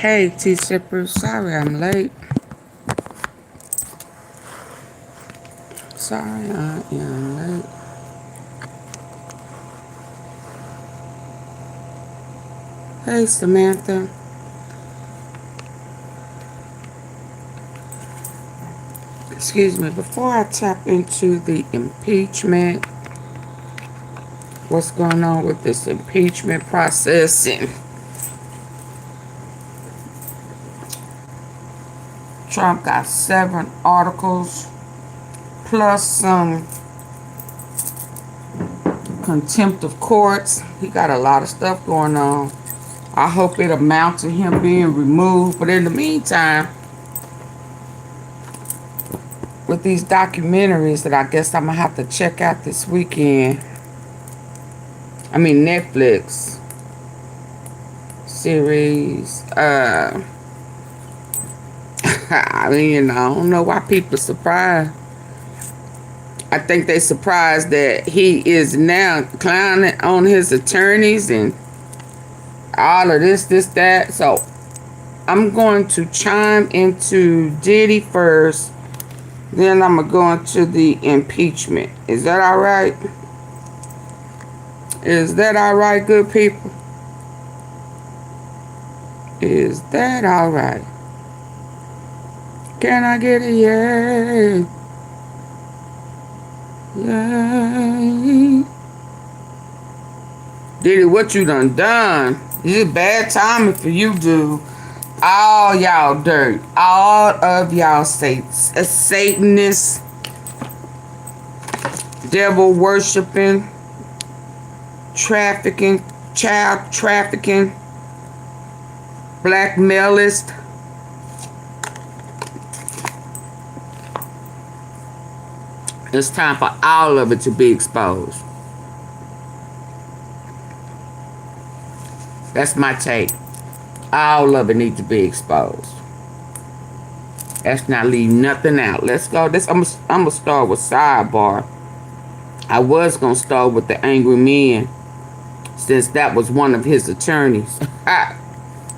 Hey, T-Shipper, sorry I'm late. Sorry I am late. Hey, Samantha. Excuse me, before I tap into the impeachment, what's going on with this impeachment process, and Trump got 7 articles plus some contempt of courts. He got a lot of stuff going on. I hope it amounts to him being removed. But in the meantime, with these documentaries that I guess I'm going to have to check out this weekend. I mean, Netflix series. I mean, I don't know why people are surprised. I think they surprised that he is now clowning on his attorneys and all of this, that. So I'm going to chime into Diddy first. Then I'm going to go into the impeachment. Is that all right? Is that all right, good people? Is that all right? Can I get a yay? Yay. Diddy, what you done? This is bad timing for you, dude. All y'all dirt. All of y'all Satanists, devil worshiping, trafficking, child trafficking, blackmailist. It's time for all of it to be exposed. That's my take. All of it needs to be exposed. Let's not leave nothing out. Let's go. I'm gonna start with sidebar. I was gonna start with the angry man, since that was one of his attorneys.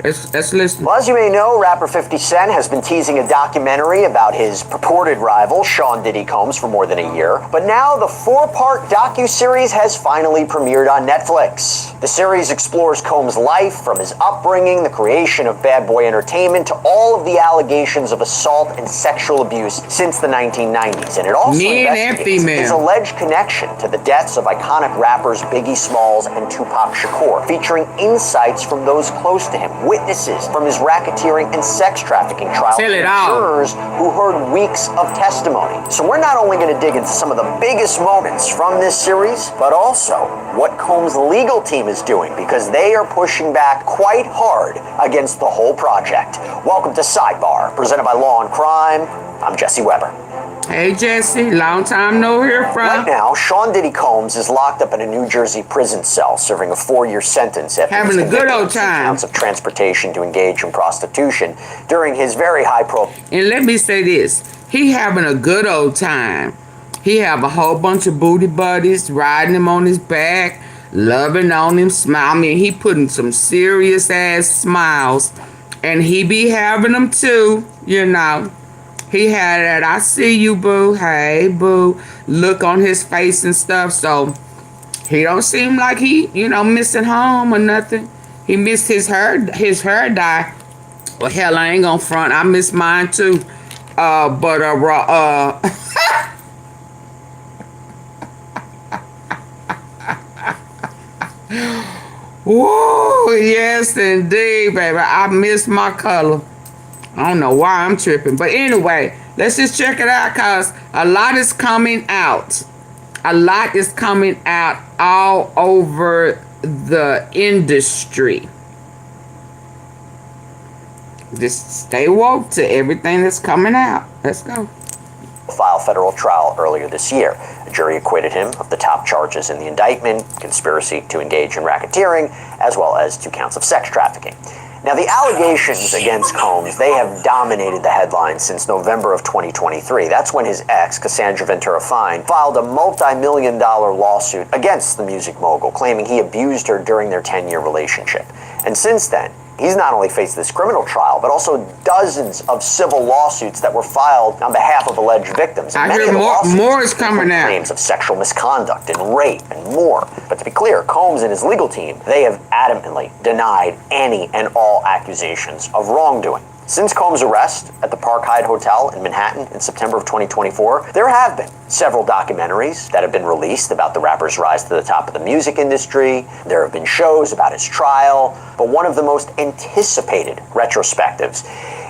Let's listen. Well, as you may know, rapper 50 Cent has been teasing a documentary about his purported rival, Sean Diddy Combs, for more than a year. But now the 4-part docuseries has finally premiered on Netflix. The series explores Combs' life, from his upbringing, the creation of Bad Boy Entertainment, to all of the allegations of assault and sexual abuse since the 1990s. And it also investigates his alleged connection to the deaths of iconic rappers Biggie Smalls and Tupac Shakur, featuring insights from those close to him, witnesses from his racketeering and sex trafficking trial, and jurors who heard weeks of testimony. So we're not only going to dig into some of the biggest moments from this series, but also what Combs' legal team is doing, because they are pushing back quite hard against the whole project. Welcome to Sidebar, presented by Law and Crime. I'm Jesse Weber. Hey, Jesse, long time no hear from. Right now, Sean Diddy Combs is locked up in a New Jersey prison cell, serving a 4-year sentence after having a good old time. Counts of transportation to engage in prostitution during his very high profile. And let me say this: he having a good old time. He have a whole bunch of booty buddies riding him on his back, loving on him, smiling. I mean, he putting some serious ass smiles, and he be having them too, you know. He had that "I see you, boo, hey, boo" look on his face and stuff. So he don't seem like he, missing home or nothing. He missed his hair dye. Well, hell, I ain't gonna front. I miss mine too. Woo, yes indeed, baby. I miss my color. I don't know why I'm tripping. But anyway, let's just check it out, because a lot is coming out. A lot is coming out all over the industry. Just stay woke to everything that's coming out. Let's go. File federal trial earlier this year. A jury acquitted him of the top charges in the indictment: conspiracy to engage in racketeering, as well as 2 counts of sex trafficking. Now, the allegations against Combs, they have dominated the headlines since November of 2023. That's when his ex, Cassandra Ventura Fine, filed a multi-million-dollar lawsuit against the music mogul, claiming he abused her during their 10-year relationship. And since then, He's not only faced this criminal trial, but also dozens of civil lawsuits that were filed on behalf of alleged victims. I hear more is coming out. Claims of sexual misconduct and rape and more. But to be clear, Combs and his legal team, they have adamantly denied any and all accusations of wrongdoing. Since Combs' arrest at the Park Hyatt Hotel in Manhattan in September of 2024, there have been several documentaries that have been released about the rapper's rise to the top of the music industry. There have been shows about his trial, but one of the most anticipated retrospectives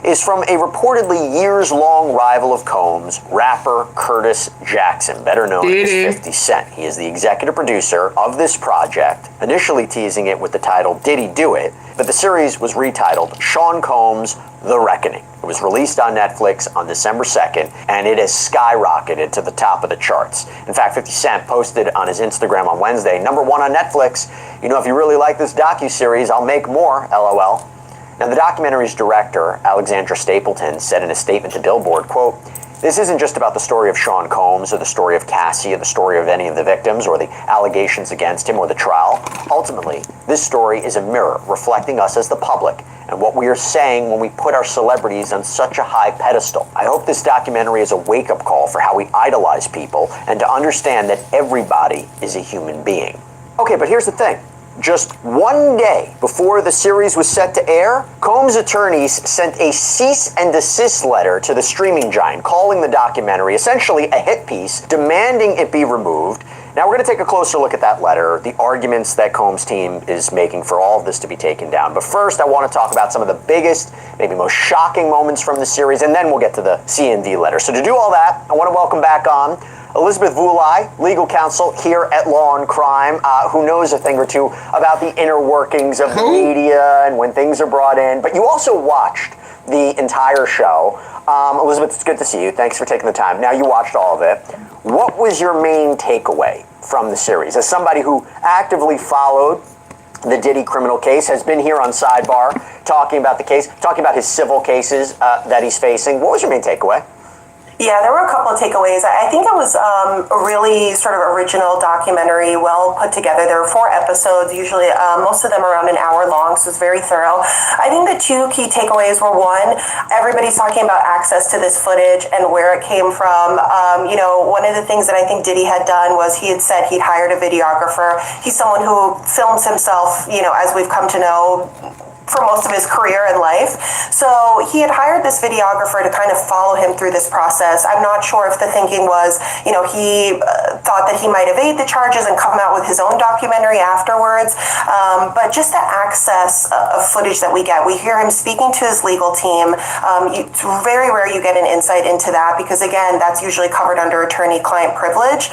is from a reportedly years-long rival of Combs, rapper Curtis Jackson, better known as 50 Cent. He is the executive producer of this project, initially teasing it with the title Diddy Do It, but the series was retitled Sean Combs: The Reckoning. It was released on Netflix on December 2nd, and it has skyrocketed to the top of the charts. In fact, 50 Cent posted on his Instagram on Wednesday, #1 on Netflix. You know, if you really like this docuseries, I'll make more, LOL. Now, the documentary's director, Alexandra Stapleton, said in a statement to Billboard, quote, "This isn't just about the story of Sean Combs or the story of Cassie or the story of any of the victims or the allegations against him or the trial. Ultimately, this story is a mirror reflecting us as the public and what we are saying when we put our celebrities on such a high pedestal. I hope this documentary is a wake-up call for how we idolize people and to understand that everybody is a human being." Okay, but here's the thing. Just one day before the series was set to air, Combs' attorneys sent a cease and desist letter to the streaming giant, calling the documentary essentially a hit piece, demanding it be removed. Now we're going to take a closer look at that letter, the arguments that Combs' team is making for all of this to be taken down. But first, I want to talk about some of the biggest, maybe most shocking moments from the series, and then we'll get to the C&D letter. So to do all that, I want to welcome back on Elizabeth Vulai, legal counsel here at Law and Crime, who knows a thing or two about the inner workings of the media and when things are brought in. But you also watched the entire show. Elizabeth, it's good to see you. Thanks for taking the time. Now, you watched all of it. What was your main takeaway from the series? As somebody who actively followed the Diddy criminal case, has been here on Sidebar talking about the case, talking about his civil cases that he's facing, what was your main takeaway? Yeah, there were a couple of takeaways. I think it was a really sort of original documentary, well put together. There were 4 episodes, usually most of them around an hour long, so it was very thorough. I think the 2 key takeaways were, one, everybody's talking about access to this footage and where it came from. One of the things that I think Diddy had done was he had said he'd hired a videographer. He's someone who films himself, as we've come to know, for most of his career and life. So he had hired this videographer to kind of follow him through this process. I'm not sure if the thinking was, he thought that he might evade the charges and come out with his own documentary afterwards. But just the access of footage that we get, we hear him speaking to his legal team. It's very rare you get an insight into that because, again, that's usually covered under attorney-client privilege.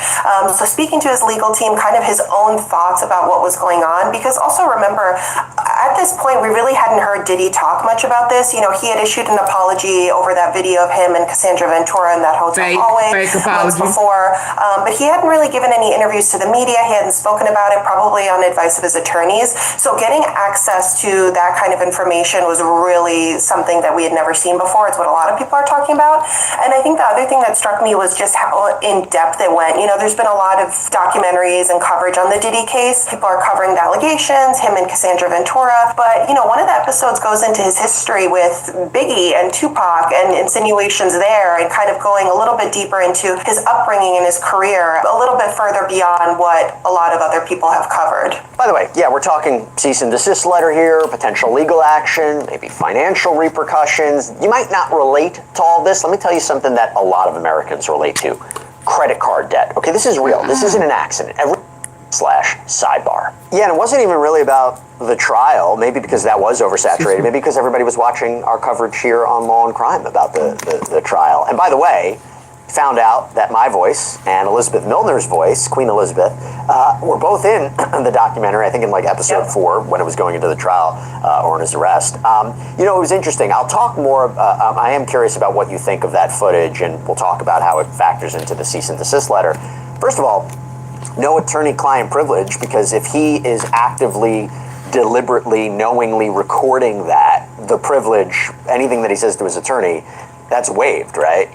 So speaking to his legal team, kind of his own thoughts about what was going on, because also remember, at this point, we really hadn't heard Diddy talk much about this. He had issued an apology over that video of him and Cassandra Ventura in that hotel hallway months before. But he hadn't really given any interviews to the media. He hadn't spoken about it, probably on advice of his attorneys. So getting access to that kind of information was really something that we had never seen before. It's what a lot of people are talking about. And I think the other thing that struck me was just how in depth it went. There's been a lot of documentaries and coverage on the Diddy case. People are covering the allegations, him and Cassandra Ventura. But, one of the episodes goes into his history with Biggie and Tupac and insinuations there and kind of going a little bit deeper into his upbringing and his career, a little bit further beyond what a lot of other people have covered. By the way, we're talking cease and desist letter here, potential legal action, maybe financial repercussions. You might not relate to all this. Let me tell you something that a lot of Americans relate to. Credit card debt. Okay, this is real. This isn't an accident. Sidebar. Yeah, and it wasn't even really about the trial, maybe because that was oversaturated, maybe because everybody was watching our coverage here on Law and Crime about the trial. And by the way, found out that my voice and Elizabeth Milner's voice, Queen Elizabeth, were both in the documentary, I think in episode 4 when it was going into the trial or in his arrest. It was interesting. I'll talk more. I am curious about what you think of that footage, and we'll talk about how it factors into the cease and desist letter. First of all, no attorney-client privilege, because if he is actively, deliberately, knowingly recording that, the privilege, anything that he says to his attorney, that's waived, right?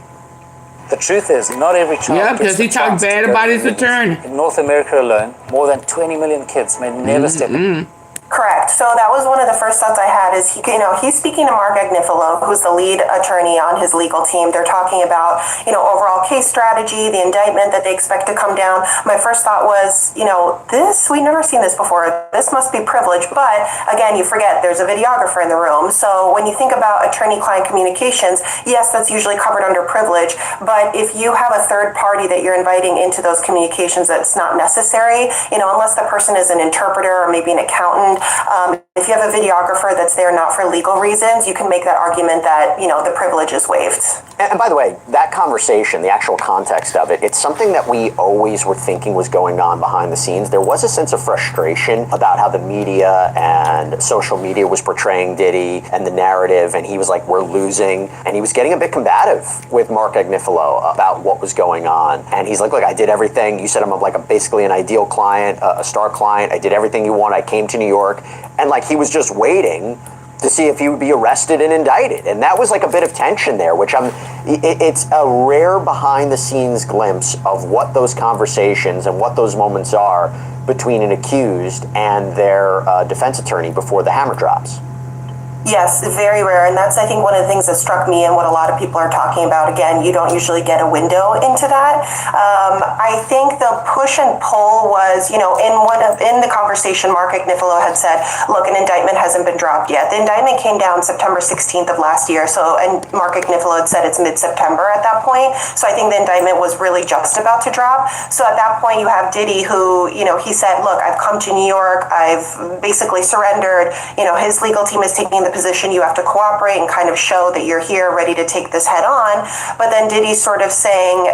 The truth is, not every child Yeah, because he talked bad about his attorney. In North America alone, more than 20 million kids may never step in. Correct. So that was one of the first thoughts I had is, he's speaking to Mark Agnifilo, who's the lead attorney on his legal team. They're talking about, overall case strategy, the indictment that they expect to come down. My first thought was, we've never seen this before. This must be privileged. But again, you forget there's a videographer in the room. So when you think about attorney-client communications, yes, that's usually covered under privilege. But if you have a third party that you're inviting into those communications, that's not necessary, unless the person is an interpreter or maybe an accountant. If you have a videographer that's there not for legal reasons, you can make that argument that, the privilege is waived. And by the way, that conversation, the actual context of it, it's something that we always were thinking was going on behind the scenes. There was a sense of frustration about how the media and social media was portraying Diddy and the narrative, and he was like, we're losing. And he was getting a bit combative with Mark Agnifilo about what was going on. And he's like, look, I did everything. You said I'm basically an ideal client, a star client. I did everything you want. I came to New York. And he was just waiting to see if he would be arrested and indicted. And that was a bit of tension there, which it's a rare behind the scenes glimpse of what those conversations and what those moments are between an accused and their defense attorney before the hammer drops. Yes, very rare. And that's, I think, one of the things that struck me and what a lot of people are talking about. Again, you don't usually get a window into that. I think the push and pull was, in the conversation, Mark Agnifilo had said, look, an indictment hasn't been dropped yet. The indictment came down September 16th of last year. And Mark Agnifilo had said it's mid-September at that point. So I think the indictment was really just about to drop. So at that point, you have Diddy who, he said, look, I've come to New York. I've basically surrendered. His legal team is taking the position, you have to cooperate and kind of show that you're here ready to take this head on. But then Diddy's sort of saying,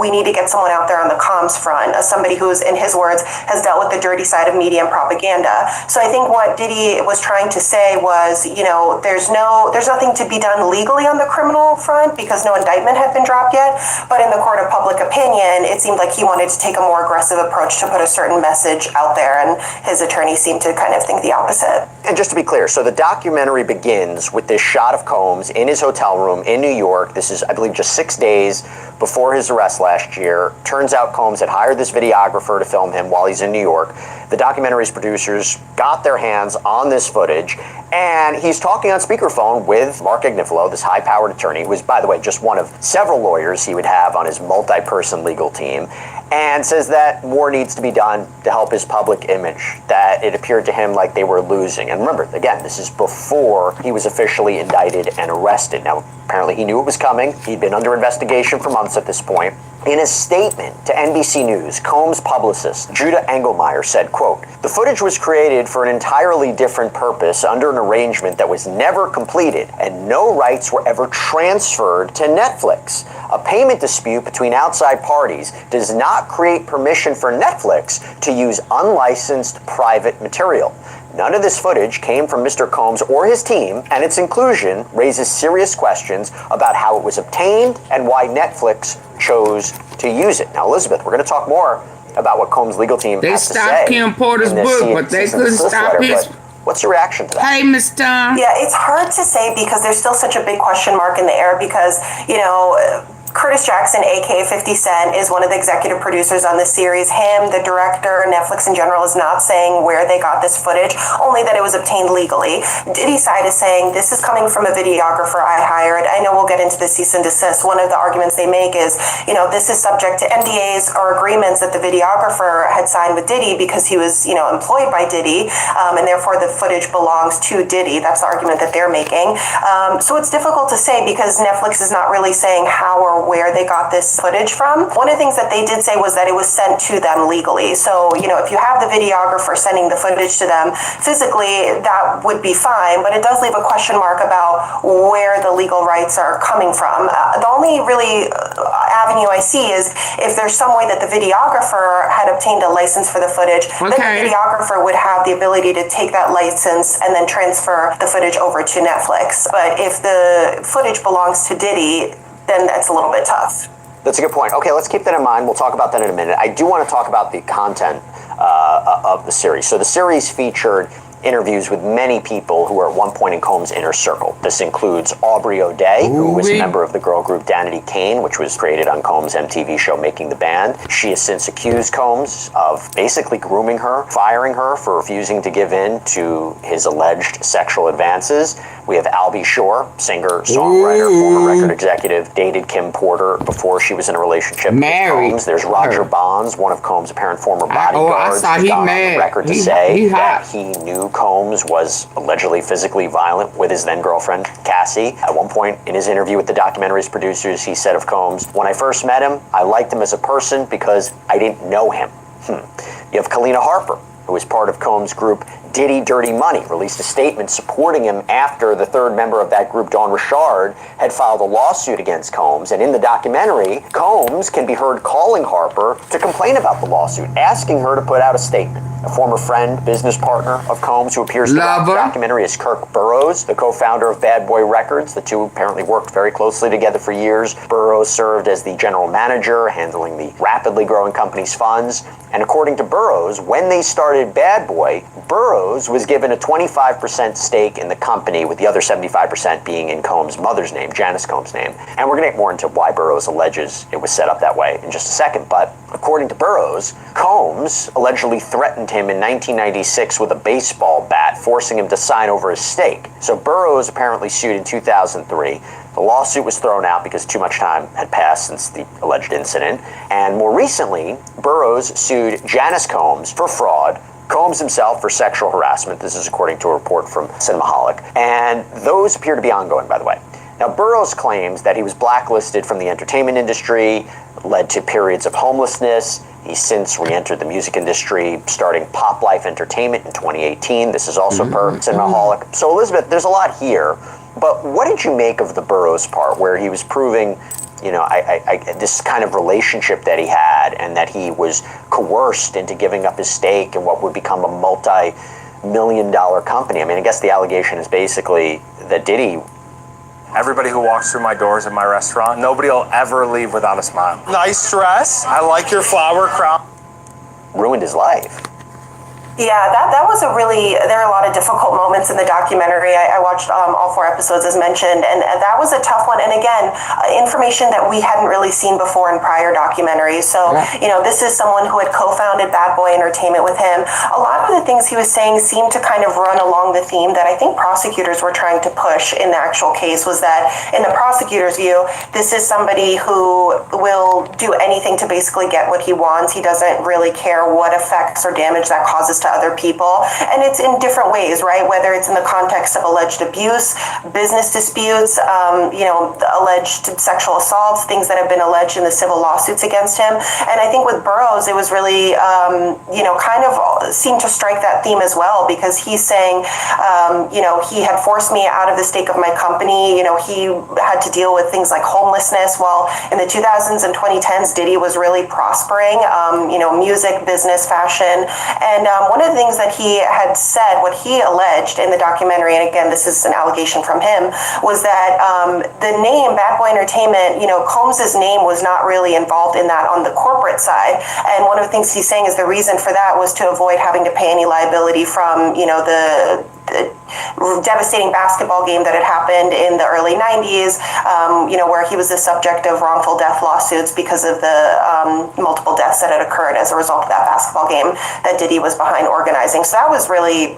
we need to get someone out there on the comms front, as somebody who's, in his words, has dealt with the dirty side of media and propaganda. So I think what Diddy was trying to say was, there's nothing to be done legally on the criminal front because no indictment had been dropped yet. But in the court of public opinion, it seemed like he wanted to take a more aggressive approach to put a certain message out there. And his attorney seemed to kind of think the opposite. And just to be clear, so the documentary begins with this shot of Combs in his hotel room in New York. This is, I believe, just 6 days before his arrest last year. Turns out Combs had hired this videographer to film him while he's in New York. The documentary's producers got their hands on this footage, and he's talking on speakerphone with Mark Agnifilo, this high-powered attorney, who is, by the way, just one of several lawyers he would have on his multi-person legal team, and says that more needs to be done to help his public image, that it appeared to him like they were losing. And remember, again, this is before he was officially indicted and arrested. Now, apparently he knew it was coming. He'd been under investigation for months at this point. In a statement to NBC News, Combs' publicist, Judah Engelmeyer, said, quote, "The footage was created for an entirely different purpose under an arrangement that was never completed, and no rights were ever transferred to Netflix. A payment dispute between outside parties does not create permission for Netflix to use unlicensed private material. None of this footage came from Mr. Combs or his team, and its inclusion raises serious questions about how it was obtained and why Netflix chose to use it." Now, Elizabeth, we're going to talk more about what Combs' legal team has to say. They stopped Kim Porter's book, but they couldn't stop his. What's your reaction to that? Hey, Miss Tom. Yeah, it's hard to say because there's still such a big question mark in the air because, Curtis Jackson, aka 50 Cent, is one of the executive producers on this series. Him, the director, Netflix in general, is not saying where they got this footage, only that it was obtained legally. Diddy's side is saying this is coming from a videographer I hired. I know we'll get into the cease and desist. One of the arguments they make is, this is subject to NDAs or agreements that the videographer had signed with Diddy because he was, employed by Diddy, and therefore the footage belongs to Diddy. That's the argument that they're making. So it's difficult to say because Netflix is not really saying how or where they got this footage from. One of the things that they did say was that it was sent to them legally. So, if you have the videographer sending the footage to them physically, that would be fine, but it does leave a question mark about where the legal rights are coming from. The only really avenue I see is if there's some way that the videographer had obtained a license for the footage, then the videographer would have the ability to take that license and then transfer the footage over to Netflix. But if the footage belongs to Diddy, then that's a little bit tough. That's a good point. Okay, let's keep that in mind. We'll talk about that in a minute. I do want to talk about the content of the series. So the series featured interviews with many people who were at one point in Combs' inner circle. This includes Aubrey O'Day, who was a member of the girl group Danity Kane, which was created on Combs' MTV show Making the Band. She has since accused Combs of basically grooming her, firing her for refusing to give in to his alleged sexual advances. We have Albie Shore, singer, songwriter, former record executive, dated Kim Porter before she was in a relationship with Combs. There's Roger Bonds, one of Combs' apparent former bodyguards, who's gone on the record to say that he knew Combs was allegedly physically violent with his then-girlfriend, Cassie. At one point in his interview with the documentary's producers, he said of Combs, "When I first met him, I liked him as a person because I didn't know him." You have Kalina Harper, who was part of Combs' group Diddy Dirty Money, released a statement supporting him after the third member of that group, Dawn Richard, had filed a lawsuit against Combs. And in the documentary, Combs can be heard calling Harper to complain about the lawsuit, asking her to put out a statement. A former friend, business partner of Combs, who appears in the documentary, is Kirk Burroughs, the co-founder of Bad Boy Records. The two apparently worked very closely together for years. Burroughs served as the general manager, handling the rapidly growing company's funds. And according to Burroughs, when they started Bad Boy, Burroughs was given a 25% stake in the company, with the other 75% being in Combs' mother's name, Janice Combs' name. And we're going to get more into why Burroughs alleges it was set up that way in just a second. But according to Burroughs, Combs allegedly threatened him in 1996 with a baseball bat, forcing him to sign over his stake. So Burroughs apparently sued in 2003. The lawsuit was thrown out because too much time had passed since the alleged incident. And more recently, Burroughs sued Janice Combs for fraud, Combs himself for sexual harassment. This is according to a report from Cinemaholic. And those appear to be ongoing, by the way. Now, Burroughs claims that he was blacklisted from the entertainment industry, led to periods of homelessness. He's since re-entered the music industry, starting Pop Life Entertainment in 2018. This is also per Cinemaholic. So, Elizabeth, there's a lot here. But what did you make of the Burroughs part, where he was proving, you know, this kind of relationship that he had, and that he was coerced into giving up his stake in what would become a multi-million-dollar company? I mean, I guess the allegation is basically that Diddy... Everybody who walks through my doors in my restaurant, nobody will ever leave without a smile. Nice dress. I like your flower crown. Ruined his life. Yeah, that was there are a lot of difficult moments in the documentary. I watched all 4 episodes as mentioned, and that was a tough one. And again, information that we hadn't really seen before in prior documentaries. So, you know, this is someone who had co-founded Bad Boy Entertainment with him. A lot of the things he was saying seemed to kind of run along the theme that I think prosecutors were trying to push in the actual case, was that in the prosecutor's view, this is somebody who will do anything to basically get what he wants. He doesn't really care what effects or damage that causes to other people, and it's in different ways, right? Whether it's in the context of alleged abuse, business disputes, you know, alleged sexual assaults, things that have been alleged in the civil lawsuits against him. And I think with Burroughs, it was really, you know, kind of seemed to strike that theme as well, because he's saying, you know, he had forced me out of the stake of my company. You know, he had to deal with things like homelessness. While in the 2000s and 2010s, Diddy was really prospering, you know, music, business, fashion. And one of the things that he had said, what he alleged in the documentary, and again, this is an allegation from him, was that the name Bad Boy Entertainment, you know, Combs's name was not really involved in that on the corporate side. And one of the things he's saying is the reason for that was to avoid having to pay any liability from, you know, the devastating basketball game that had happened in the early 90s, you know, where he was the subject of wrongful death lawsuits because of the multiple deaths that had occurred as a result of that basketball game that Diddy was behind organizing. So that was really,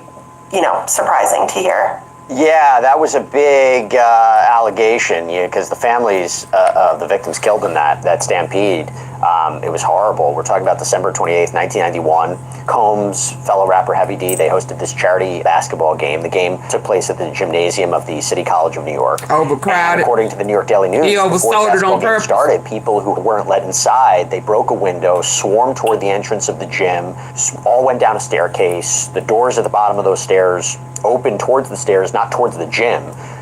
you know, surprising to hear. Yeah, that was a big allegation, because the families of the victims killed in that stampede, it was horrible. We're talking about December 28th, 1991. Combs, fellow rapper Heavy D, they hosted this charity basketball game. The game took place at the gymnasium of the City College of New York. Overcrowded. And according to the New York Daily News, he oversold it on purpose. Started, people who weren't let inside, they broke a window, swarmed toward the entrance of the gym, all went down a staircase. The doors at the bottom of those stairs opened towards the stairs, not towards the gym.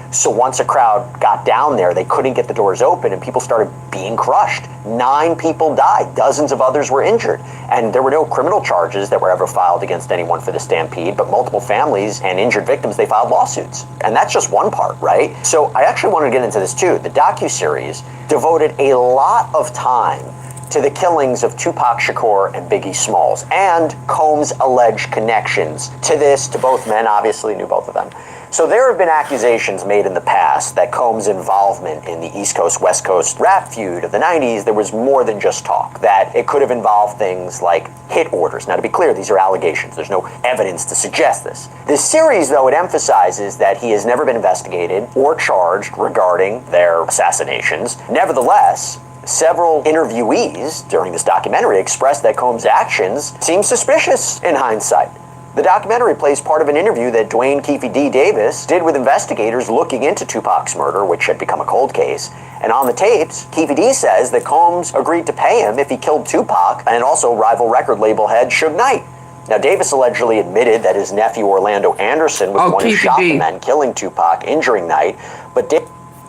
So once a crowd got down there, they couldn't get the doors open, and people started being crushed. 9 people died. Dozens of others were injured. And there were no criminal charges that were ever filed against anyone for the stampede, but multiple families and injured victims, they filed lawsuits. And that's just one part, right? So I actually wanted to get into this too. The docuseries devoted a lot of time to the killings of Tupac Shakur and Biggie Smalls, and Combs' alleged connections to both men. Obviously knew both of them. So there have been accusations made in the past that Combs' involvement in the East Coast, West Coast rap feud of the 90s, there was more than just talk, that it could have involved things like hit orders. Now, to be clear, these are allegations. There's no evidence to suggest this. This series, though, it emphasizes that he has never been investigated or charged regarding their assassinations. Nevertheless, several interviewees during this documentary expressed that Combs' actions seem suspicious in hindsight. The documentary plays part of an interview that Dwayne "Keefy D" Davis did with investigators looking into Tupac's murder, which had become a cold case. And on the tapes, Keefy D says that Combs agreed to pay him if he killed Tupac and also rival record label head Suge Knight. Now, Davis allegedly admitted that his nephew Orlando Anderson was the one who shot the men killing Tupac, injuring Knight, but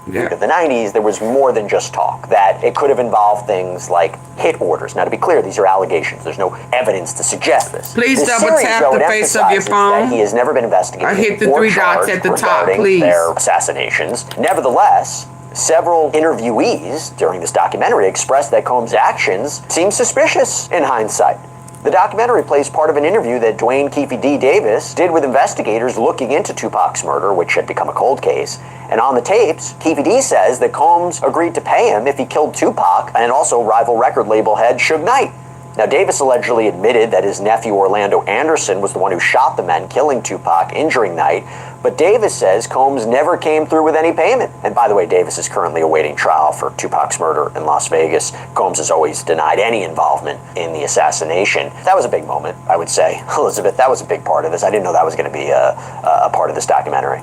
of the 90s, there was more than just talk, that it could have involved things like hit orders. Now, to be clear, these are allegations. There's no evidence to suggest this. Please this double series, tap though, the it face of your emphasizes phone. that he has never been investigated I hit the or 3 dots charged at the top, regarding please. their assassinations. Nevertheless, several interviewees during this documentary expressed that Combs' actions seem suspicious in hindsight. The documentary plays part of an interview that Dwayne "Keefy D" Davis did with investigators looking into Tupac's murder, which had become a cold case. And on the tapes, Keefy D says that Combs agreed to pay him if he killed Tupac and also rival record label head Suge Knight. Now, Davis allegedly admitted that his nephew Orlando Anderson was the one who shot the men killing Tupac, injuring Knight, but Davis says Combs never came through with any payment. And by the way, Davis is currently awaiting trial for Tupac's murder in Las Vegas. Combs has always denied any involvement in the assassination. That was a big moment, I would say. Elizabeth, that was a big part of this. I didn't know that was going to be a part of this documentary.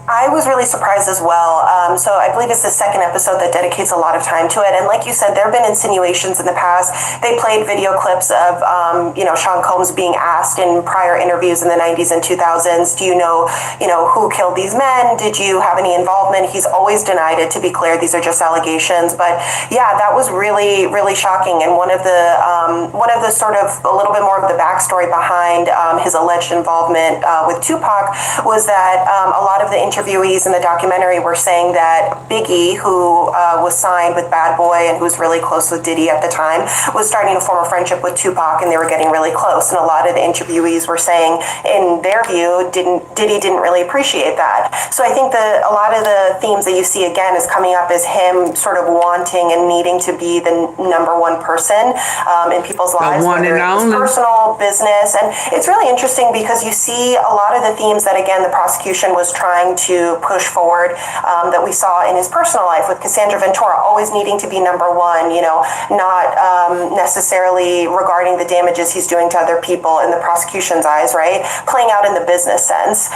I was really surprised as well. So I believe it's the second episode that dedicates a lot of time to it. And like you said, there have been insinuations in the past. They played video clips of, Sean Combs being asked in prior interviews in the 90s and 2000s, do you know, who killed these men? Did you have any involvement? He's always denied it, to be clear. These are just allegations. But yeah, that was really, really shocking. And one of the sort of a little bit more of the backstory behind his alleged involvement with Tupac was that a lot of the interviewees in the documentary were saying that Biggie, who was signed with Bad Boy and who was really close with Diddy at the time, was starting to form a friendship with Tupac, and they were getting really close. And a lot of the interviewees were saying, in their view, Diddy didn't really appreciate that. So I think that a lot of the themes that you see again is coming up as him sort of wanting and needing to be the number one person in people's lives, whether it was personal, business. And it's really interesting because you see a lot of the themes that, again, the prosecution was trying to push forward that we saw in his personal life with Cassandra Ventura, always needing to be number one, not necessarily regarding the damages he's doing to other people in the prosecution's eyes, right? Playing out in the business sense.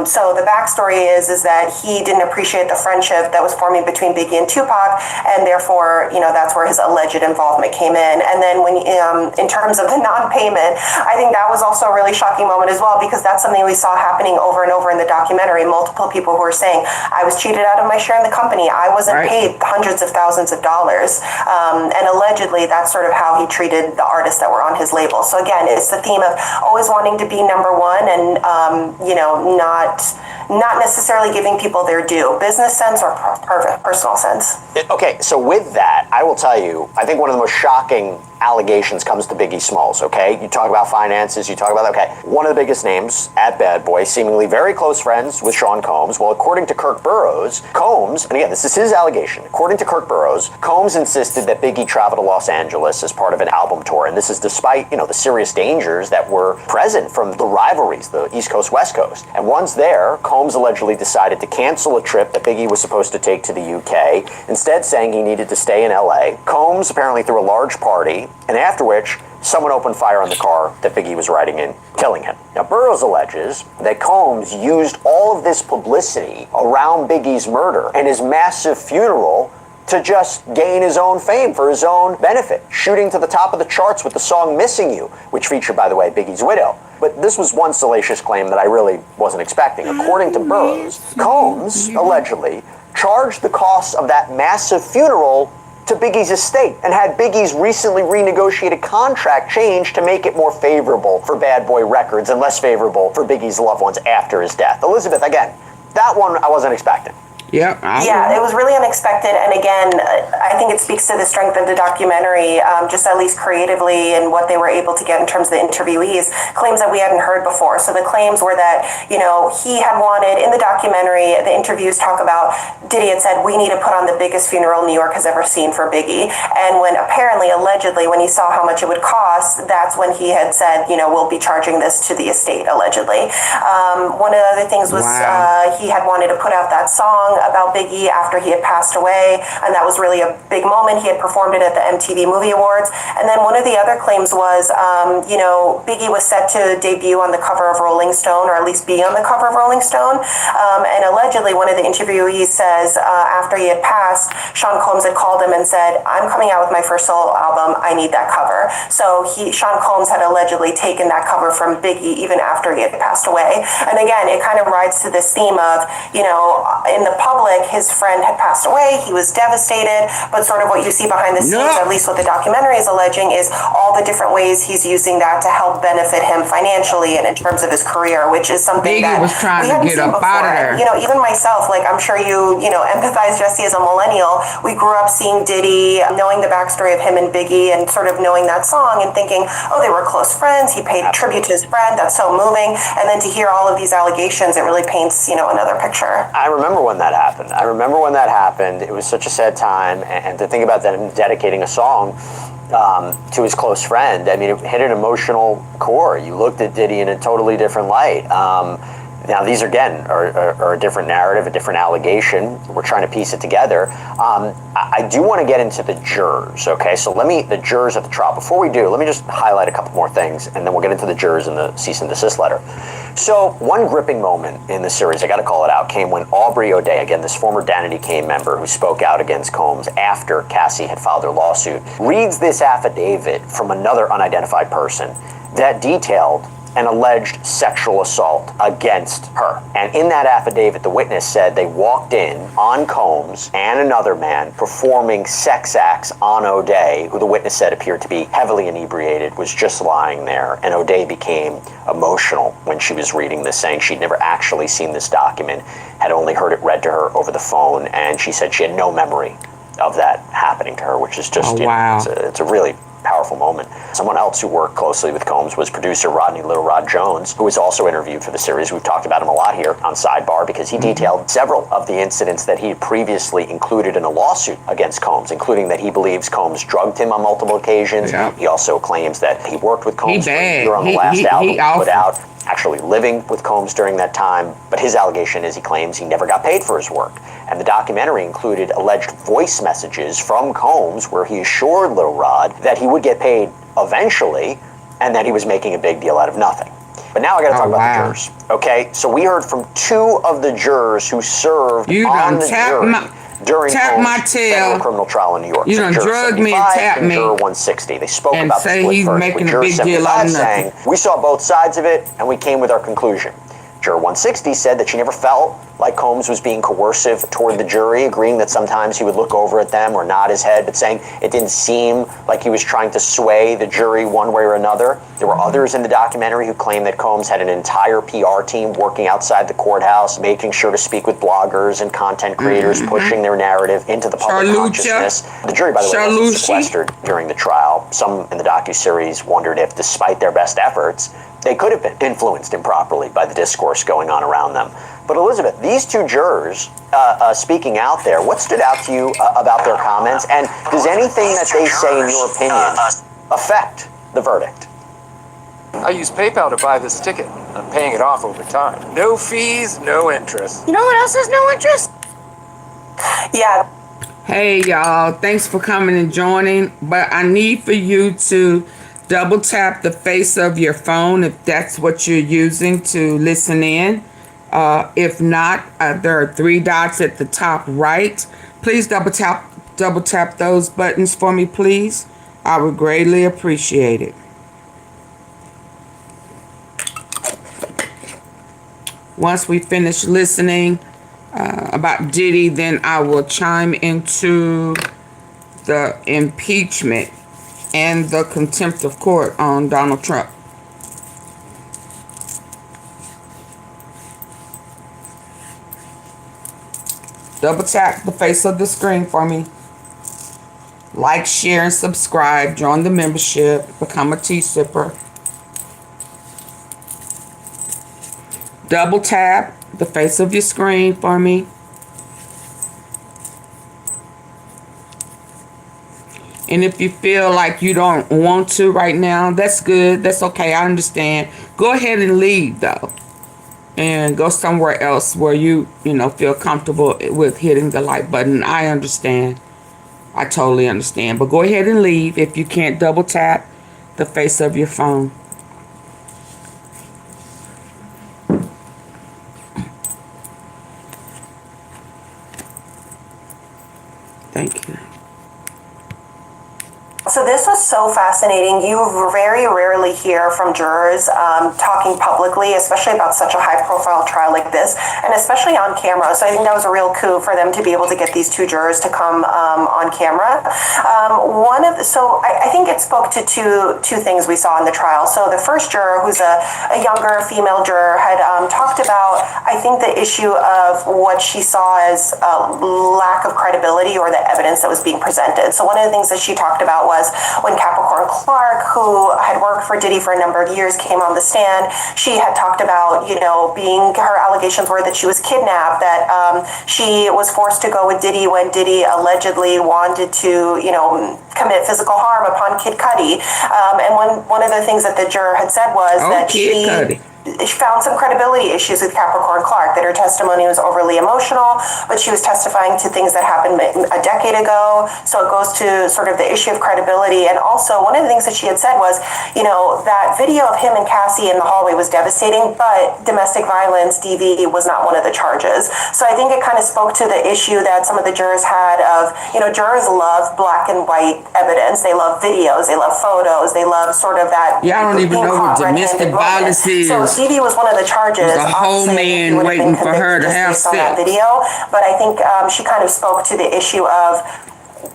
So the backstory is that he didn't appreciate the friendship that was forming between Biggie and Tupac, and therefore, that's where his alleged involvement came in. And then when, in terms of the non-payment, I think that was also a really shocking moment as well, because that's something we saw happening over and over in the documentary. Multiple people who were saying, I was cheated out of my share in the company. I wasn't paid hundreds of thousands of dollars. And allegedly, that's sort of how he treated the artists that were on his label. So again, it's the theme of always wanting to be number one and, not necessarily giving people their due, business sense or personal sense. Okay, so with that, I will tell you, I think one of the most shocking allegations comes to Biggie Smalls, okay? You talk about finances, you talk about, one of the biggest names at Bad Boy, seemingly very close friends with Sean Combs. Well, according to Kirk Burrows, Combs, and again, this is his allegation, according to Kirk Burrows, Combs insisted that Biggie travel to Los Angeles as part of an album tour, and this is despite, the serious dangers that were present from the rivalries, the East Coast, West Coast. And once there, Combs allegedly decided to cancel a trip that Biggie was supposed to take to the UK, instead saying he needed to stay in LA. Combs apparently threw a large party, and after which, someone opened fire on the car that Biggie was riding in, killing him. Now, Burrows alleges that Combs used all of this publicity around Biggie's murder and his massive funeral to just gain his own fame for his own benefit, shooting to the top of the charts with the song Missing You, which featured, by the way, Biggie's widow. But this was one salacious claim that I really wasn't expecting. According to Burrows, Combs allegedly charged the costs of that massive funeral to Biggie's estate and had Biggie's recently renegotiated contract changed to make it more favorable for Bad Boy Records and less favorable for Biggie's loved ones after his death. Elizabeth, again, that one I wasn't expecting. Yep. Yeah, it was really unexpected, and again, I think it speaks to the strength of the documentary, just at least creatively and what they were able to get in terms of the interviewees, claims that we hadn't heard before. So the claims were that, he had wanted, in the documentary, the interviews talk about, Diddy had said, we need to put on the biggest funeral New York has ever seen for Biggie, and when apparently, allegedly, when he saw how much it would cost, that's when he had said, we'll be charging this to the estate, allegedly. One of the other things was he had wanted to put out that song about Biggie after he had passed away, and that was really a big moment. He had performed it at the MTV Movie Awards. And then one of the other claims was, Biggie was set to debut on the cover of Rolling Stone, or at least be on the cover of Rolling Stone. And allegedly, one of the interviewees says after he had passed, Sean Combs had called him and said, I'm coming out with my first solo album, I need that cover. So Sean Combs had allegedly taken that cover from Biggie even after he had passed away. And again, it kind of rides to this theme of, in the public, his friend had passed away, he was devastated, but sort of what you see behind the scenes, at least what the documentary is alleging, is all the different ways he's using that to help benefit him financially and in terms of his career, which is something Biggie that was trying we to hadn't get seen up before. out of there. Even myself, like I'm sure you empathize, Jesse, as a millennial, we grew up seeing Diddy, knowing the backstory of him and Biggie, and sort of knowing that song and thinking, oh, they were close friends, he paid tribute to his friend, that's so moving. And then to hear all of these allegations, it really paints, another picture. I remember when that happened. It was such a sad time, and to think about them dedicating a song to his close friend, I mean, it hit an emotional core. You looked at Diddy in a totally different light. Now, these, again, are a different narrative, a different allegation. We're trying to piece it together. I do want to get into the jurors, okay? So the jurors at the trial. Before we do, let me just highlight a couple more things, and then we'll get into the jurors and the cease and desist letter. So one gripping moment in the series, I got to call it out, came when Aubrey O'Day, again, this former Danity Kane member who spoke out against Combs after Cassie had filed their lawsuit, reads this affidavit from another unidentified person that detailed an alleged sexual assault against her. And in that affidavit, the witness said they walked in on Combs and another man performing sex acts on O'Day, who the witness said appeared to be heavily inebriated, was just lying there. And O'Day became emotional when she was reading this, saying she'd never actually seen this document, had only heard it read to her over the phone, and she said she had no memory of that happening to her, which is just, it's a really powerful moment. Someone else who worked closely with Combs was producer Rodney Little Rod Jones, who was also interviewed for the series. We've talked about him a lot here on Sidebar because he detailed several of the incidents that he had previously included in a lawsuit against Combs, including that he believes Combs drugged him on multiple occasions. Yeah. He also claims that he worked with Combs for a year on the last album he put out, actually living with Combs during that time. But his allegation is he claims he never got paid for his work. And the documentary included alleged voice messages from Combs where he assured Little Rod that he would get paid eventually and that he was making a big deal out of nothing. But now I got to talk about the jurors. Okay, so we heard from two of the jurors who served on the jury during Combs' federal criminal trial in New York. You done drugged me and tapped me. Juror 160. They spoke and about the split he's verdict, making with a Juror big deal out 75 of saying, nothing. we saw both sides of it and we came with our conclusion. Juror 160 said that she never felt like Combs was being coercive toward the jury, agreeing that sometimes he would look over at them or nod his head, but saying it didn't seem like he was trying to sway the jury one way or another. There were others in the documentary who claimed that Combs had an entire PR team working outside the courthouse, making sure to speak with bloggers and content creators, pushing their narrative into the public consciousness. The jury, by the way, was sequestered during the trial. Some in the docuseries wondered if, despite their best efforts, they could have been influenced improperly by the discourse going on around them. But Elizabeth, these two jurors speaking out there, what stood out to you about their comments? And does anything that they say, in your opinion, affect the verdict? I use PayPal to buy this ticket. I'm paying it off over time. No fees, no interest. You know what else has no interest? Yeah. Hey, y'all. Thanks for coming and joining. But I need for you to double tap the face of your phone if that's what you're using to listen in. If not, there are three dots at the top right. Please double tap those buttons for me, please. I would greatly appreciate it. Once we finish listening about Diddy, then I will chime into the impeachment and the contempt of court on Donald Trump. Double tap the face of the screen for me. Like, share, and subscribe. Join the membership. Become a tea sipper. Double tap the face of your screen for me. And if you feel like you don't want to right now, that's good. That's okay. I understand. Go ahead and leave, though. And go somewhere else where you feel comfortable with hitting the like button. I understand. I totally understand. But go ahead and leave if you can't double tap the face of your phone. Thank you. So this was so fascinating. You very rarely hear from jurors talking publicly, especially about such a high-profile trial like this, and especially on camera. So I think that was a real coup for them to be able to get these two jurors to come on camera. I think it spoke to two things we saw in the trial. So the first juror, who's a younger female juror, had talked about, I think, the issue of what she saw as a lack of credibility or the evidence that was being presented. So one of the things that she talked about was when Capricorn Clark, who had worked for Diddy for a number of years, came on the stand. She had talked about, her allegations were that she was kidnapped, that she was forced to go with Diddy when Diddy allegedly wanted to, commit physical harm upon Kid Cudi. And one of the things that the juror had said was that she found some credibility issues with Capricorn Clark, that her testimony was overly emotional, but she was testifying to things that happened a decade ago. So it goes to sort of the issue of credibility. And also, one of the things that she had said was, that video of him and Cassie in the hallway was devastating, but domestic violence, DV, was not one of the charges. So I think it kind of spoke to the issue that some of the jurors had of, jurors love black and white evidence. They love videos. They love photos. They love sort of that. Y'all don't even know what domestic violence is. So DV was one of the charges. There's a whole man waiting for her to have sex. On that video, but I think she kind of spoke to the issue of,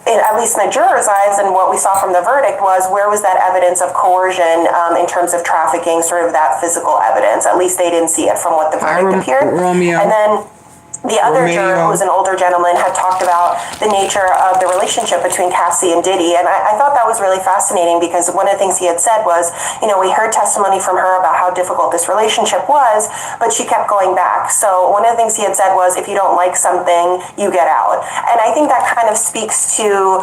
at least in the jurors' eyes, and what we saw from the verdict was, where was that evidence of coercion in terms of trafficking, sort of that physical evidence? At least they didn't see it from what the verdict appeared. Romeo. And then the other juror, who was an older gentleman, had talked about the nature of the relationship between Cassie and Diddy. And I thought that was really fascinating, because one of the things he had said was, we heard testimony from her about how difficult this relationship was, but she kept going back. So one of the things he had said was, if you don't like something, you get out. And I think that kind of speaks to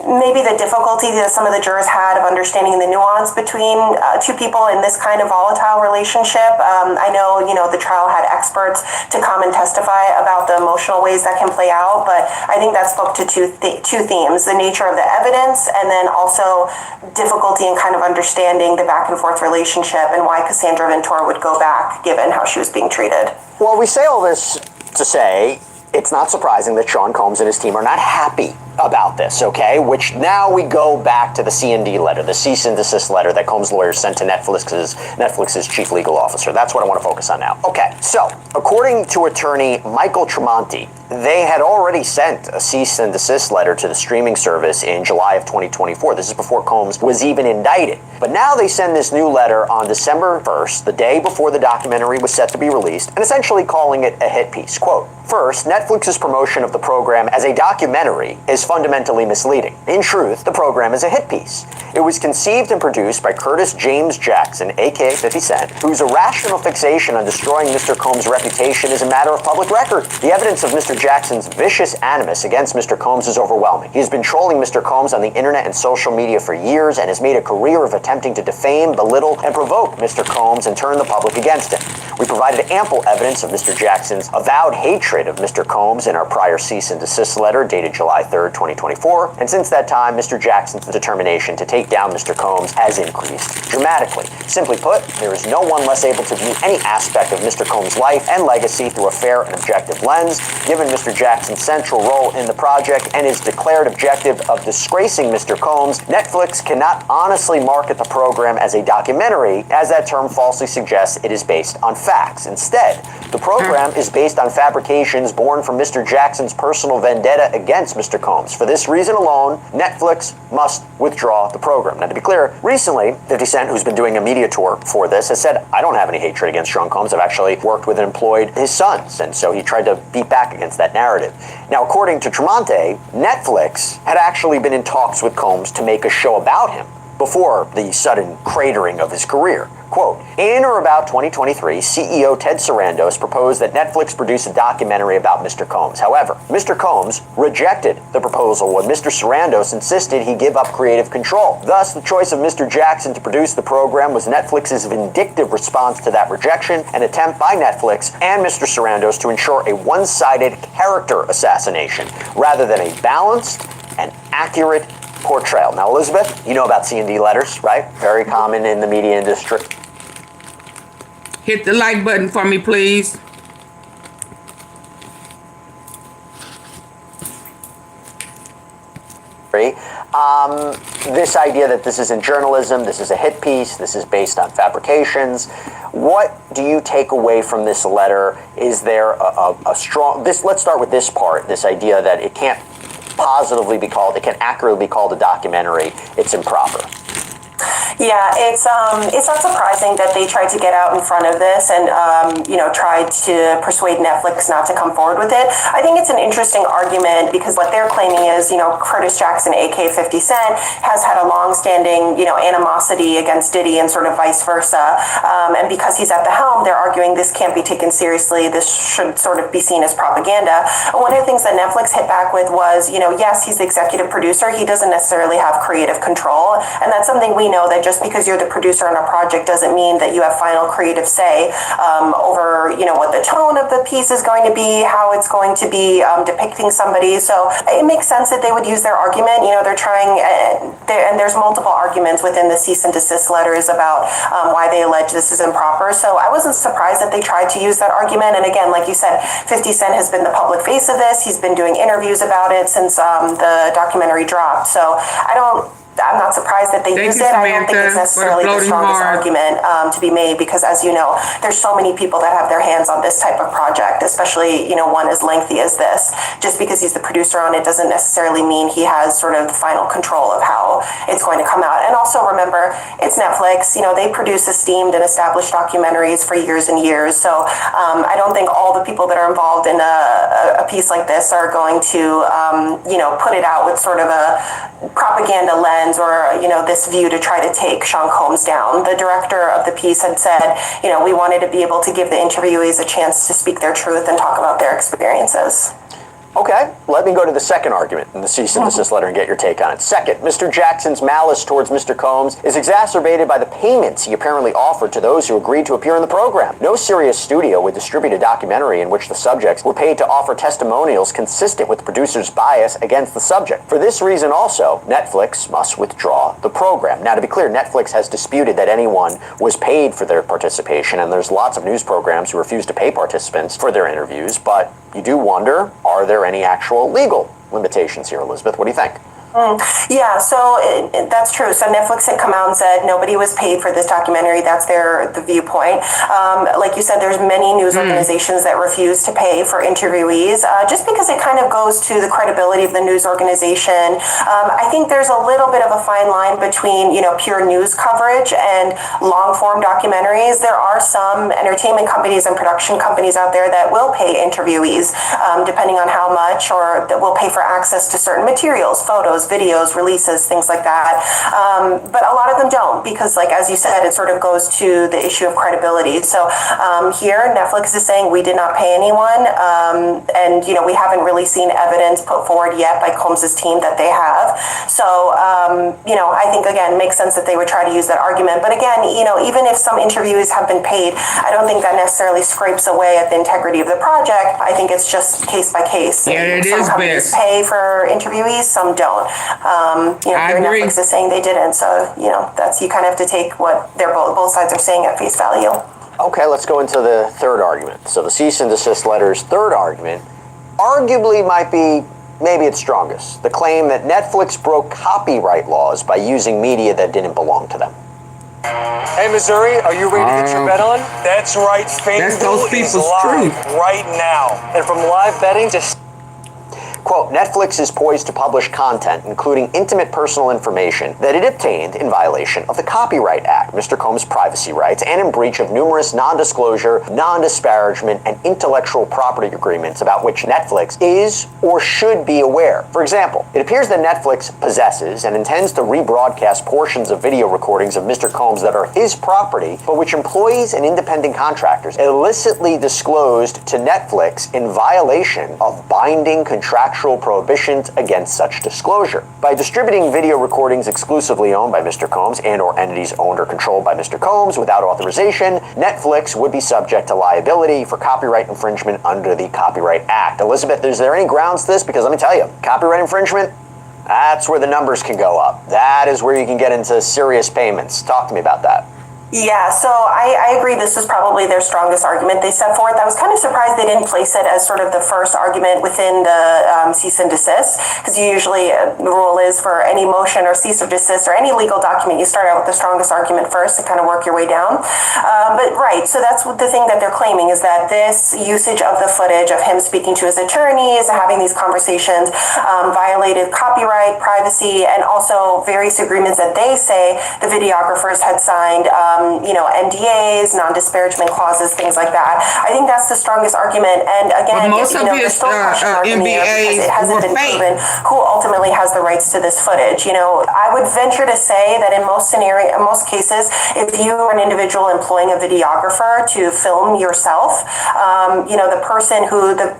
maybe the difficulty that some of the jurors had of understanding the nuance between two people in this kind of volatile relationship. I know, the trial had experts to come and testify about the emotional ways that can play out, but I think that spoke to two themes: the nature of the evidence, and then also difficulty in kind of understanding the back and forth relationship and why Cassandra Ventura would go back given how she was being treated. Well, we say all this to say it's not surprising that Sean Combs and his team are not happy about this, okay? Which now we go back to the C&D letter, the cease and desist letter that Combs' lawyers sent to Netflix's chief legal officer. That's what I want to focus on now. Okay, so according to attorney Michael Tremonti, they had already sent a cease and desist letter to the streaming service in July of 2024. This is before Combs was even indicted. But now they send this new letter on December 1st, the day before the documentary was set to be released, and essentially calling it a hit piece. Quote, "First, Netflix's promotion of the program as a documentary is fundamentally misleading. In truth, the program is a hit piece. It was conceived and produced by Curtis James Jackson, aka 50 Cent, whose irrational fixation on destroying Mr. Combs' reputation is a matter of public record. The evidence of Mr. Jackson's vicious animus against Mr. Combs is overwhelming. He has been trolling Mr. Combs on the internet and social media for years and has made a career of attempting to defame, belittle, and provoke Mr. Combs and turn the public against him. We provided ample evidence of Mr. Jackson's avowed hatred of Mr. Combs in our prior cease and desist letter dated July 3rd, 2024, and since that time, Mr. Jackson's determination to take down Mr. Combs has increased dramatically. Simply put, there is no one less able to view any aspect of Mr. Combs' life and legacy through a fair and objective lens. Given Mr. Jackson's central role in the project and his declared objective of disgracing Mr. Combs, Netflix cannot honestly market the program as a documentary, as that term falsely suggests it is based on facts. Instead, the program is based on fabrications born from Mr. Jackson's personal vendetta against Mr. Combs. For this reason alone, Netflix must withdraw the program. Now, to be clear, recently, 50 Cent, who's been doing a media tour for this, has said, I don't have any hatred against Sean Combs. I've actually worked with and employed his sons. And so he tried to beat back against that narrative. Now, according to Tremonti, Netflix had actually been in talks with Combs to make a show about him before the sudden cratering of his career. Quote, in or about 2023, CEO Ted Sarandos proposed that Netflix produce a documentary about Mr. Combs. However, Mr. Combs rejected the proposal when Mr. Sarandos insisted he give up creative control. Thus, the choice of Mr. Jackson to produce the program was Netflix's vindictive response to that rejection, an attempt by Netflix and Mr. Sarandos to ensure a one-sided character assassination rather than a balanced and accurate portrayal. Now, Elizabeth, you know about C&D letters, right? Very common in the media industry. Hit the like button for me, please. This idea that this isn't journalism, this is a hit piece, this is based on fabrications. What do you take away from this letter? Is there a strong... let's start with this part, this idea that it can't positively be called, it can accurately be called a documentary. It's improper. Yeah, it's not surprising that they tried to get out in front of this and tried to persuade Netflix not to come forward with it. I think it's an interesting argument because what they're claiming is, Curtis Jackson, aka 50 Cent, has had a long-standing, animosity against Diddy and sort of vice versa. And because he's at the helm, they're arguing this can't be taken seriously. This should sort of be seen as propaganda. One of the things that Netflix hit back with was, yes, he's the executive producer. He doesn't necessarily have creative control. And that's something we know, that just because you're the producer on a project doesn't mean that you have final creative say over, what the tone of the piece is going to be, how it's going to be depicting somebody. So it makes sense that they would use their argument. They're trying, and there's multiple arguments within the cease and desist letters about why they allege this is improper. So I wasn't surprised that they tried to use that argument. And again, like you said, 50 Cent has been the public face of this. He's been doing interviews about it since the documentary dropped. So I'm not surprised that they use it. I don't think it's necessarily the strongest argument to be made because, as you know, there's so many people that have their hands on this type of project, especially, one as lengthy as this. Just because he's the producer on it doesn't necessarily mean he has sort of final control of how it's going to come out. And also remember, it's Netflix. They produce esteemed and established documentaries for years and years. So I don't think all the people that are involved in a piece like this are going to, put it out with sort of a propaganda lens or, this view to try to take Sean Combs down. The director of the piece had said, we wanted to be able to give the interviewees a chance to speak their truth and talk about their experiences. Okay, let me go to the second argument in the cease and desist letter and get your take on it. Second, Mr. Jackson's malice towards Mr. Combs is exacerbated by the payments he apparently offered to those who agreed to appear in the program. No serious studio would distribute a documentary in which the subjects were paid to offer testimonials consistent with the producer's bias against the subject. For this reason also, Netflix must withdraw the program. Now, to be clear, Netflix has disputed that anyone was paid for their participation, and there's lots of news programs who refuse to pay participants for their interviews, but you do wonder, are there any actual legal limitations here, Elizabeth? What do you think? Yeah, so that's true. So Netflix had come out and said nobody was paid for this documentary. That's the viewpoint. Like you said, there's many news organizations that refuse to pay for interviewees just because it kind of goes to the credibility of the news organization. I think there's a little bit of a fine line between, pure news coverage and long-form documentaries. There are some entertainment companies and production companies out there that will pay interviewees depending on how much, or that will pay for access to certain materials, photos, videos, releases, things like that. But a lot of them don't because, like, as you said, it sort of goes to the issue of credibility. So here, Netflix is saying we did not pay anyone. And, we haven't really seen evidence put forward yet by Combs' team that they have. So, I think, again, it makes sense that they would try to use that argument. But again, even if some interviewees have been paid, I don't think that necessarily scrapes away at the integrity of the project. I think it's just case by case. Yeah, it some is companies best. pay for interviewees, some don't. I agree. Netflix is saying they didn't, so you kind of have to take what both sides are saying at face value. Okay, let's go into the third argument. So the cease and desist letter's third argument arguably might be maybe its strongest. The claim that Netflix broke copyright laws by using media that didn't belong to them. Hey, Missouri, are you ready to get your bet on? That's right, That's those FanDuel is people's live truth. right now. And from live betting to... Quote, Netflix is poised to publish content, including intimate personal information, that it obtained in violation of the Copyright Act, Mr. Combs' privacy rights, and in breach of numerous non-disclosure, non-disparagement, and intellectual property agreements about which Netflix is or should be aware. For example, it appears that Netflix possesses and intends to rebroadcast portions of video recordings of Mr. Combs that are his property, but which employees and independent contractors illicitly disclosed to Netflix in violation of binding contractual prohibitions against such disclosure. By distributing video recordings exclusively owned by Mr. Combs and or entities owned or controlled by Mr. Combs without authorization, Netflix would be subject to liability for copyright infringement under the Copyright Act. Elizabeth, is there any grounds to this? Because let me tell you, copyright infringement, that's where the numbers can go up. That is where you can get into serious payments. Talk to me about that. Yeah, so I agree this is probably their strongest argument they set forth. I was kind of surprised they didn't place it as sort of the first argument within the cease and desist, because usually the rule is for any motion or cease or desist or any legal document, you start out with the strongest argument first and kind of work your way down. But right, so that's the thing that they're claiming, is that this usage of the footage of him speaking to his attorneys, having these conversations, violated copyright, privacy, and also various agreements that they say the videographers had signed, NDAs, non-disparagement clauses, things like that. I think that's the strongest argument. And again, But most of his there's still a question mark in the air because MBAs it hasn't were been fake. proven who ultimately has the rights to this footage. I would venture to say that in most cases, if you are an individual employing a videographer to film yourself, the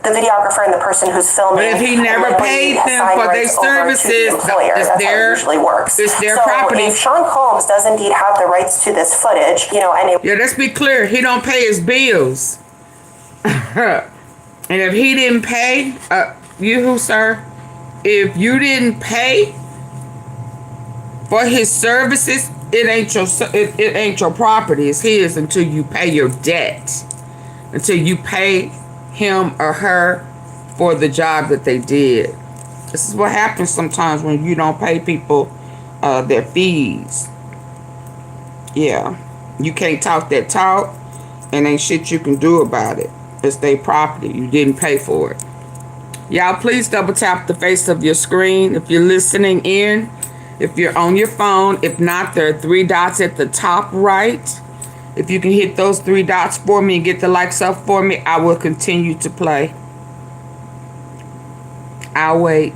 videographer and the person who's filming. But if he never paid them for their services, that's how it usually works. It's their property. If Sean Combs does indeed have the rights to this footage, Yeah, let's be clear. He don't pay his bills. And if he didn't pay, sir? If you didn't pay for his services, it ain't your property. It's his until you pay your debt. Until you pay him or her for the job that they did. This is what happens sometimes when you don't pay people their fees. Yeah. You can't talk that talk, and ain't shit you can do about it. It's their property. You didn't pay for it. Y'all, please double tap the face of your screen if you're listening in. If you're on your phone, if not, there are 3 dots at the top right. If you can hit those 3 dots for me and get the likes up for me, I will continue to play. I'll wait.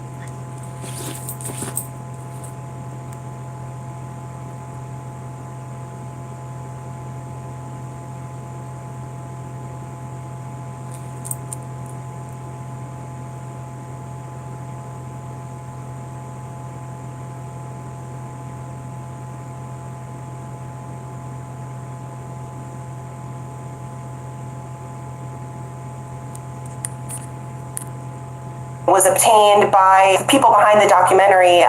Was obtained by people behind the documentary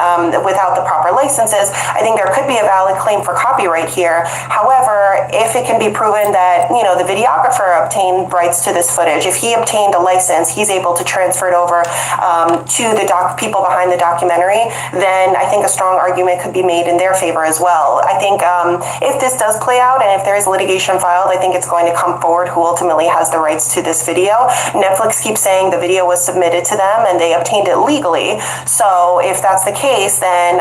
without the proper licenses, I think there could be a valid claim for copyright here. However, if it can be proven that, the videographer obtained rights to this footage, if he obtained a license, he's able to transfer it over to the people behind the documentary, then I think a strong argument could be made in their favor as well. I think if this does play out and if there is litigation filed, I think it's going to come forward who ultimately has the rights to this video. Netflix keeps saying the video was submitted to them and they obtained it legally. So if that's the case, then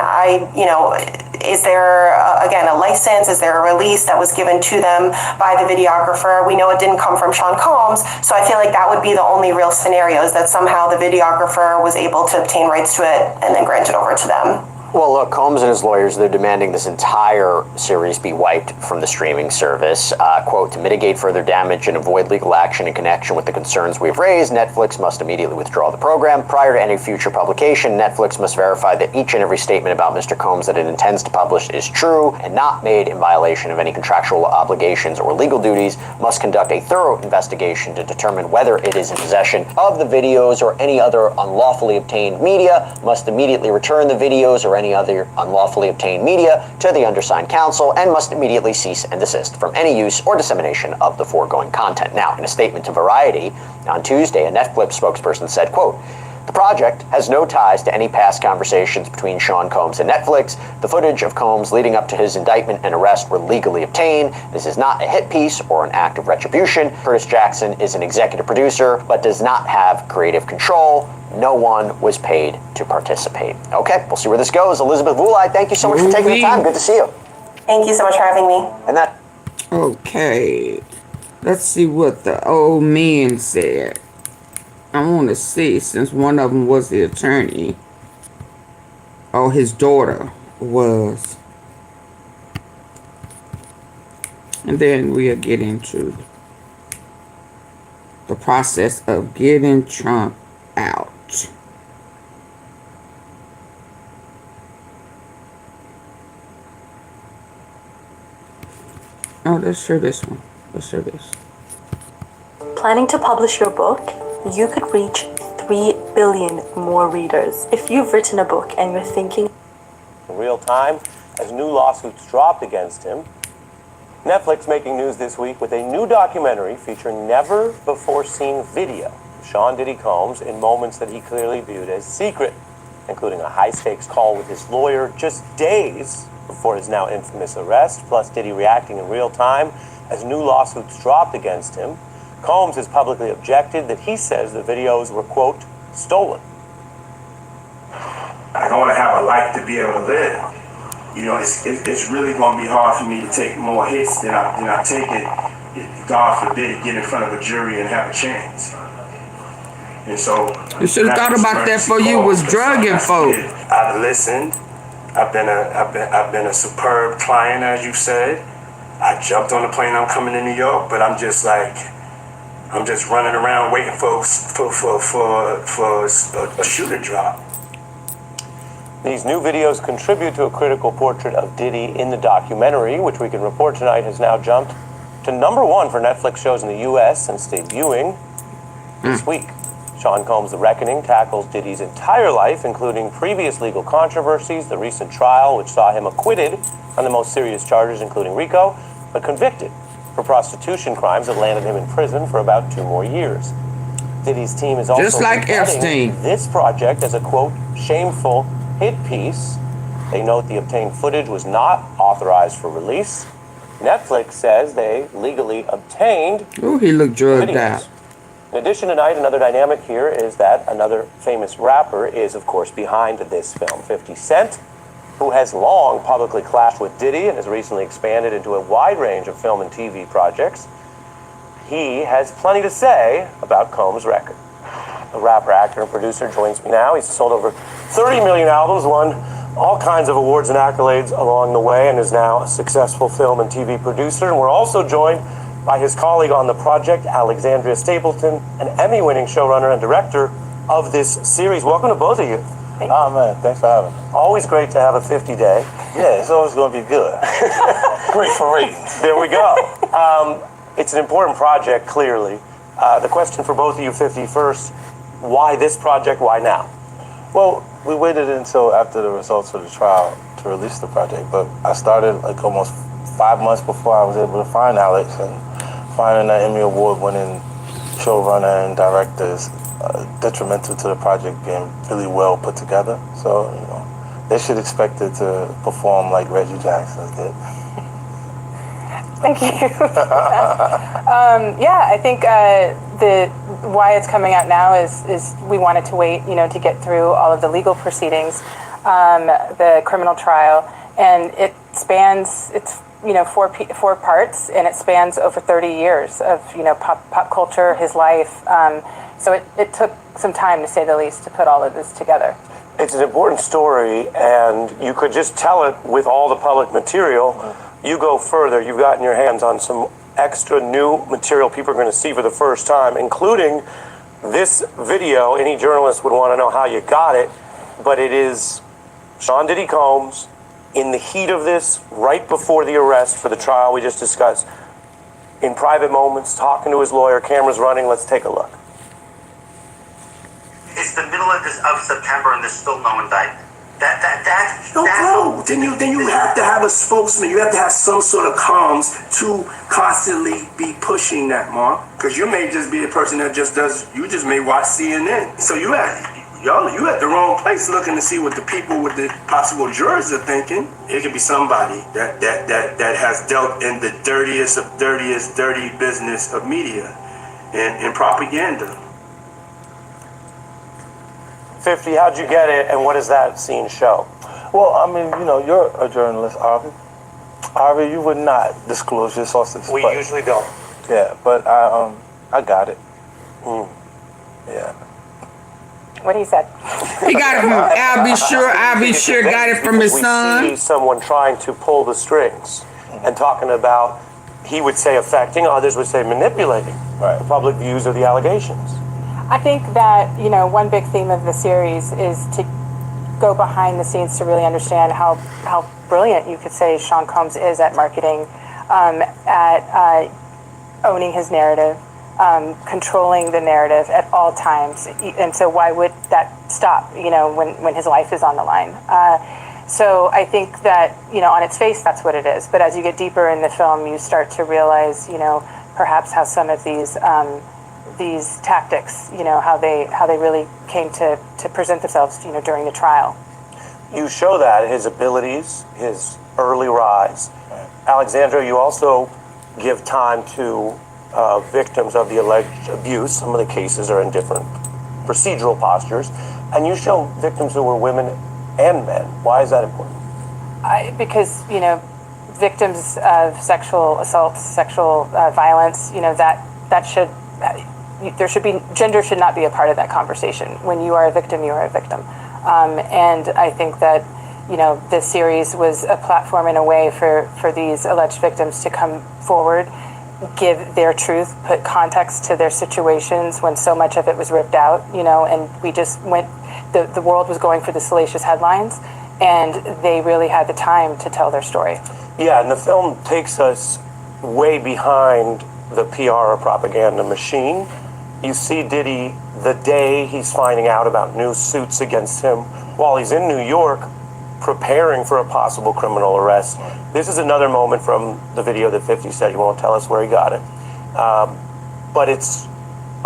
is there, again, a license? Is there a release that was given to them by the videographer? We know it didn't come from Sean Combs, so I feel like that would be the only real scenario, is that somehow the videographer was able to obtain rights to it and then grant it over to them. Well, look, Combs and his lawyers, they're demanding this entire series be wiped from the streaming service. Quote, to mitigate further damage and avoid legal action in connection with the concerns we've raised, Netflix must immediately withdraw the program. Prior to any future publication, Netflix must verify that each and every statement about Mr. Combs that it intends to publish is true and not made in violation of any contractual obligations or legal duties, must conduct a thorough investigation to determine whether it is in possession of the videos or any other unlawfully obtained media, must immediately return the videos or any other unlawfully obtained media to the undersigned counsel, and must immediately cease and desist from any use or dissemination of the foregoing content. Now, in a statement to Variety on Tuesday, a Netflix spokesperson said, quote, The project has no ties to any past conversations between Sean Combs and Netflix. The footage of Combs leading up to his indictment and arrest were legally obtained. This is not a hit piece or an act of retribution. Curtis Jackson is an executive producer, but does not have creative control. No one was paid to participate. Okay, we'll see where this goes. Elizabeth Vulai, thank you so much for taking the time. Good to see you. Thank you so much for having me. And that. Okay. Let's see what the old men said. I want to see, since one of them was the attorney. Oh, his daughter was. And then we'll get into the process of getting Trump out. Oh, let's hear this one. Let's hear this. Planning to publish your book? You could reach 3 billion more readers. If you've written a book and you're thinking in real time as new lawsuits dropped against him, Netflix making news this week with a new documentary featuring never-before-seen video of Sean Diddy Combs in moments that he clearly viewed as secret, including a high-stakes call with his lawyer just days before his now infamous arrest, plus Diddy reacting in real time as new lawsuits dropped against him. Combs has publicly objected that he says the videos were, quote, stolen. I want to have a life to be able to live. You know, it's really going to be hard for me to take more hits than I take it, God forbid, get in front of a jury and have a chance. And so you should have thought about that before you was drugging folk. I've listened. I've been a superb client, as you said. I jumped on the plane. I'm coming to New York, but I'm just running around waiting for a shoe to drop. These new videos contribute to a critical portrait of Diddy in the documentary, which we can report tonight has now jumped to #1 for Netflix shows in the U.S. since debuting this week. Sean Combs' The Reckoning tackles Diddy's entire life, including previous legal controversies, the recent trial, which saw him acquitted on the most serious charges, including RICO, but convicted for prostitution crimes that landed him in prison for about 2 more years. Diddy's team is also just like Epstein. This project as a, quote, shameful hit piece. They note the obtained footage was not authorized for release. Netflix says they legally obtained. Oh, he looked drugged out. In addition, tonight, another dynamic here is that another famous rapper is, of course, behind this film, 50 Cent, who has long publicly clashed with Diddy and has recently expanded into a wide range of film and TV projects. He has plenty to say about Combs' record. The rapper, actor, and producer joins me now. He's sold over 30 million albums, won all kinds of awards and accolades along the way, and is now a successful film and TV producer. And we're also joined by his colleague on the project, Alexandria Stapleton, an Emmy-winning showrunner and director of this series. Welcome to both of you. Oh, man, thanks for having me. Always great to have a 50-day. Yeah, it's always going to be good. Great for ratings. There we go. It's an important project, clearly. The question for both of you, 50 first, why this project, why now? Well, we waited until after the results of the trial to release the project, but I started like almost 5 months before I was able to find Alex, and finding that Emmy Award-winning showrunner and director is detrimental to the project being really well put together. So, you know, they should expect it to perform like Reggie Jackson did. Thank you. Yeah, I think the why it's coming out now is we wanted to wait, to get through all of the legal proceedings, the criminal trial, and it spans four parts, and it spans over 30 years of pop culture, his life. So it took some time, to say the least, to put all of this together. It's an important story, and you could just tell it with all the public material. You go further, you've gotten your hands on some extra new material people are going to see for the first time, including this video. Any journalist would want to know how you got it, but it is Sean Diddy Combs in the heat of this, right before the arrest for the trial we just discussed, in private moments, talking to his lawyer, cameras running. Let's take a look. It's the middle of September and there's still no indictment. No, then you have to have a spokesman. You have to have some sort of comms to constantly be pushing that, Mark. Because you may just be a person that just does. You just may watch CNN. So you y'all, you at the wrong place looking to see what the people with the possible jurors are thinking. It could be somebody that has dealt in the dirtiest of dirty business of media and propaganda. 50, how'd you get it, and what does that scene show? Well, I mean, you know, you're a journalist, Harvey. Harvey, you would not disclose your sources. We usually don't. Yeah, but I got it. Yeah. What he said. He got it from I'll be sure got it from his son. We see someone trying to pull the strings and talking about, he would say affecting, others would say manipulating the public views of the allegations. I think that, you know, one big theme of the series is to go behind the scenes to really understand how brilliant you could say Sean Combs is at marketing, at owning his narrative, controlling the narrative at all times. And so why would that stop, you know, when his life is on the line? So I think that, you know, on its face, that's what it is. But as you get deeper in the film, you start to realize, you know, perhaps how some of these tactics, you know, how they really came to present themselves, you know, during the trial. You show that, his abilities, his early rise. Alexandra, you also give time to victims of the alleged abuse. Some of the cases are in different procedural postures. And you show victims who were women and men. Why is that important? Because, you know, victims of sexual assault, sexual violence, you know, that should... gender should not be a part of that conversation. When you are a victim, you are a victim. And I think that, you know, this series was a platform in a way for these alleged victims to come forward, give their truth, put context to their situations when so much of it was ripped out, you know, and we just went, the world was going for the salacious headlines, and they really had the time to tell their story. Yeah, and the film takes us way behind the PR or propaganda machine. You see Diddy the day he's finding out about new suits against him while he's in New York preparing for a possible criminal arrest. This is another moment from the video that 50 said he won't tell us where he got it. But it's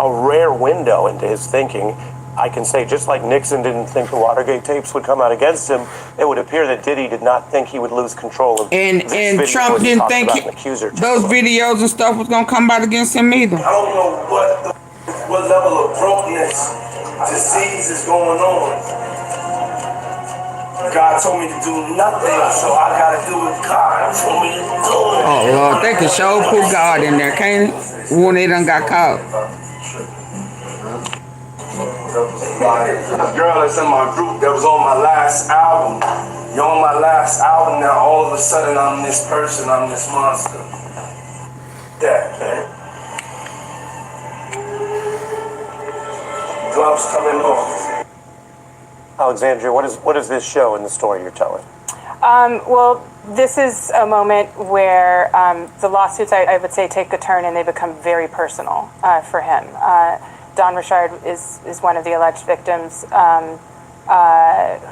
a rare window into his thinking. I can say, just like Nixon didn't think the Watergate tapes would come out against him, it would appear that Diddy did not think he would lose control of and Trump didn't think those videos and stuff was gonna come out against him either. I don't know what level of brokenness, disease is going on. God told me to do nothing, so I gotta do what God told me to do. Oh Lord, they could sure put God in there, can't it? When they done got caught. The girl that's in my group that was on my last album. You're on my last album now. All of a sudden, I'm this person. I'm this monster. That man. Gloves coming off. Alexandria, what does this show in the story you're telling? Well, this is a moment where the lawsuits, I would say, take a turn and they become very personal for him. Don Richard is one of the alleged victims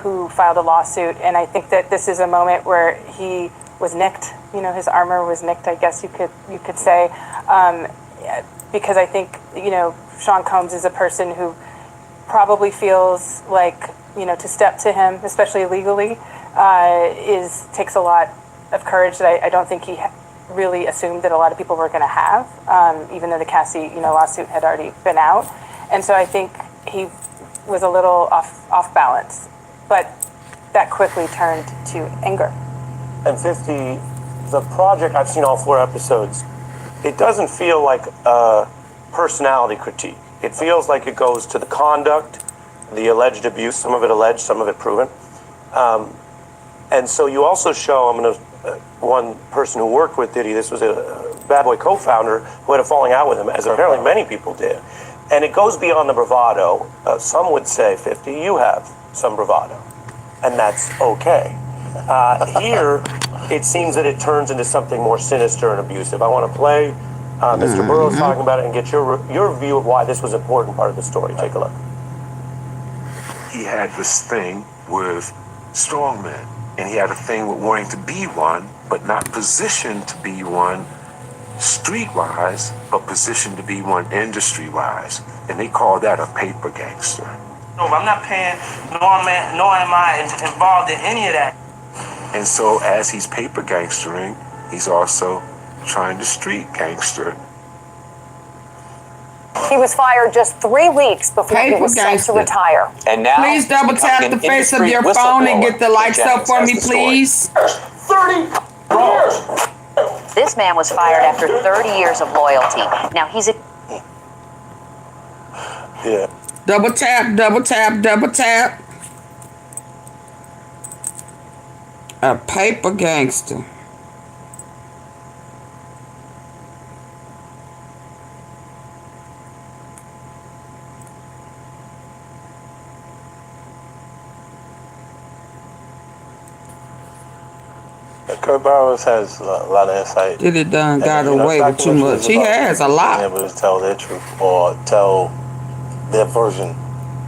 who filed a lawsuit, and I think that this is a moment where he was nicked. You know, his armor was nicked, I guess you could say, because I think, you know, Sean Combs is a person who probably feels like, you know, to step to him, especially legally, takes a lot of courage that I don't think he really assumed that a lot of people were going to have, even though the Cassie, you know, lawsuit had already been out. And so I think he was a little off balance, but that quickly turned to anger. And 50, the project, I've seen all 4 episodes, it doesn't feel like a personality critique. It feels like it goes to the conduct, the alleged abuse, some of it alleged, some of it proven. And so you also show, one person who worked with Diddy, this was a Bad Boy co-founder who had a falling out with him, as apparently many people did. And it goes beyond the bravado. Some would say, 50, you have some bravado, and that's okay. Here, it seems that it turns into something more sinister and abusive. I want to play Mr. Burroughs talking about it and get your view of why this was an important part of the story. Take a look. He had this thing with strongmen, and he had a thing with wanting to be one, but not positioned to be one street-wise, but positioned to be one industry-wise. And they call that a paper gangster. I'm not paying, nor am I involved in any of that. And so as he's paper gangstering, he's also trying to street gangster. He was fired just 3 weeks before he was set to retire. And now, please double tap the face of your phone and get the likes up for me, please. 30 years. This man was fired after 30 years of loyalty. Now he's a... Yeah. Double tap, double tap, double tap. A paper gangster. Kurt Bowers has a lot of insight. Diddy done got away with too much. He has a lot. Being able to tell their truth or tell their version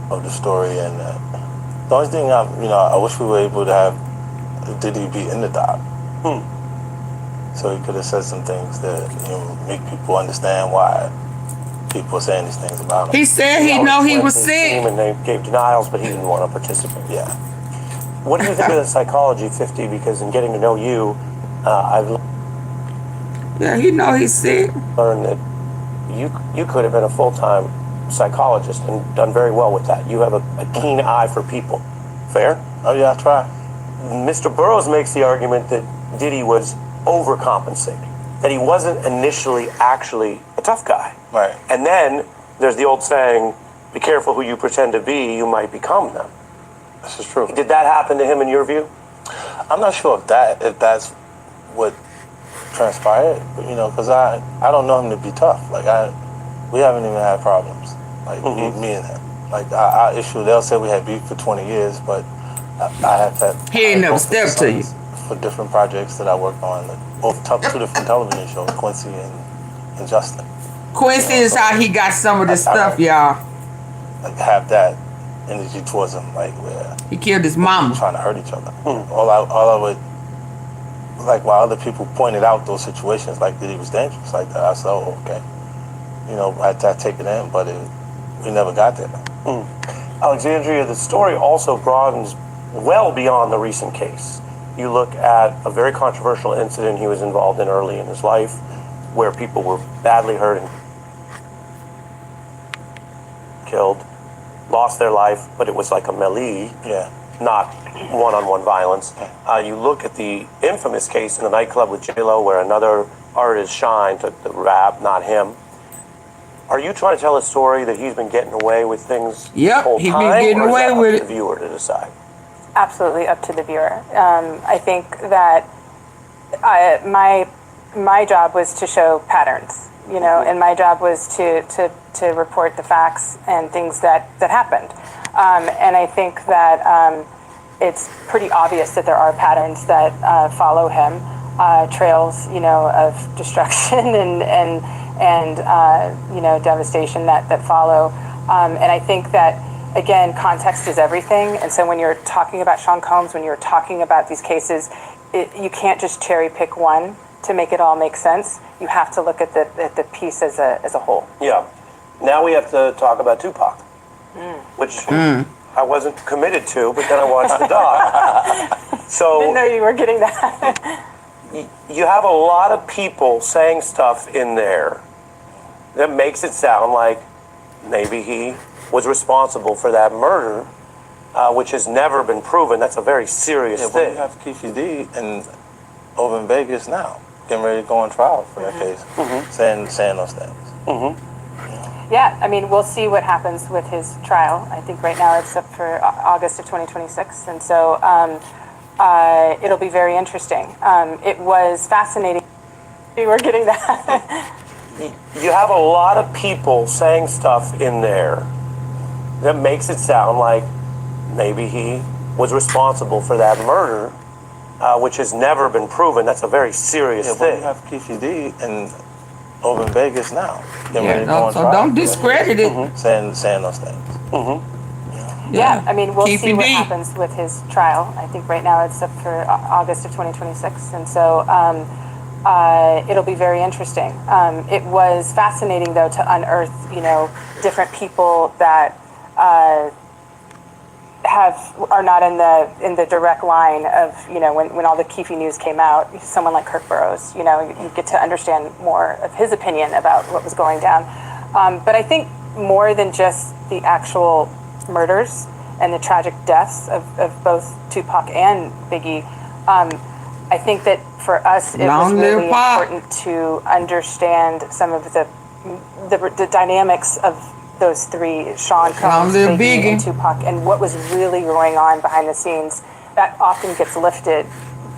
of the story, and the only thing I wish we were able to have Diddy be in the doc, so he could have said some things that make people understand why people are saying these things about him. He said he know he was sick, and they gave denials, but he didn't want to participate. Yeah. What do you think of the psychology, 50? Because in getting to know you, I've he know he's sick. learned that you could have been a full-time psychologist and done very well with that. You have a keen eye for people. Fair? Oh yeah, I try. Mr. Burroughs makes the argument that Diddy was overcompensating, that he wasn't initially actually a tough guy. Right. And then there's the old saying, be careful who you pretend to be, you might become them. This is true. Did that happen to him in your view? I'm not sure if that's what transpired, because I don't know him to be tough. Like we haven't even had problems. Like me and him. Like our issue, they'll say we had beef for 20 years, but I have had. He ain't never stepped to you. For different projects that I worked on, both two different television shows, Quincy and Justin. Quincy is how he got some of this stuff, y'all. Like have that energy towards him, like where he killed his mama, trying to hurt each other. All I would, like, while other people pointed out those situations, like that he was dangerous, like that, I said, oh, okay, I take it in, but we never got there. Alexandria, the story also broadens well beyond the recent case. You look at a very controversial incident he was involved in early in his life, where people were badly hurt and killed. Lost their life, but it was like a melee, not one-on-one violence. You look at the infamous case in the nightclub with J-Lo where another artist shined, took the rap, not him. Are you trying to tell a story that he's been getting away with things the whole time? He's been getting away with it. Up to the viewer to decide? Absolutely up to the viewer. I think that my job was to show patterns, and my job was to report the facts and things that happened. And I think that it's pretty obvious that there are patterns that follow him, trails, of destruction and devastation that follow. And I think that, again, context is everything. And so when you're talking about Sean Combs, when you're talking about these cases, you can't just cherry pick one to make it all make sense. You have to look at the piece as a whole. Yeah. Now we have to talk about Tupac, which I wasn't committed to, but then I watched the doc. So didn't know you were getting that. You have a lot of people saying stuff in there that makes it sound like maybe he was responsible for that murder, which has never been proven. That's a very serious thing. But you have Keefe D over in Vegas now, getting ready to go on trial for that case, saying those things. Yeah, I mean, we'll see what happens with his trial. I think right now it's up for August of 2026, and so it'll be very interesting. It was fascinating. We were getting that. You have a lot of people saying stuff in there that makes it sound like maybe he was responsible for that murder, which has never been proven. That's a very serious thing. But you have Keefe D over in Vegas now, getting ready to go on so trial. don't discredit it. Saying those things. Yeah, I mean, we'll Keefe see what D. happens with his trial. I think right now it's up for August of 2026, and so it'll be very interesting. It was fascinating, though, to unearth, different people that are not in the direct line of, you know, when all the AunTeaFee news came out, someone like Kirk Burroughs, you know, you get to understand more of his opinion about what was going down. But I think more than just the actual murders and the tragic deaths of both Tupac and Biggie, I think that for us it was really important to understand some of the dynamics of those three, Sean Combs, Biggie, and Tupac, and what was really going on behind the scenes. That often gets lifted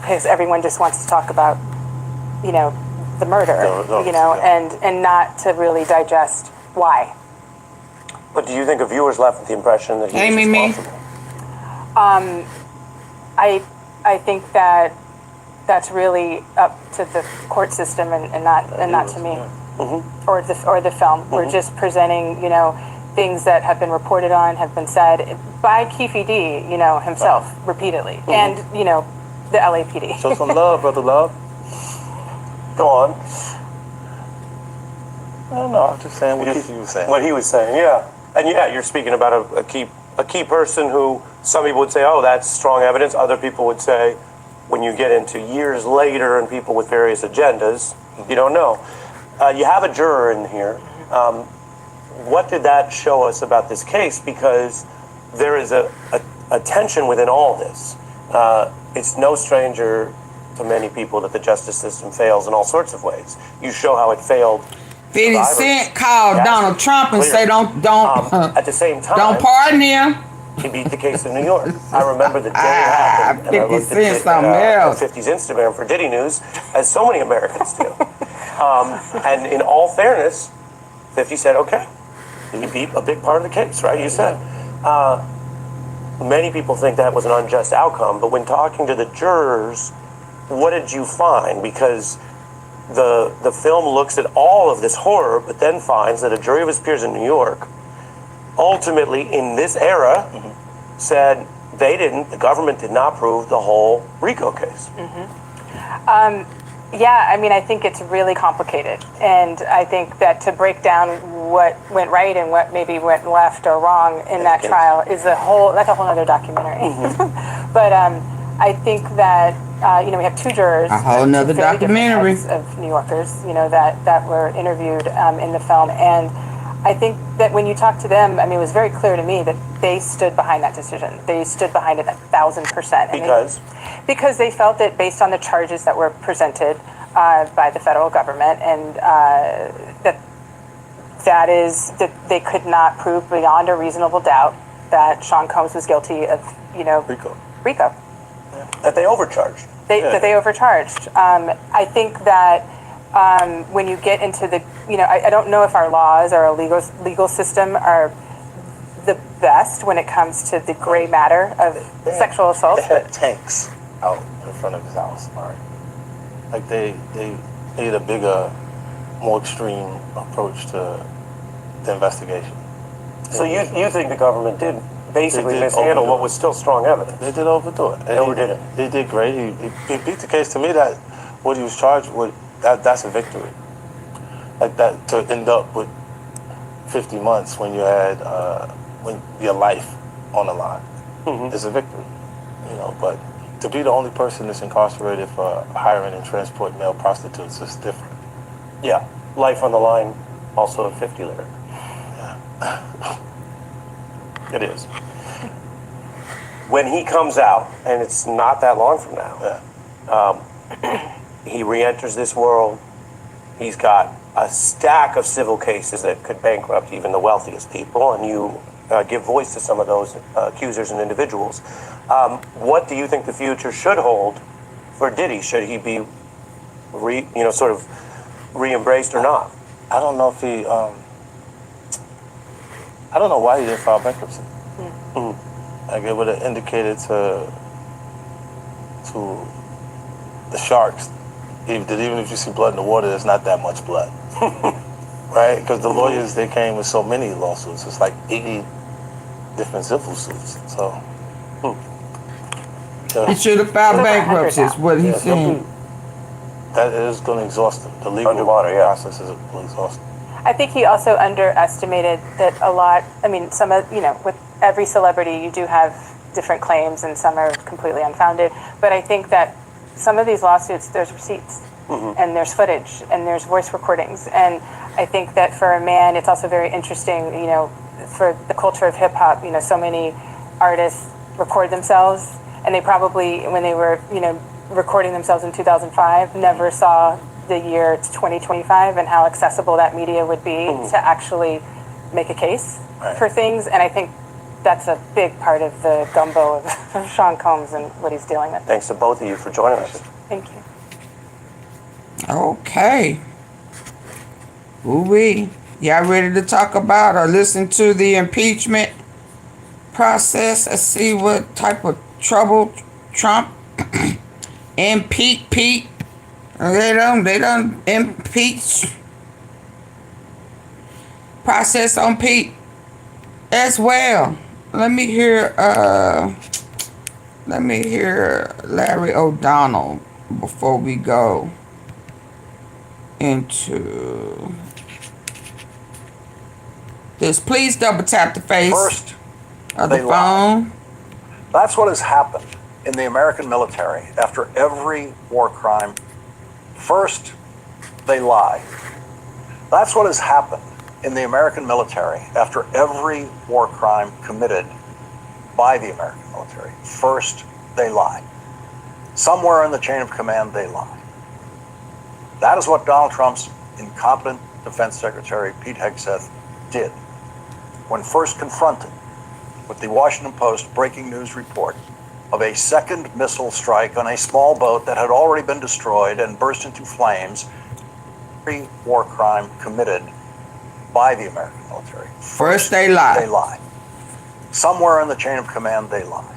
because everyone just wants to talk about, you know, the murder, you know, and not to really digest why. But do you think a viewer's left with the impression that he was responsible? I think that that's really up to the court system and not to me. Or the film. We're just presenting, you know, things that have been reported on, have been said by Keefe D, you know, himself repeatedly, and you know, the LAPD. Show some love, brother love. Go on. I don't know. I'm just saying what he was saying. What he was saying, yeah. And yeah, you're speaking about a key person who some people would say, oh, that's strong evidence. Other people would say, when you get into years later and people with various agendas, you don't know. You have a juror in here. What did that show us about this case? Because there is a tension within all this. It's no stranger to many people that the justice system fails in all sorts of ways. You show how it failed. 50 Cent called Donald Trump and say don't at the same time, don't pardon him. He beat the case in New York. I remember the day it happened. 50 Cent something else. 50's Instagram for Diddy News, as so many Americans do. And in all fairness, 50 said, okay, he beat a big part of the case, right? You said. Many people think that was an unjust outcome, but when talking to the jurors, what did you find? Because the film looks at all of this horror, but then finds that a jury of his peers in New York, ultimately in this era, said the government did not prove the whole RICO case. Yeah, I mean, I think it's really complicated. And I think that to break down what went right and what maybe went left or wrong in that trial is that's a whole other documentary. But I think that, you know, we have two jurors. A whole nother documentary. Of New Yorkers, you know, that were interviewed in the film. And I think that when you talk to them, I mean, it was very clear to me that they stood behind that decision. They stood behind it 1,000%. Because? Because they felt that based on the charges that were presented by the federal government, and that they could not prove beyond a reasonable doubt that Sean Combs was guilty of, you know, RICO. Yeah. That they overcharged. That they overcharged. I think that when you get into the, you know, I don't know if our laws or our legal system are the best when it comes to the gray matter of sexual assault. They had tanks out in front of his house, right? Like they need a bigger, more extreme approach to the investigation. So you think the government did basically mishandle what was still strong evidence? They did overdo it. They overdid it. They did great. He beat the case. To me, that what he was charged with, that's a victory. Like that, to end up with 50 months when you had when your life on the line is a victory. You know, but to be the only person that's incarcerated for hiring and transporting male prostitutes is different. Yeah, life on the line, also a 50 lyric. Yeah. It is. When he comes out, and it's not that long from now, he re-enters this world. He's got a stack of civil cases that could bankrupt even the wealthiest people, and you give voice to some of those accusers and individuals. What do you think the future should hold for Diddy? Should he be, sort of re-embraced or not? I don't know if he. I don't know why he didn't file bankruptcy. Like it would have indicated to the sharks that even if you see blood in the water, there's not that much blood, right? Because the lawyers, they came with so many lawsuits. It's like 80 different civil suits. So he should have filed bankruptcy. Is what he's saying. That is going to exhaust him. The legal process is will exhaust him. I think he also underestimated that a lot. I mean, some of, with every celebrity, you do have different claims, and some are completely unfounded. But I think that some of these lawsuits, there's receipts, and there's footage, and there's voice recordings. And I think that for a man, it's also very interesting, you know, for the culture of hip hop, you know, so many artists record themselves, and they probably, when they were, you know, recording themselves in 2005, never saw the year 2025 and how accessible that media would be to actually make a case for things. And I think that's a big part of the gumbo of Sean Combs and what he's dealing with. Thanks to both of you for joining us. Thank you. Okay. Ooh-wee. Y'all ready to talk about or listen to the impeachment process? Let's see what type of trouble Trump impeach Pete. They done impeach process on Pete as well. Let me hear Larry O'Donnell before we go into this. Please double tap the face First, of the phone. That's what has happened in the American military after every war crime. First, they lie. That's what has happened in the American military after every war crime committed by the American military. First, they lie. Somewhere in the chain of command, they lie. That is what Donald Trump's incompetent Defense Secretary, Pete Hegseth, did when first confronted with the Washington Post breaking news report of a second missile strike on a small boat that had already been destroyed and burst into flames. Every war crime committed by the American military. First they lie. They lie. Somewhere in the chain of command, they lie.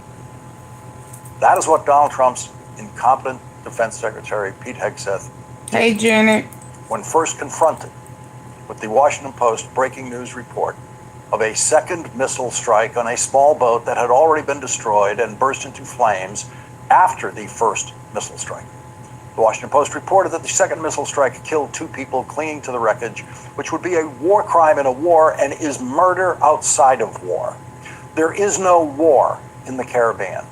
That is what Donald Trump's incompetent Defense Secretary, Pete Hegseth, hey, Janet, when first confronted with the Washington Post breaking news report of a second missile strike on a small boat that had already been destroyed and burst into flames after the first missile strike. The Washington Post reported that the second missile strike killed 2 people clinging to the wreckage, which would be a war crime in a war and is murder outside of war. There is no war in the Caribbean.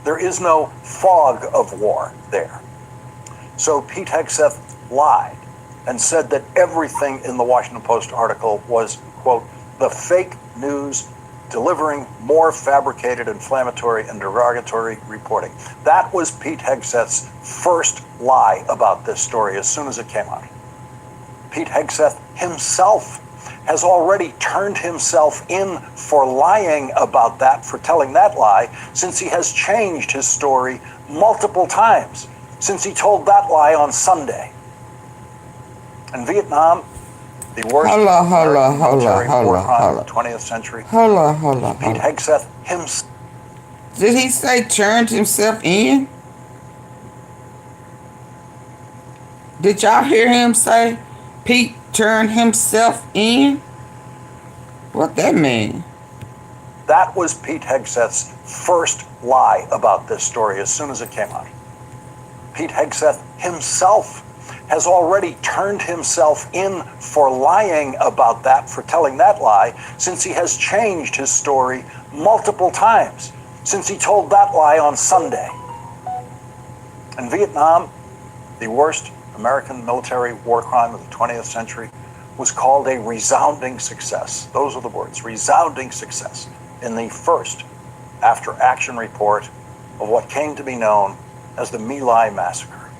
There is no fog of war there. So Pete Hegseth lied and said that everything in the Washington Post article was, quote, the fake news delivering more fabricated, inflammatory, and derogatory reporting. That was Pete Hegseth's first lie about this story as soon as it came out. Pete Hegseth himself has already turned himself in for lying about that, for telling that lie, since he has changed his story multiple times, since he told that lie on Sunday. In Vietnam, the worst military war crime of the 20th century. Pete Hegseth himself. Did he say turned himself in? Did y'all hear him say Pete turned himself in? What that mean? That was Pete Hegseth's first lie about this story as soon as it came out. Pete Hegseth himself has already turned himself in for lying about that, for telling that lie, since he has changed his story multiple times, since he told that lie on Sunday. In Vietnam, the worst American military war crime of the 20th century was called a resounding success. Those are the words, resounding success, in the first after-action report of what came to be known as the My Lai massacre,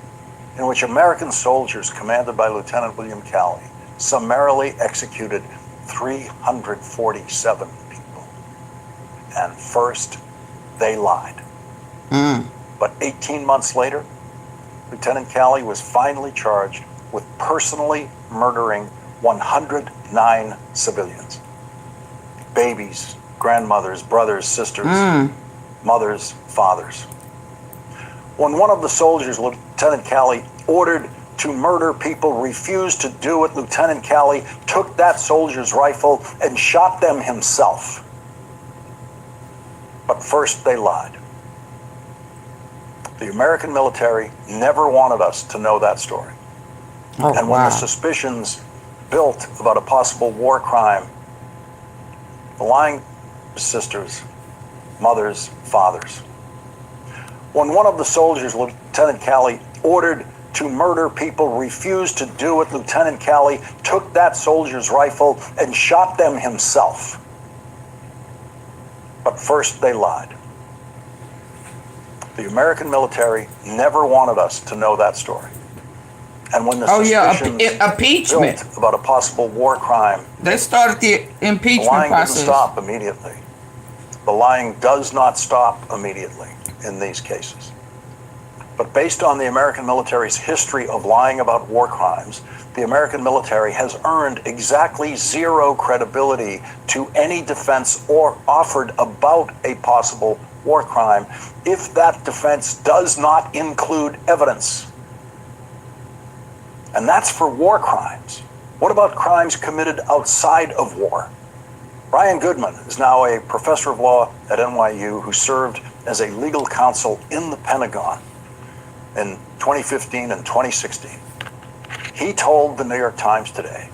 in which American soldiers commanded by Lieutenant William Calley summarily executed 347 people. And first, they lied. But 18 months later, Lieutenant Calley was finally charged with personally murdering 109 civilians. Babies, grandmothers, brothers, sisters, mothers, fathers. When one of the soldiers, Lieutenant Calley, ordered to murder people, refused to do it, Lieutenant Calley took that soldier's rifle and shot them himself. But first they lied. The American military never wanted us to know that story. And when the suspicions built about a possible war crime, the lying sisters mothers, fathers. When one of the soldiers, Lieutenant Calley, ordered to murder people, refused to do it, Lieutenant Calley took that soldier's rifle and shot them himself. But first they lied. The American military never wanted us to know that story. And when the suspicions impeachment built about a possible war crime, they started the impeachment the lying process. didn't stop immediately. The lying does not stop immediately in these cases. But based on the American military's history of lying about war crimes, the American military has earned exactly zero credibility to any defense or offered about a possible war crime if that defense does not include evidence. And that's for war crimes. What about crimes committed outside of war? Brian Goodman is now a professor of law at NYU who served as a legal counsel in the Pentagon in 2015 and 2016. He told the New York Times today,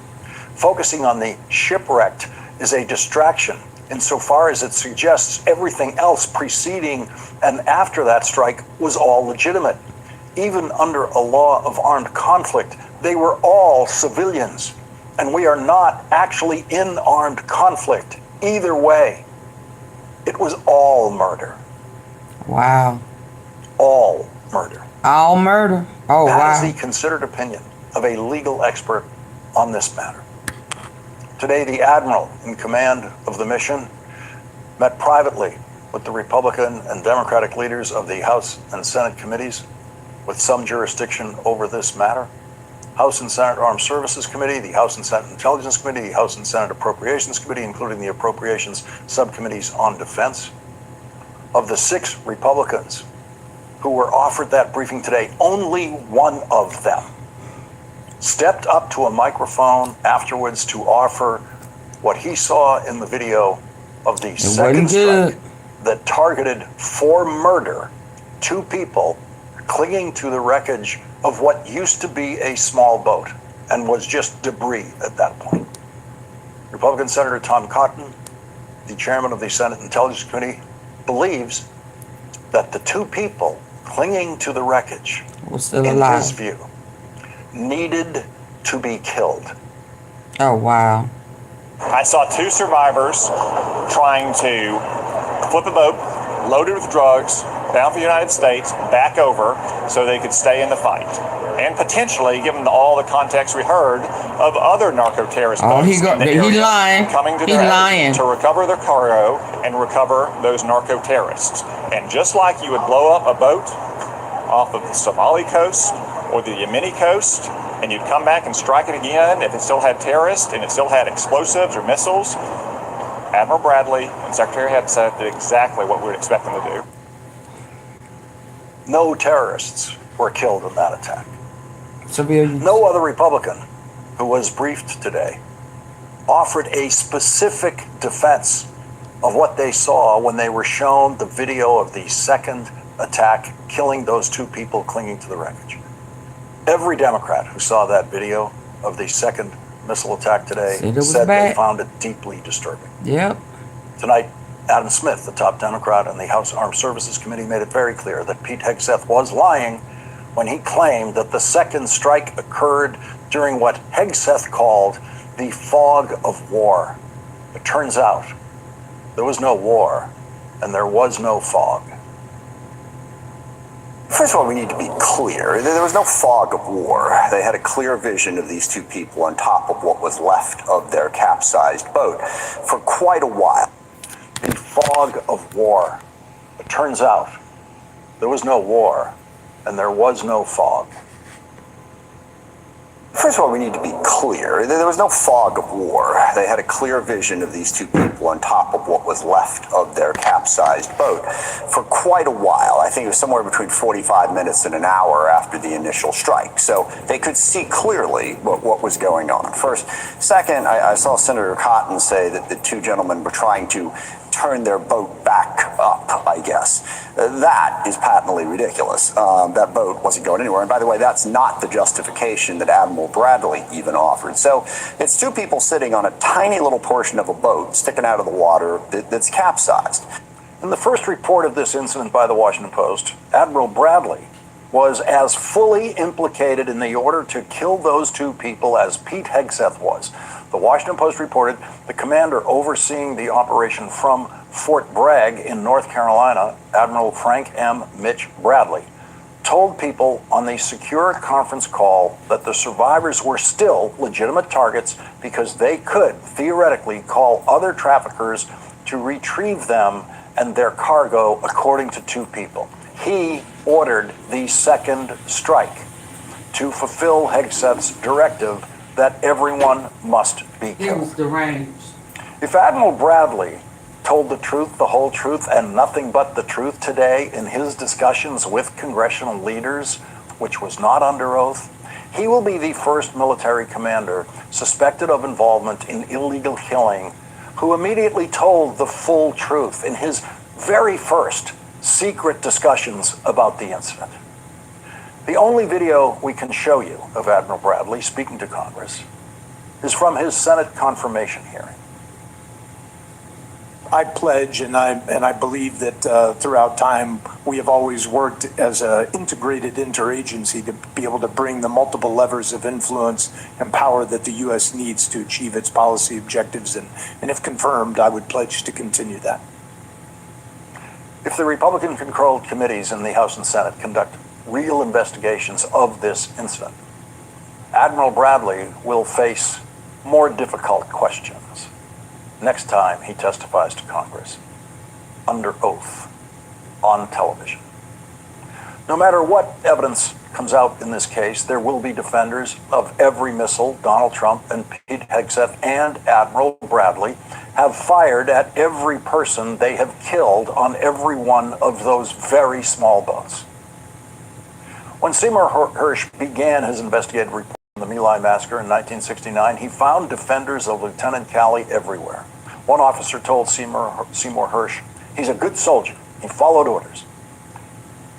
focusing on the shipwrecked is a distraction insofar as it suggests everything else preceding and after that strike was all legitimate. Even under a law of armed conflict, they were all civilians, and we are not actually in armed conflict either way. It was all murder. Wow. All murder. All murder. Oh, wow. That is the considered opinion of a legal expert on this matter. Today, the admiral in command of the mission met privately with the Republican and Democratic leaders of the House and Senate committees with some jurisdiction over this matter. House and Senate Armed Services Committee, the House and Senate Intelligence Committee, the House and Senate Appropriations Committee, including the Appropriations Subcommittees on Defense. Of the 6 Republicans who were offered that briefing today, only one of them stepped up to a microphone afterwards to offer what he saw in the video of the second strike that targeted for murder 2 people clinging to the wreckage of what used to be a small boat and was just debris at that point. Republican Senator Tom Cotton, the chairman of the Senate Intelligence Committee, believes that the 2 people clinging to the wreckage, in his view, needed to be killed. Oh, wow. I saw 2 survivors trying to flip a boat loaded with drugs bound for the United States back over so they could stay in the fight. And potentially, given all the context we heard of other narco-terrorist boats he lying. coming to their aid to recover their cargo and recover those narco-terrorists. And just like you would blow up a boat off of the Somali coast or the Yemeni coast, and you'd come back and strike it again if it still had terrorists and it still had explosives or missiles, Admiral Bradley and Secretary Hegseth did exactly what we would expect them to do. No terrorists were killed in that attack. Civilians. No other Republican who was briefed today offered a specific defense of what they saw when they were shown the video of the second attack killing those 2 people clinging to the wreckage. Every Democrat who saw that video of the second missile attack today said they found it deeply disturbing. Yep. Tonight, Adam Smith, the top Democrat in the House Armed Services Committee, made it very clear that Pete Hegseth was lying when he claimed that the second strike occurred during what Hegseth called the fog of war. It turns out there was no war and there was no fog. First of all, we need to be clear. There was no fog of war. They had a clear vision of these 2 people on top of what was left of their capsized boat for quite a while. The fog of war. It turns out there was no war and there was no fog. First of all, we need to be clear. There was no fog of war. They had a clear vision of these 2 people on top of what was left of their capsized boat for quite a while. I think it was somewhere between 45 minutes and an hour after the initial strike. So they could see clearly what was going on. First. Second, I saw Senator Cotton say that the 2 gentlemen were trying to turn their boat back up, I guess. That is patently ridiculous. That boat wasn't going anywhere. And by the way, that's not the justification that Admiral Bradley even offered. So it's 2 people sitting on a tiny little portion of a boat sticking out of the water that's capsized. In the first report of this incident by the Washington Post, Admiral Bradley was as fully implicated in the order to kill those two people as Pete Hegseth was. The Washington Post reported the commander overseeing the operation from Fort Bragg in North Carolina, Admiral Frank M. Mitch Bradley, told people on the secure conference call that the survivors were still legitimate targets because they could theoretically call other traffickers to retrieve them and their cargo, according to two people. He ordered the second strike to fulfill Hegseth's directive that everyone must be killed. He was deranged. If Admiral Bradley told the truth, the whole truth, and nothing but the truth today in his discussions with congressional leaders, which was not under oath, he will be the first military commander suspected of involvement in illegal killing who immediately told the full truth in his very first secret discussions about the incident. The only video we can show you of Admiral Bradley speaking to Congress is from his Senate confirmation hearing. I pledge, and I believe that throughout time we have always worked as an integrated interagency to be able to bring the multiple levers of influence and power that the U.S. needs to achieve its policy objectives. And if confirmed, I would pledge to continue that. If the Republican-controlled committees in the House and Senate conduct real investigations of this incident, Admiral Bradley will face more difficult questions next time he testifies to Congress under oath on television. No matter what evidence comes out in this case, there will be defenders of every missile Donald Trump and Pete Hegseth and Admiral Bradley have fired at every person they have killed on every one of those very small boats. When Seymour Hersh began his investigative report on the My Lai massacre in 1969, he found defenders of Lieutenant Calley everywhere. One officer told Seymour Hersh, "He's a good soldier. He followed orders."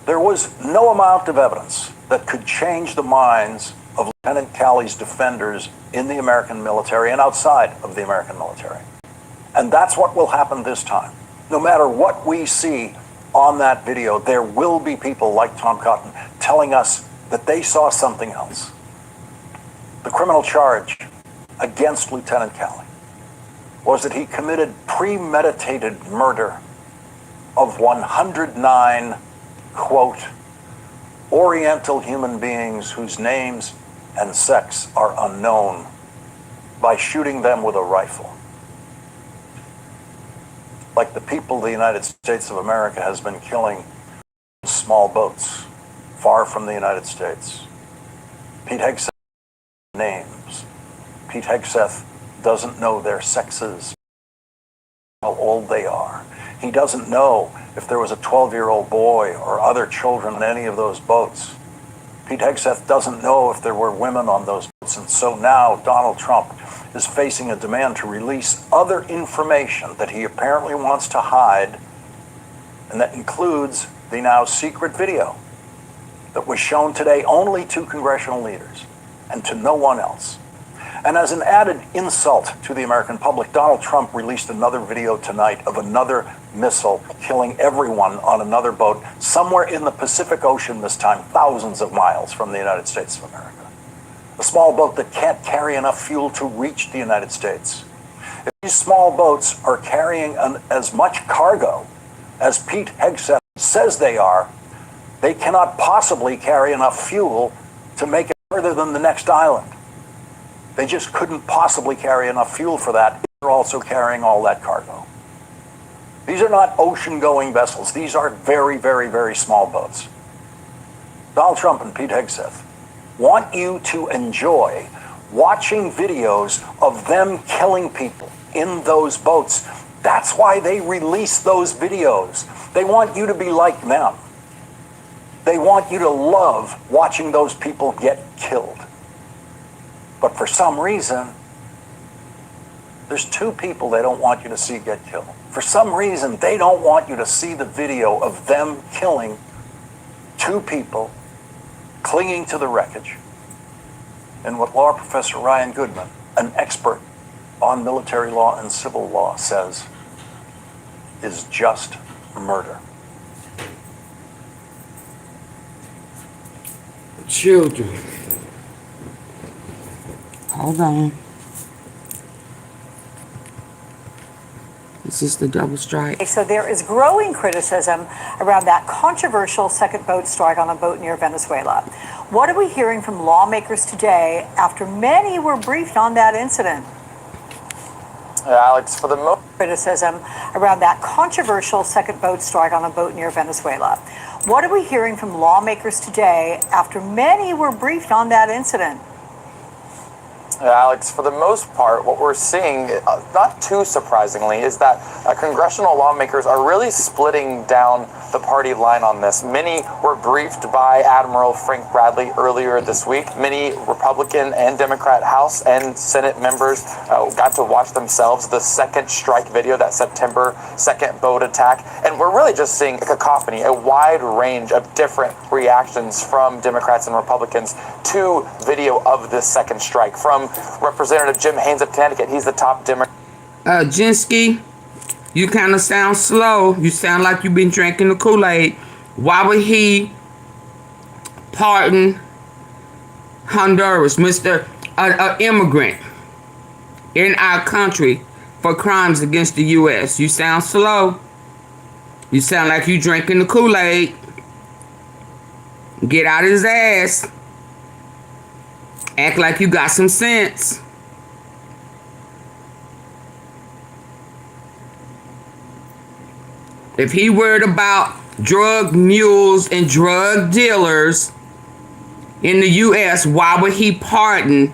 There was no amount of evidence that could change the minds of Lieutenant Calley's defenders in the American military and outside of the American military. And that's what will happen this time. No matter what we see on that video, there will be people like Tom Cotton telling us that they saw something else. The criminal charge against Lieutenant Calley was that he committed premeditated murder of 109, quote, Oriental human beings whose names and sex are unknown by shooting them with a rifle. Like the people of the United States of America has been killing small boats far from the United States. Pete Hegseth names. Pete Hegseth doesn't know their sexes, how old they are. He doesn't know if there was a 12-year-old boy or other children in any of those boats. Pete Hegseth doesn't know if there were women on those boats. And so now Donald Trump is facing a demand to release other information that he apparently wants to hide, and that includes the now secret video that was shown today only to congressional leaders and to no one else. And as an added insult to the American public, Donald Trump released another video tonight of another missile killing everyone on another boat somewhere in the Pacific Ocean this time, thousands of miles from the United States of America. A small boat that can't carry enough fuel to reach the United States. If these small boats are carrying as much cargo as Pete Hegseth says they are, they cannot possibly carry enough fuel to make it further than the next island. They just couldn't possibly carry enough fuel for that if they're also carrying all that cargo. These are not ocean-going vessels. These are very, very, very small boats. Donald Trump and Pete Hegseth want you to enjoy watching videos of them killing people in those boats. That's why they release those videos. They want you to be like them. They want you to love watching those people get killed. But for some reason, there's two people they don't want you to see get killed. For some reason, they don't want you to see the video of them killing two people clinging to the wreckage. And what law professor Ryan Goodman, an expert on military law and civil law, says is just murder. Children. Hold on. Is this the double strike? So there is growing criticism around that controversial second boat strike on a boat near Venezuela. What are we hearing from lawmakers today after many were briefed on that incident? Alex, for the most criticism around that controversial second boat strike on a boat near Venezuela. What are we hearing from lawmakers today after many were briefed on that incident? Alex, for the most part, what we're seeing, not too surprisingly, is that congressional lawmakers are really splitting down the party line on this. Many were briefed by Admiral Frank Bradley earlier this week. Many Republican and Democrat House and Senate members got to watch themselves the second strike video, that September 2nd boat attack. And we're really just seeing a cacophony, a wide range of different reactions from Democrats and Republicans to video of this second strike. From Representative Jim Haynes of Connecticut, he's the top Democrat. Jinsky, you kind of sound slow. You sound like you've been drinking the Kool-Aid. Why would he pardon Honduras, Mr. Immigrant in our country for crimes against the U.S.? You sound slow. You sound like you drinking the Kool-Aid. Get out of his ass. Act like you got some sense. If he worried about drug mules and drug dealers in the U.S., why would he pardon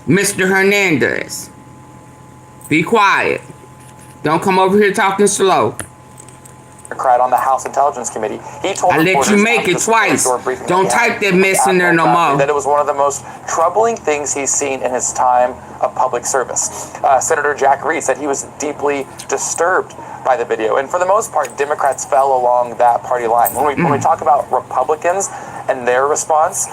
Mr. Hernandez? Be quiet. Don't come over here talking slow. On the House Intelligence Committee, he told I let you make it twice. Don't type that mess in there no more. That it was one of the most troubling things he's seen in his time of public service. Senator Jack Reed said he was deeply disturbed by the video, and for the most part, Democrats fell along that party line. When we talk about Republicans and their response,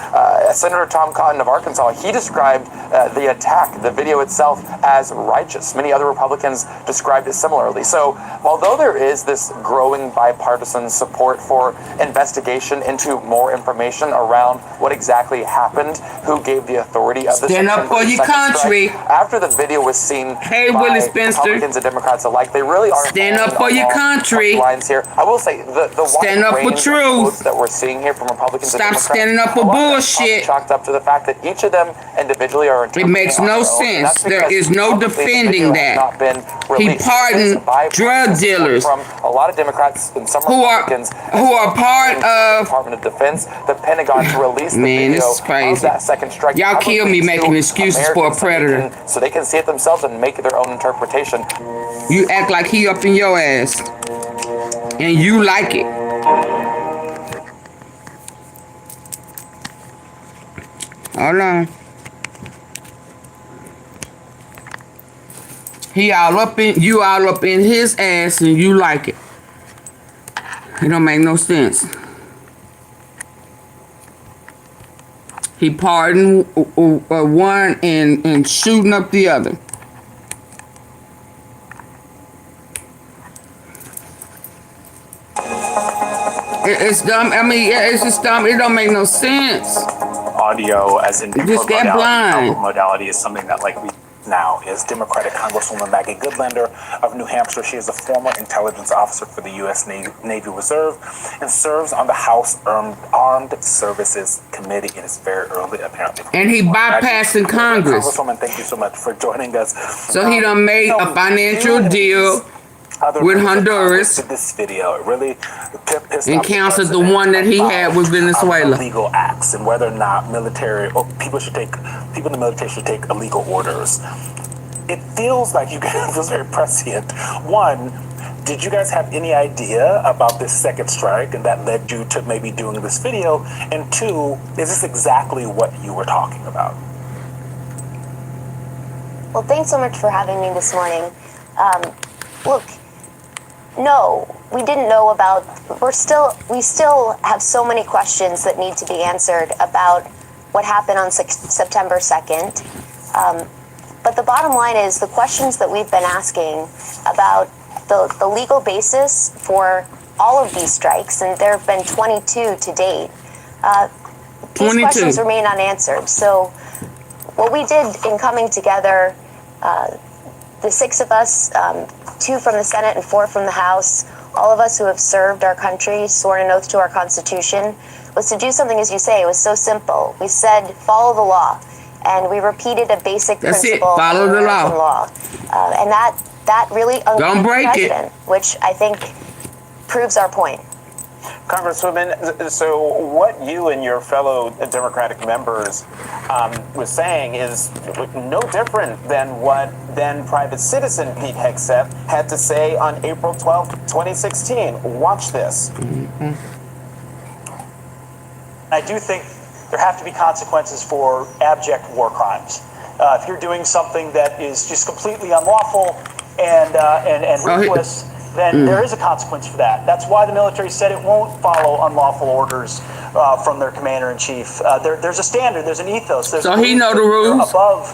Senator Tom Cotton of Arkansas, he described the attack, the video itself, as righteous. Many other Republicans described it similarly. So, although there is this growing bipartisan support for investigation into more information around what exactly happened, who gave the authority of this. Stand up for your country. Strike, after the video was seen by Willie Spencer, Republicans and Democrats alike, they really are stand up for your country. Lines here. I will say the stand up for truth that we're seeing here from Republicans. Stop standing up for bullshit. Chalked up to the fact that each of them individually are. It makes no sense. There is no defending that. He pardoned drug dealers from a lot of Democrats and some Republicans who are part of Department of Defense, the Pentagon, to release the video of that second strike. Y'all kill me making excuses for a predator. So they can see it themselves and make their own interpretation. You act like he up in your ass, and you like it. Hold on. He all up in you, all up in his ass, and you like it. It don't make no sense. He pardoned one and shooting up the other. It's dumb. I mean, yeah, it's just dumb. It don't make no sense. Audio, as in just that blind modality, is something that like we now is Democratic Congresswoman Maggie Goodlander of New Hampshire. She is a former intelligence officer for the U.S. Navy Reserve and serves on the House Armed Services Committee. It is very early, apparently. And he bypassing Congress. Congresswoman, thank you so much for joining us. So he done made a financial deal with Honduras this video. It really and canceled the one that he had with Venezuela. Legal acts and whether or not military or people in the military should take illegal orders. It feels like it feels very prescient. One, did you guys have any idea about this second strike and that led you to maybe doing this video? And two, is this exactly what you were talking about? Well, thanks so much for having me this morning. Look, no, we didn't know about, we still have so many questions that need to be answered about what happened on September 2nd. But the bottom line is the questions that we've been asking about the legal basis for all of these strikes, and there have been 22 to date, these 22. questions remain unanswered. So what we did in coming together, the 6 of us, 2 from the Senate and 4 from the House, all of us who have served our country, sworn an oath to our Constitution, was to do something, as you say. It was so simple. We said, follow the law. And we repeated a basic That's it. principle Follow of the American law. And that really Don't break the it. president, which I think proves our point. Congresswoman, so what you and your fellow Democratic members was saying is no different than what then private citizen Pete Hegseth had to say on April 12th, 2016. Watch this. I do think there have to be consequences for abject war crimes. If you're doing something that is just completely unlawful and ruthless, then there is a consequence for that. That's why the military said it won't follow unlawful orders from their commander-in-chief. There's a standard, there's an ethos. There's So he know the rules? above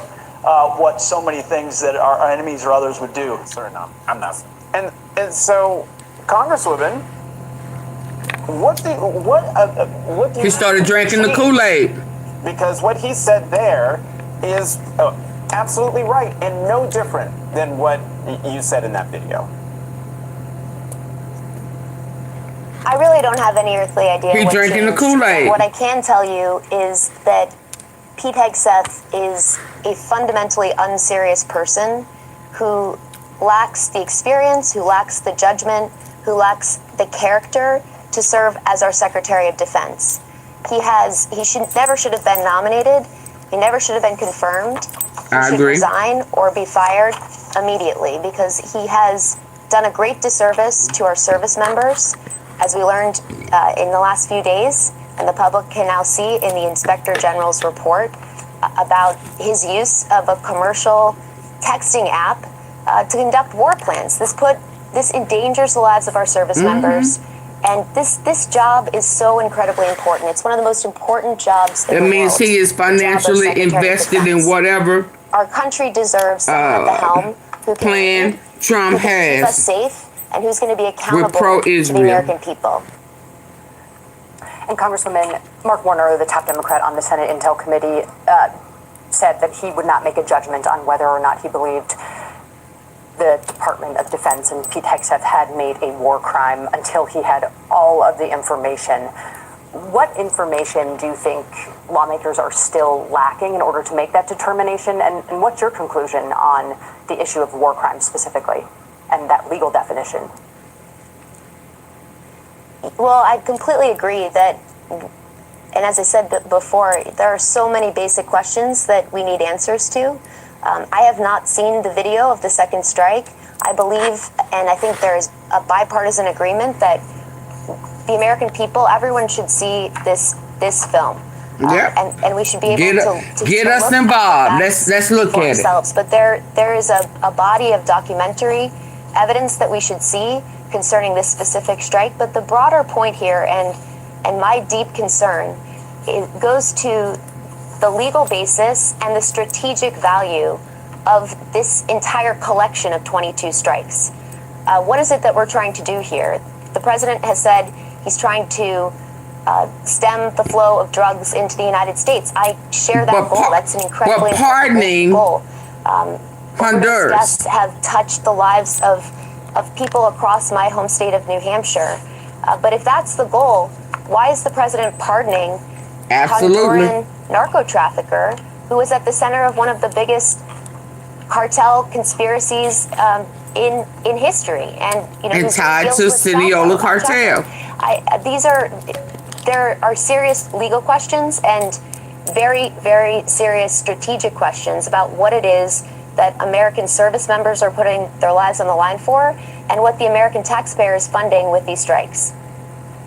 what so many things that our enemies or others would do. Sorry, no, I'm not. And so, Congresswoman, what do you He started drinking the Kool-Aid. Because what he said there is absolutely right and no different than what you said in that video. I really don't have any earthly idea. He's what drinking the changed. Kool-Aid. What I can tell you is that Pete Hegseth is a fundamentally unserious person who lacks the experience, who lacks the judgment, who lacks the character to serve as our Secretary of Defense. He never should have been nominated. He never should have been confirmed. He I should agree. resign or be fired immediately because he has done a great disservice to our service members, as we learned in the last few days, and the public can now see in the Inspector General's report about his use of a commercial texting app to conduct war plans. This endangers the lives of our service members. And this job is so incredibly important. It's one of the most important jobs in That the means world. he is The job of financially Secretary of invested in Defense. whatever Our country deserves someone at the helm who can plan lead, Trump who can keep us has safe, and who's going to be accountable to the pro-Israel. American people. And Congresswoman Mark Warner, the top Democrat on the Senate Intel Committee, said that he would not make a judgment on whether or not he believed the Department of Defense and Pete Hegseth had made a war crime until he had all of the information. What information do you think lawmakers are still lacking in order to make that determination? And what's your conclusion on the issue of war crimes specifically and that legal definition? Well, I completely agree that, and as I said before, there are so many basic questions that we need answers to. I have not seen the video of the second strike. I believe, and I think there is a bipartisan agreement that the American people, everyone should see this film. Yep. And we should be able to get us look at involved. facts Let's look for at ourselves. But there is a body of documentary evidence that we should see concerning this specific strike. But the broader point here, and my deep concern, it goes to the legal basis and the strategic value of this entire collection of 22 strikes. What is it that we're trying to do here? The president has said he's trying to stem the flow of drugs into the United States. I share that goal. That's an incredibly important goal. Honduras deaths have touched the lives of people across my home state of New Hampshire. But if that's the goal, why is the president pardoning Honduran narco trafficker who was at the center of one of the biggest cartel conspiracies in history, and tied to Sinaloa cartel? There are serious legal questions and very, very serious strategic questions about what it is that American service members are putting their lives on the line for, and what the American taxpayer is funding with these strikes.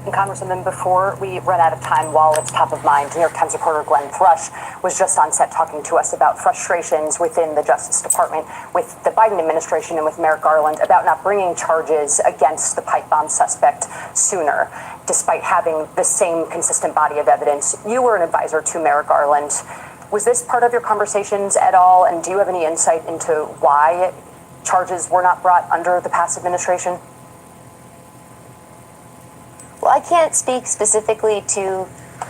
And Congresswoman, before we run out of time, while it's top of mind, New York Times reporter Glenn Thrush was just on set talking to us about frustrations within the Justice Department with the Biden administration and with Merrick Garland about not bringing charges against the pipe bomb suspect sooner, despite having the same consistent body of evidence. You were an advisor to Merrick Garland. Was this part of your conversations at all, and do you have any insight into why charges were not brought under the past administration? Well, I can't speak specifically to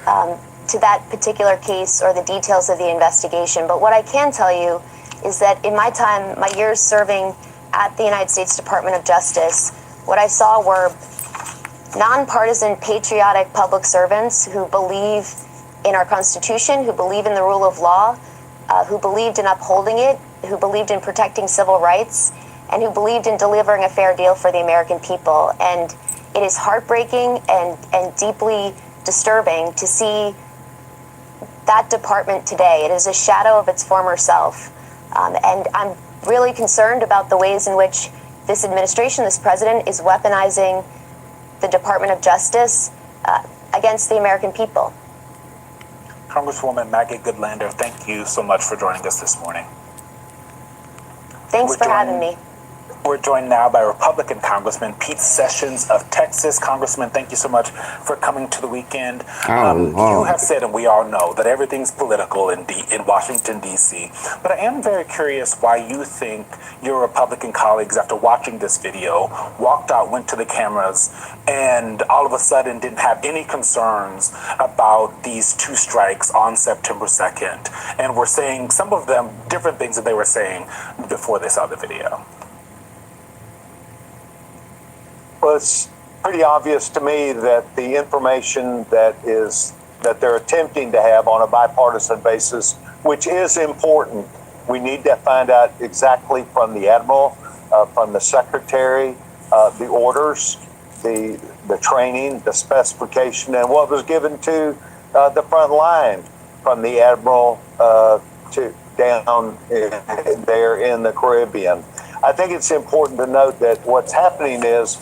that particular case or the details of the investigation, but what I can tell you is that in my time, my years serving at the United States Department of Justice, what I saw were nonpartisan, patriotic public servants who believe in our Constitution, who believe in the rule of law, who believed in upholding it, who believed in protecting civil rights, and who believed in delivering a fair deal for the American people. And it is heartbreaking and deeply disturbing to see that department today. It is a shadow of its former self. And I'm really concerned about the ways in which this administration, this president, is weaponizing the Department of Justice against the American people. Congresswoman Maggie Goodlander, thank you so much for joining us this morning. Thanks for having me. We're joined now by Republican Congressman Pete Sessions of Texas. Congressman, thank you so much for coming to the weekend. You have said, and we all know, that everything's political in Washington, D.C. But I am very curious why you think your Republican colleagues, after watching this video, walked out, went to the cameras, and all of a sudden didn't have any concerns about these two strikes on September 2nd. And were saying, some of them, different things that they were saying before they saw the video. Well, it's pretty obvious to me that the information that they're attempting to have on a bipartisan basis, which is important, we need to find out exactly from the Admiral, from the Secretary, the orders, the training, the specification, and what was given to the front line from the Admiral to down there in the Caribbean. I think it's important to note that what's happening is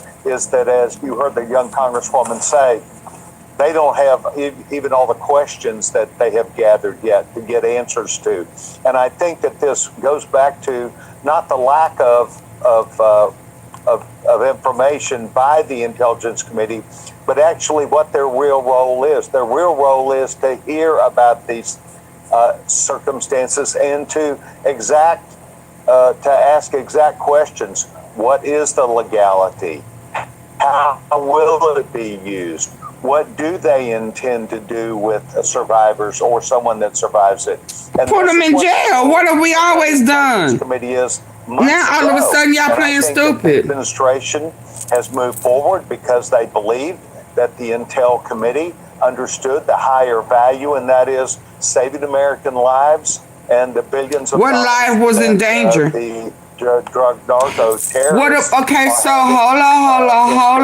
that, as you heard the young Congresswoman say, they don't have even all the questions that they have gathered yet to get answers to. And I think that this goes back to not the lack of information by the Intelligence Committee, but actually what their real role is. Their real role is to hear about these circumstances and to ask exact questions. What is the legality? How will it be used? What do they intend to do with survivors or someone that survives it? And put them in jail. What have we always done? Committee is now all of a sudden y'all playing stupid. The administration has moved forward because they believed that the Intel Committee understood the higher value, and that is saving American lives and the billions of what life was in danger? The drug narco terrorists. Okay, so hold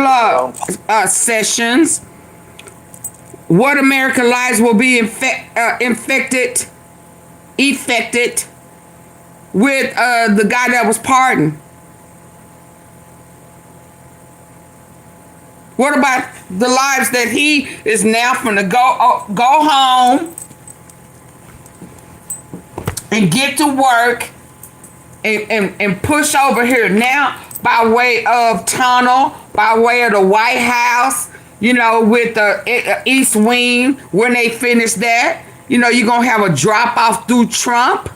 up. Sessions. What American lives will be affected with the guy that was pardoned? What about the lives that he is now finna go home and get to work and push over here now by way of tunnel, by way of the White House, you know, with the East Wing, when they finish that, you know, you're going to have a drop off through Trump?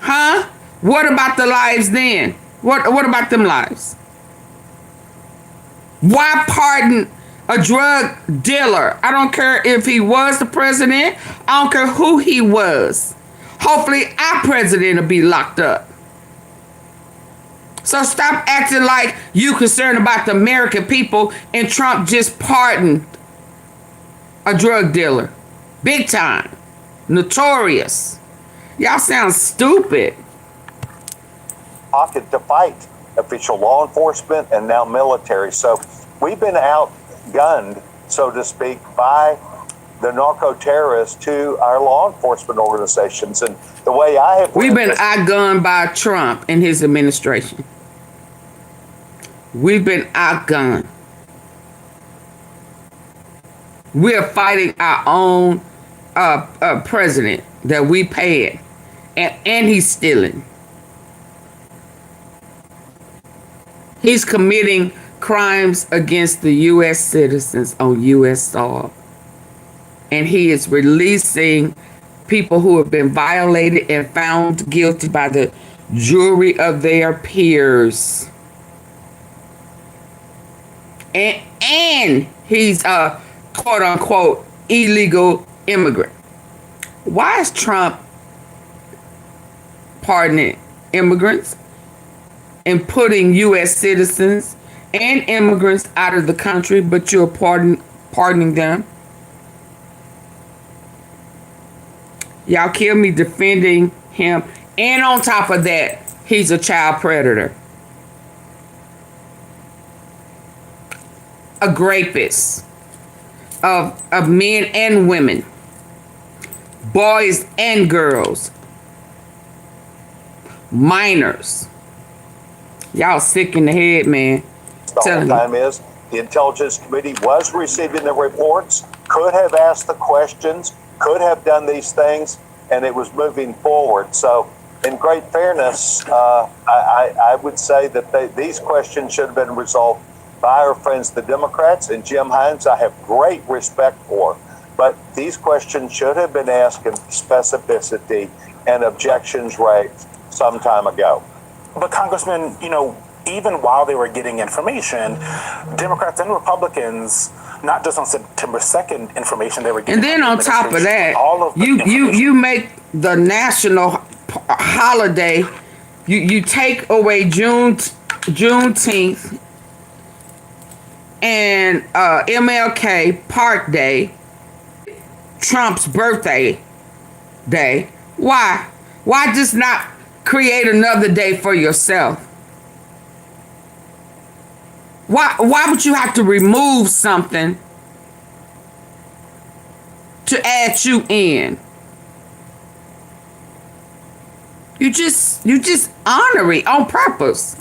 Huh? What about the lives then? What about them lives? Why pardon a drug dealer? I don't care if he was the president. I don't care who he was. Hopefully our president will be locked up. So stop acting like you concerned about the American people and Trump just pardoned a drug dealer. Big time. Notorious. Y'all sound stupid. Pocket to fight official law enforcement and now military. So we've been outgunned, so to speak, by the narco terrorists to our law enforcement organizations. And the way I have... We've been outgunned by Trump and his administration. We've been outgunned. We're fighting our own president that we paid. And he's stealing. He's committing crimes against the U.S. citizens on U.S. soil. And he is releasing people who have been violated and found guilty by the jury of their peers. And he's a quote unquote illegal immigrant. Why is Trump pardoning immigrants and putting U.S. citizens and immigrants out of the country, but you're pardoning them? Y'all kill me defending him. And on top of that, he's a child predator. A rapist of men and women, boys and girls, minors. Y'all sick in the head, man. The whole time is the Intelligence Committee was receiving the reports, could have asked the questions, could have done these things, and it was moving forward. So, in great fairness, I would say that these questions should have been resolved by our friends, the Democrats, and Jim Himes I have great respect for. But these questions should have been asked in specificity and objections raised some time ago. But Congressman, you know, even while they were getting information, Democrats and Republicans, not just on September 2nd information they were getting. And then on top of that, you make the national holiday, you take away Juneteenth and MLK Park Day, Trump's birthday day. Why? Why just not create another day for yourself? Why would you have to remove something to add you in? You just honor it on purpose.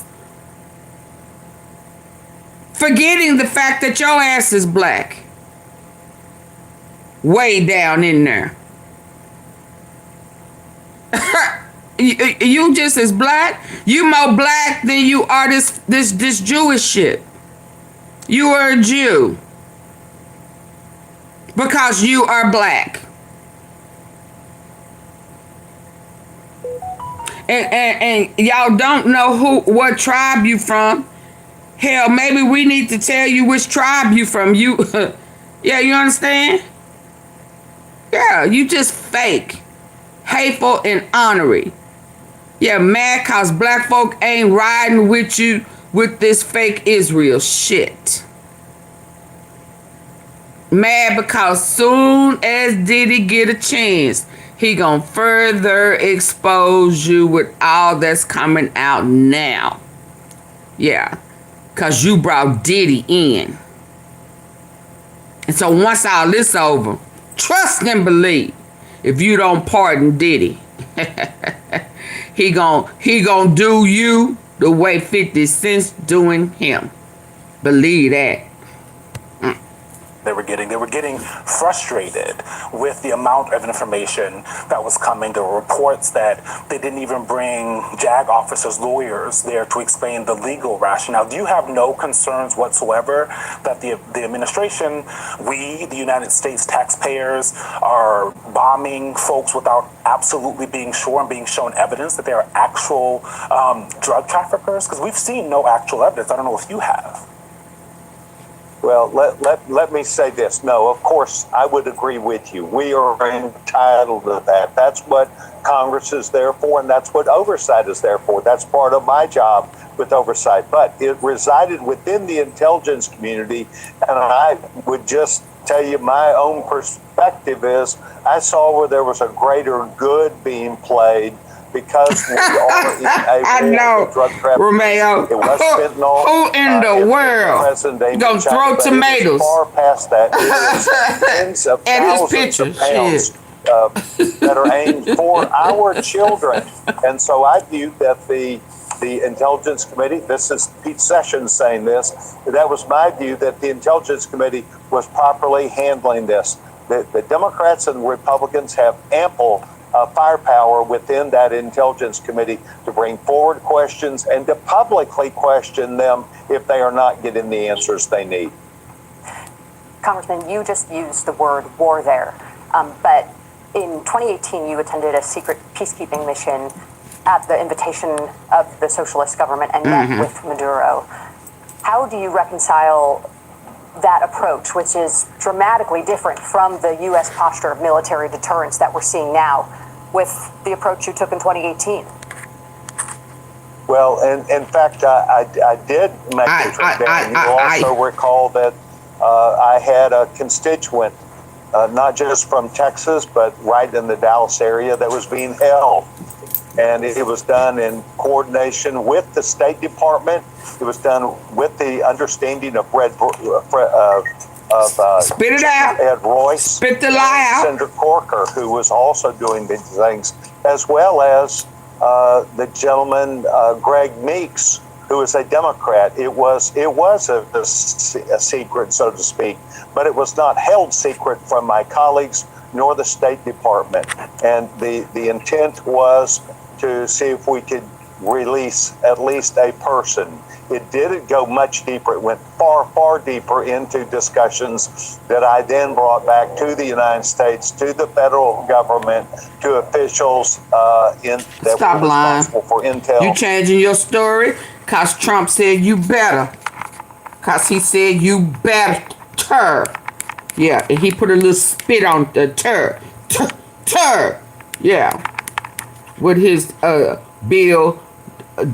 Forgetting the fact that your ass is black. Way down in there. You just as black. You more black than you are this Jewish shit. You are a Jew. Because you are black. And y'all don't know what tribe you from. Hell, maybe we need to tell you which tribe you from. Yeah, you understand? Yeah, you just fake, hateful, and honorary. Yeah, mad cause black folk ain't riding with you with this fake Israel shit. Mad because soon as Diddy get a chance, he gonna further expose you with all that's coming out now. Yeah, cause you brought Diddy in. And so once all this over, trust and believe, if you don't pardon Diddy, he gon' do you the way 50 Cent's doing him. Believe that. They were getting frustrated with the amount of information that was coming. There were reports that they didn't even bring JAG officers, lawyers there to explain the legal rationale. Do you have no concerns whatsoever that the administration, we, the United States taxpayers, are bombing folks without absolutely being sure and being shown evidence that they are actual drug traffickers? Because we've seen no actual evidence. I don't know if you have. Well, let me say this. No, of course, I would agree with you. We are entitled to that. That's what Congress is there for, and that's what oversight is there for. That's part of my job with oversight. But it resided within the intelligence community, and I would just tell you my own perspective is I saw where there was a greater good being played because we are able to drug trafficking. Romeo, it was fentanyl. Who in the world you gonna throw tomatoes? Far past that. Tens of thousands of pounds that are aimed for our children. And so I view that the Intelligence Committee, this is Pete Sessions saying this, that was my view that the Intelligence Committee was properly handling this. The Democrats and Republicans have ample firepower within that Intelligence Committee to bring forward questions and to publicly question them if they are not getting the answers they need. Congressman, you just used the word war there, but in 2018 you attended a secret peacekeeping mission at the invitation of the socialist government and met with Maduro. How do you reconcile that approach, which is dramatically different from the U.S. posture of military deterrence that we're seeing now, with the approach you took in 2018? Well, in fact, I did make the trip down. You also recall that I had a constituent, not just from Texas, but right in the Dallas area, that was being held. And it was done in coordination with the State Department. It was done with the understanding of Spit it out. Ed Royce, spit the lie out. Senator Corker, who was also doing these things, as well as the gentleman Greg Meeks, who is a Democrat. It was a secret, so to speak, but it was not held secret from my colleagues nor the State Department. And the intent was to see if we could release at least a person. It didn't go much deeper. It went far, far deeper into discussions that I then brought back to the United States, to the federal government, to officials that were responsible for intel. You changing your story because Trump said you better. Because he said you better. Yeah, and he put a little spit on the tur. Yeah. With his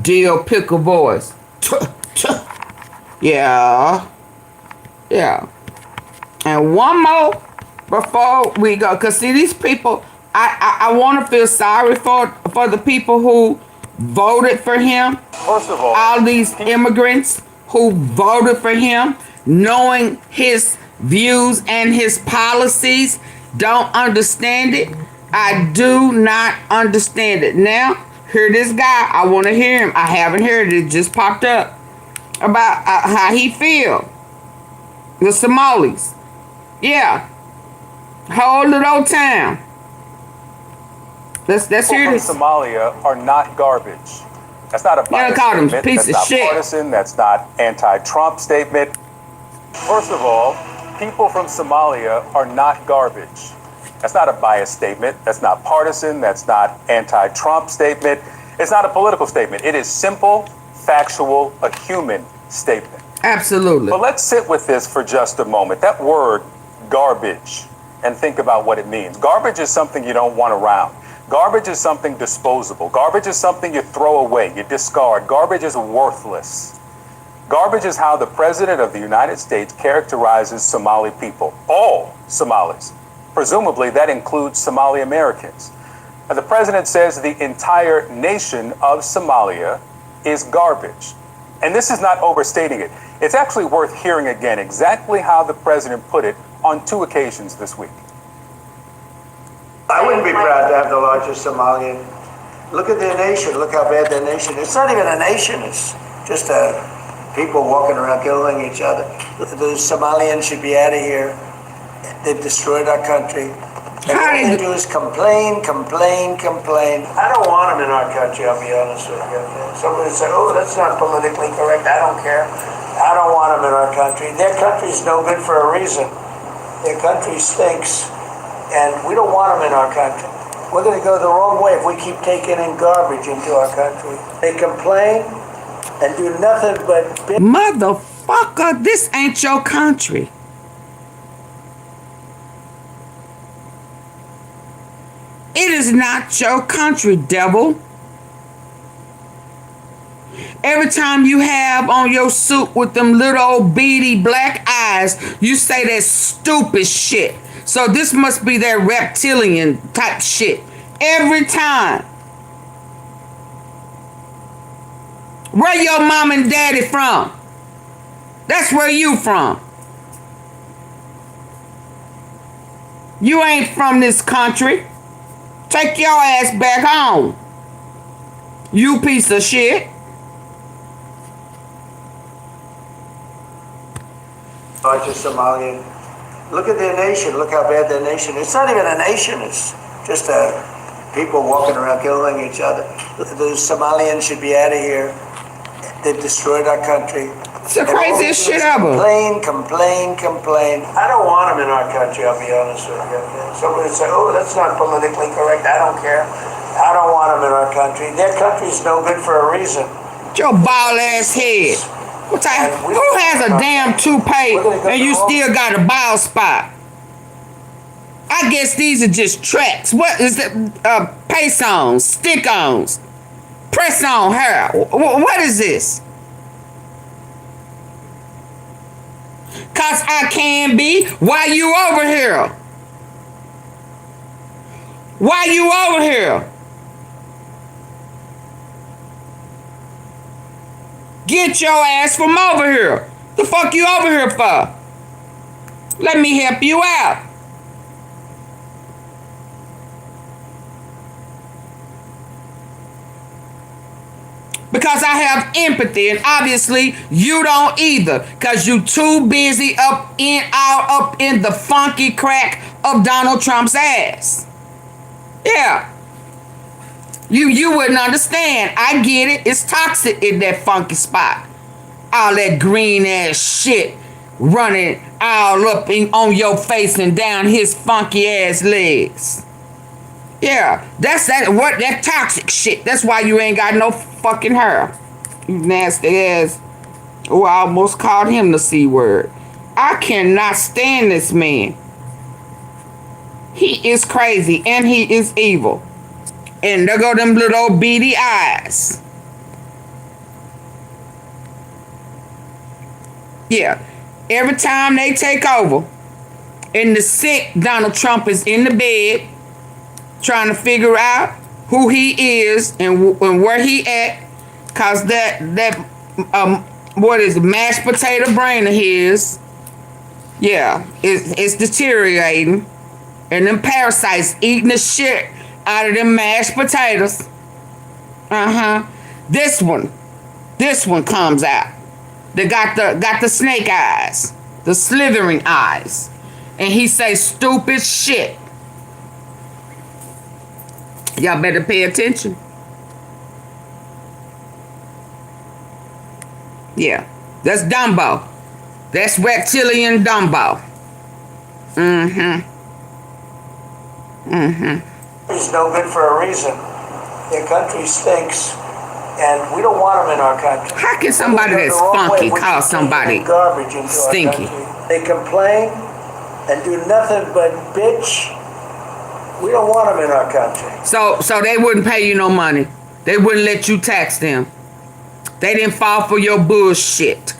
Dill Pickle voice. Yeah. Yeah. And one more before we go. Because see, these people, I want to feel sorry for the people who voted for him. First of all these immigrants who voted for him, knowing his views and his policies, don't understand it. I do not understand it. Now, hear this guy. I want to hear him. I haven't heard it. It just popped up about how he feel. The Somalis. Yeah. Whole little town. Let's hear this. People from Somalia are not garbage. That's not a biased statement. Piece that's of not shit. partisan. That's not anti-Trump statement. First of all, people from Somalia are not garbage. That's not a biased statement. That's not partisan. That's not anti-Trump statement. It's not a political statement. It is simple, factual, a human statement. Absolutely. But let's sit with this for just a moment. That word, garbage, and think about what it means. Garbage is something you don't want around. Garbage is something disposable. Garbage is something you throw away, you discard. Garbage is worthless. Garbage is how the President of the United States characterizes Somali people. All Somalis. Presumably, that includes Somali Americans. Now, the president says the entire nation of Somalia is garbage. And this is not overstating it. It's actually worth hearing again exactly how the president put it on 2 occasions this week. I wouldn't be proud to have the largest Somalian. Look at their nation. Look how bad their nation is. It's not even a nation. It's just people walking around killing each other. The Somalians should be out of here. They've destroyed our country. And all they do is complain. I don't want them in our country, I'll be honest with you. Somebody say, oh, that's not politically correct. I don't care. I don't want them in our country. Their country's no good for a reason. Their country stinks. And we don't want them in our country. We're going to go the wrong way if we keep taking in garbage into our country. They complain and do nothing but... Motherfucker, this ain't your country. It is not your country, devil. Every time you have on your suit with them little old beady black eyes, you say that stupid shit. So this must be that reptilian type shit. Every time. Where your mom and daddy from? That's where you from. You ain't from this country. Take your ass back home. You piece of shit. Largest Somalian. Look at their nation. Look how bad their nation is. It's not even a nation. It's just people walking around killing each other. The Somalians should be out of here. They've destroyed our country. It's the craziest shit ever. Complain. I don't want them in our country, I'll be honest with you. Somebody say, oh, that's not politically correct. I don't care. I I don't want them in our country. Their country's no good for a reason. Your bald ass head. What type? Who has a damn toupee and you still got a bald spot? I guess these are just tracks. What is it? Pace-ons, stick-ons, press-on hair. What is this? Cause I can be. Why you over here? Why you over here? Get your ass from over here. The fuck you over here for? Let me help you out. Because I have empathy, and obviously you don't either. Because you too busy all up in the funky crack of Donald Trump's ass. Yeah. You wouldn't understand. I get it. It's toxic in that funky spot. All that green ass shit running all up on your face and down his funky ass legs. Yeah, that's that toxic shit. That's why you ain't got no fucking hair. You nasty ass. Oh, I almost called him the C word. I cannot stand this man. He is crazy and he is evil. And there go them little beady eyes. Yeah. Every time they take over, and the sick Donald Trump is in the bed trying to figure out who he is and where he at, cause that what is it, mashed potato brain of his, yeah, it's deteriorating, and them parasites eating the shit out of them mashed potatoes. This one comes out. They got the snake eyes, the slithering eyes, and he say stupid shit. Y'all better pay attention. Yeah, that's Dumbo. That's reptilian Dumbo. It's no good for a reason. Their country stinks, and we don't want them in our country. How can somebody that's funky call somebody stinky? They complain and do nothing but bitch. We don't want them in our country. So they wouldn't pay you no money. They wouldn't let you tax them. They didn't fall for your bullshit.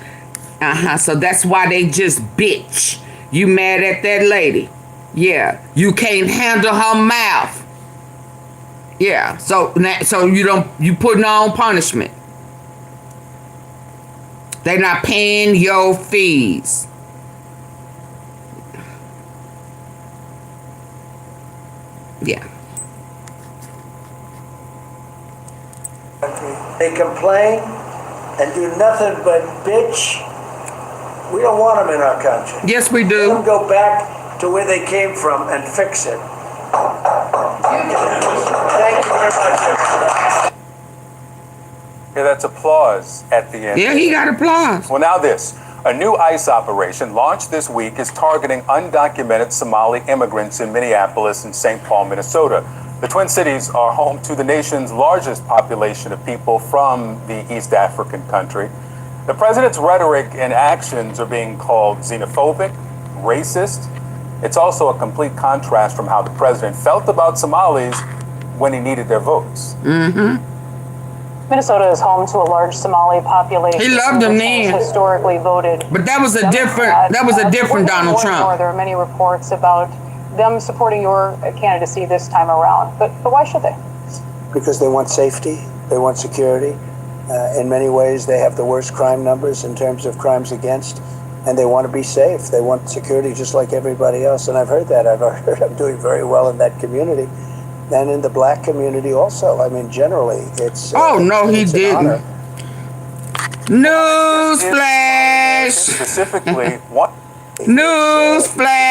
So that's why they just bitch. You mad at that lady? Yeah. You can't handle her mouth. Yeah. So you putting on punishment. They not paying your fees. Yeah. They complain and do nothing but bitch. We don't want them in our country. Yes, we do. Let them go back to where they came from and fix it. Thank you very much. Yeah, that's applause at the end. Yeah, he got applause. Well, now this. A new ICE operation launched this week is targeting undocumented Somali immigrants in Minneapolis and St. Paul, Minnesota. The Twin Cities are home to the nation's largest population of people from the East African country. The president's rhetoric and actions are being called xenophobic, racist. It's also a complete contrast from how the president felt about Somalis when he needed their votes. Minnesota is home to a large Somali population. He loved them then. Historically voted. But that was a different Donald Trump. There are many reports about them supporting your candidacy this time around. But why should they? Because they want safety, they want security. In many ways, they have the worst crime numbers in terms of crimes against, and they want to be safe. They want security just like everybody else. And I've heard that. I've heard I'm doing very well in that community. And in the black community also. I mean, generally, it's... oh, no, he didn't. Newsflash! Specifically, what? Newsflash!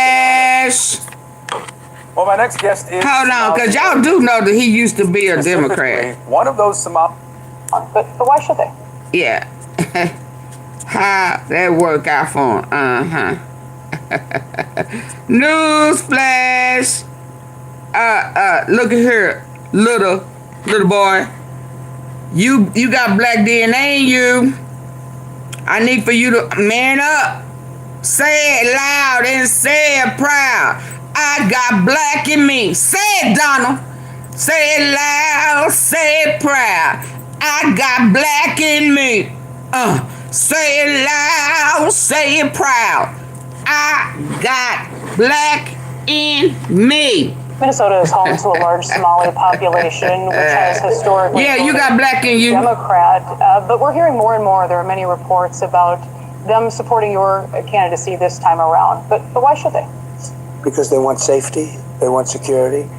Well, my next guest is... hold on, because y'all do know that he used to be a Democrat. One of those Somali... But why should they? Yeah. How that work out for him? Newsflash! Look at here, little little boy. You got black DNA in you. I need for you to man up. Say it loud and say it proud. I got black in me. Say it, Donald. Say it loud, say it proud. I got black in me. Say it loud, say it proud. I got black in me. Minnesota is home to a large Somali population, which has historically you got black in you. Democrat. But we're hearing more and more. There are many reports about them supporting your candidacy this time around. But why should they? Because they want safety, they want security.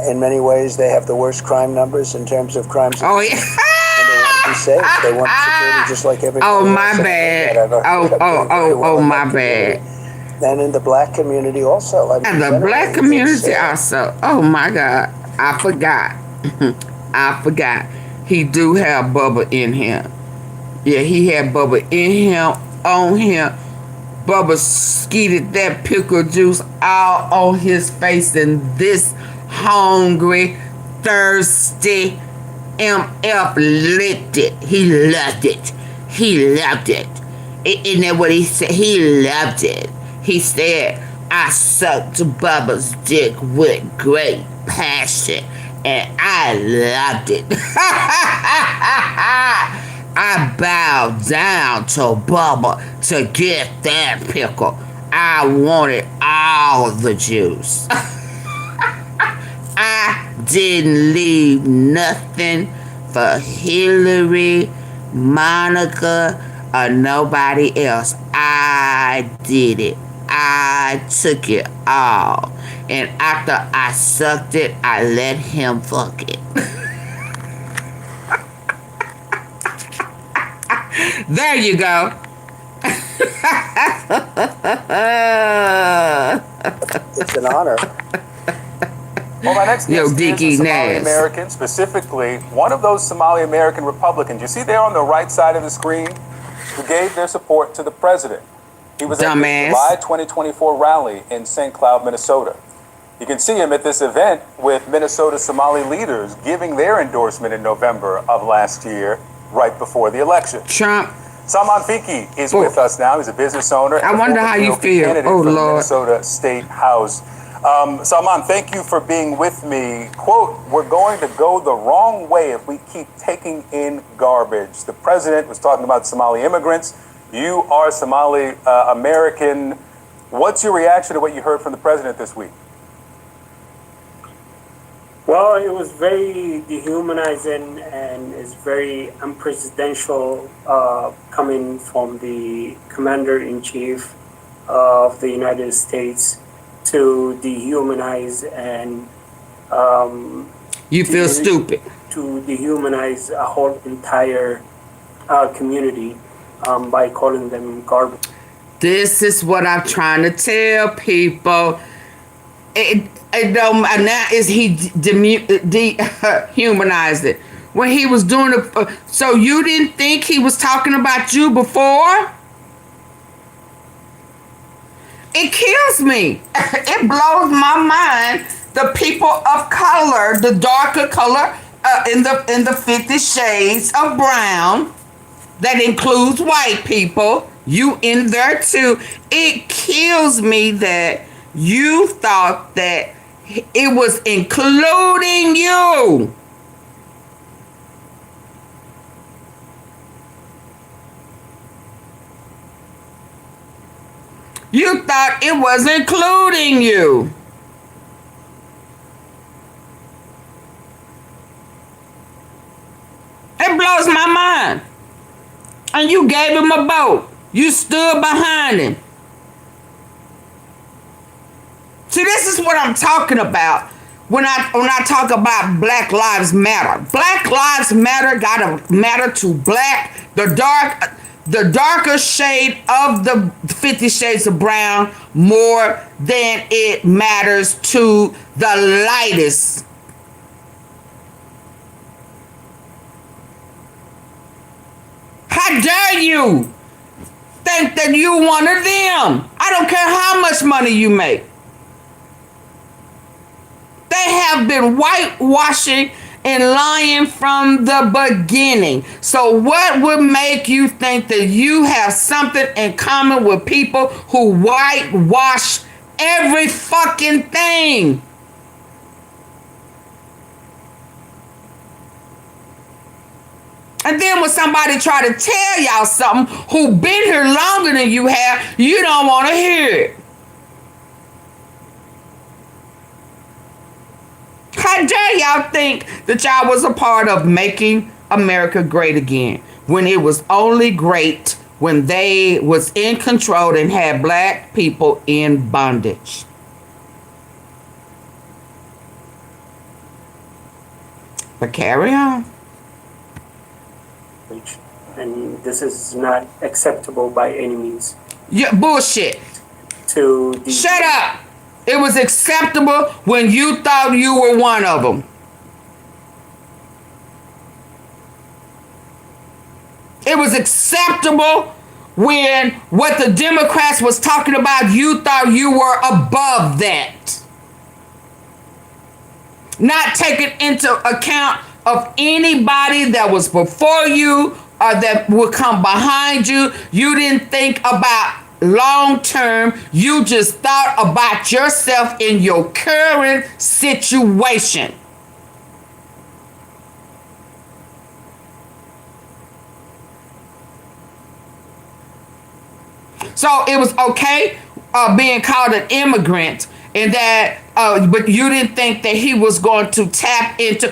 In many ways, they have the worst crime numbers in terms of crimes. Oh, yeah. And they want to be safe. They want security just like everybody else. Oh, my bad. Oh, my bad. And in the black community also. And the black community also. Oh, my God. I forgot. I forgot. He do have Bubba in him. Yeah, he had Bubba in him, on him. Bubba skeeted that pickle juice all on his face, and this hungry, thirsty MF licked it. He loved it. He loved it. Isn't that what he said? He loved it. He said, I sucked Bubba's dick with great passion, and I loved it. I bowed down to Bubba to get that pickle. I wanted all the juice. I didn't leave nothing for Hillary, Monica, or nobody else. I did it. I took it all. And after I sucked it, I let him fuck it. There you go. It's an honor. Well, my next guest is a Somali Nass. American, specifically one of those Somali American Republicans you see there on the right side of the screen who gave their support to the president. He was at the July 2024 rally in St. Cloud, Minnesota. You can see him at this event with Minnesota Somali leaders giving their endorsement in November of last year, right before the election. Trump. Salman Fiki is with us now. He's a business owner. I wonder how you feel. Oh, for the Lord. Minnesota State House. Salman, thank you for being with me. Quote, we're going to go the wrong way if we keep taking in garbage. The president was talking about Somali immigrants. You are Somali American. What's your reaction to what you heard from the president this week? Well, it was very dehumanizing and it's very unpresidential coming from the commander-in-chief of the United States to dehumanize and you feel stupid. To dehumanize a whole entire community by calling them garbage. This is what I'm trying to tell people. Now is he dehumanized it when he was doing it? So you didn't think he was talking about you before? It kills me. It blows my mind. The people of color, the darker color, in the 50 Shades of Brown, that includes white people. You in there too. It kills me that you thought that it was including you. You thought it was including you. It blows my mind. And you gave him a vote. You stood behind him. See, this is what I'm talking about when I talk about Black Lives Matter. Black Lives Matter gotta matter to black, the darker shade of the 50 Shades of Brown more than it matters to the lightest. How dare you think that you one of them? I don't care how much money you make. They have been whitewashing and lying from the beginning. So what would make you think that you have something in common with people who whitewash every fucking thing? And then when somebody try to tell y'all something who been here longer than you have, you don't want to hear it. How dare y'all think that y'all was a part of making America great again when it was only great when they was in control and had black people in bondage? But carry on. And this is not acceptable by any means. Yeah, bullshit. Shut up. It was acceptable when you thought you were one of them. It was acceptable when what the Democrats was talking about, you thought you were above that. Not taking into account of anybody that was before you or that would come behind you. You didn't think about long term. You just thought about yourself in your current situation. So it was okay being called an immigrant, and that but you didn't think that he was going to tap into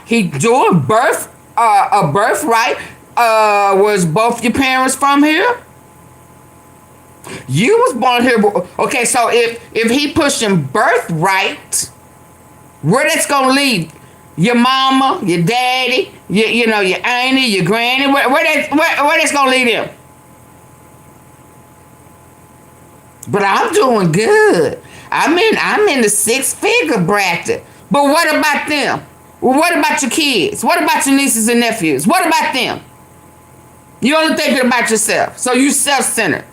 he doing a birthright. Was both your parents from here? You was born here. Okay, so if he pushing birthright, where that's gonna leave your mama, your daddy, your auntie, your granny? Where that's gonna leave them? But I'm doing good. I'm in the 6-figure bracket. But what about them? What about your kids? What about your nieces and nephews? What about them? You only thinking about yourself. So you self-centered.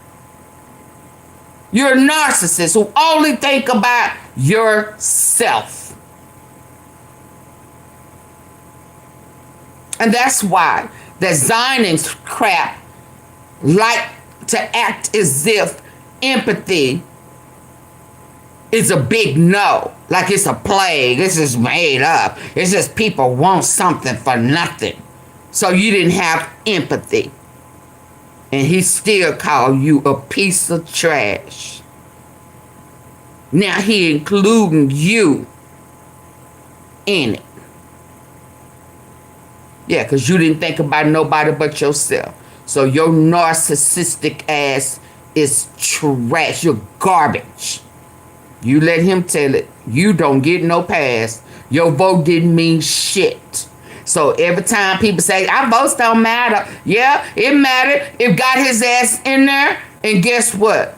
You're a narcissist who only think about yourself. And that's why that Zionist crap like to act as if empathy is a big no. Like it's a plague. It's just made up. It's just people want something for nothing. So you didn't have empathy. And he still called you a piece of trash. Now he including you in it. Yeah, because you didn't think about nobody but yourself. So your narcissistic ass is trash. You're garbage. You let him tell it. You don't get no pass. Your vote didn't mean shit. So every time people say, our votes don't matter. Yeah, it mattered. It got his ass in there. And guess what?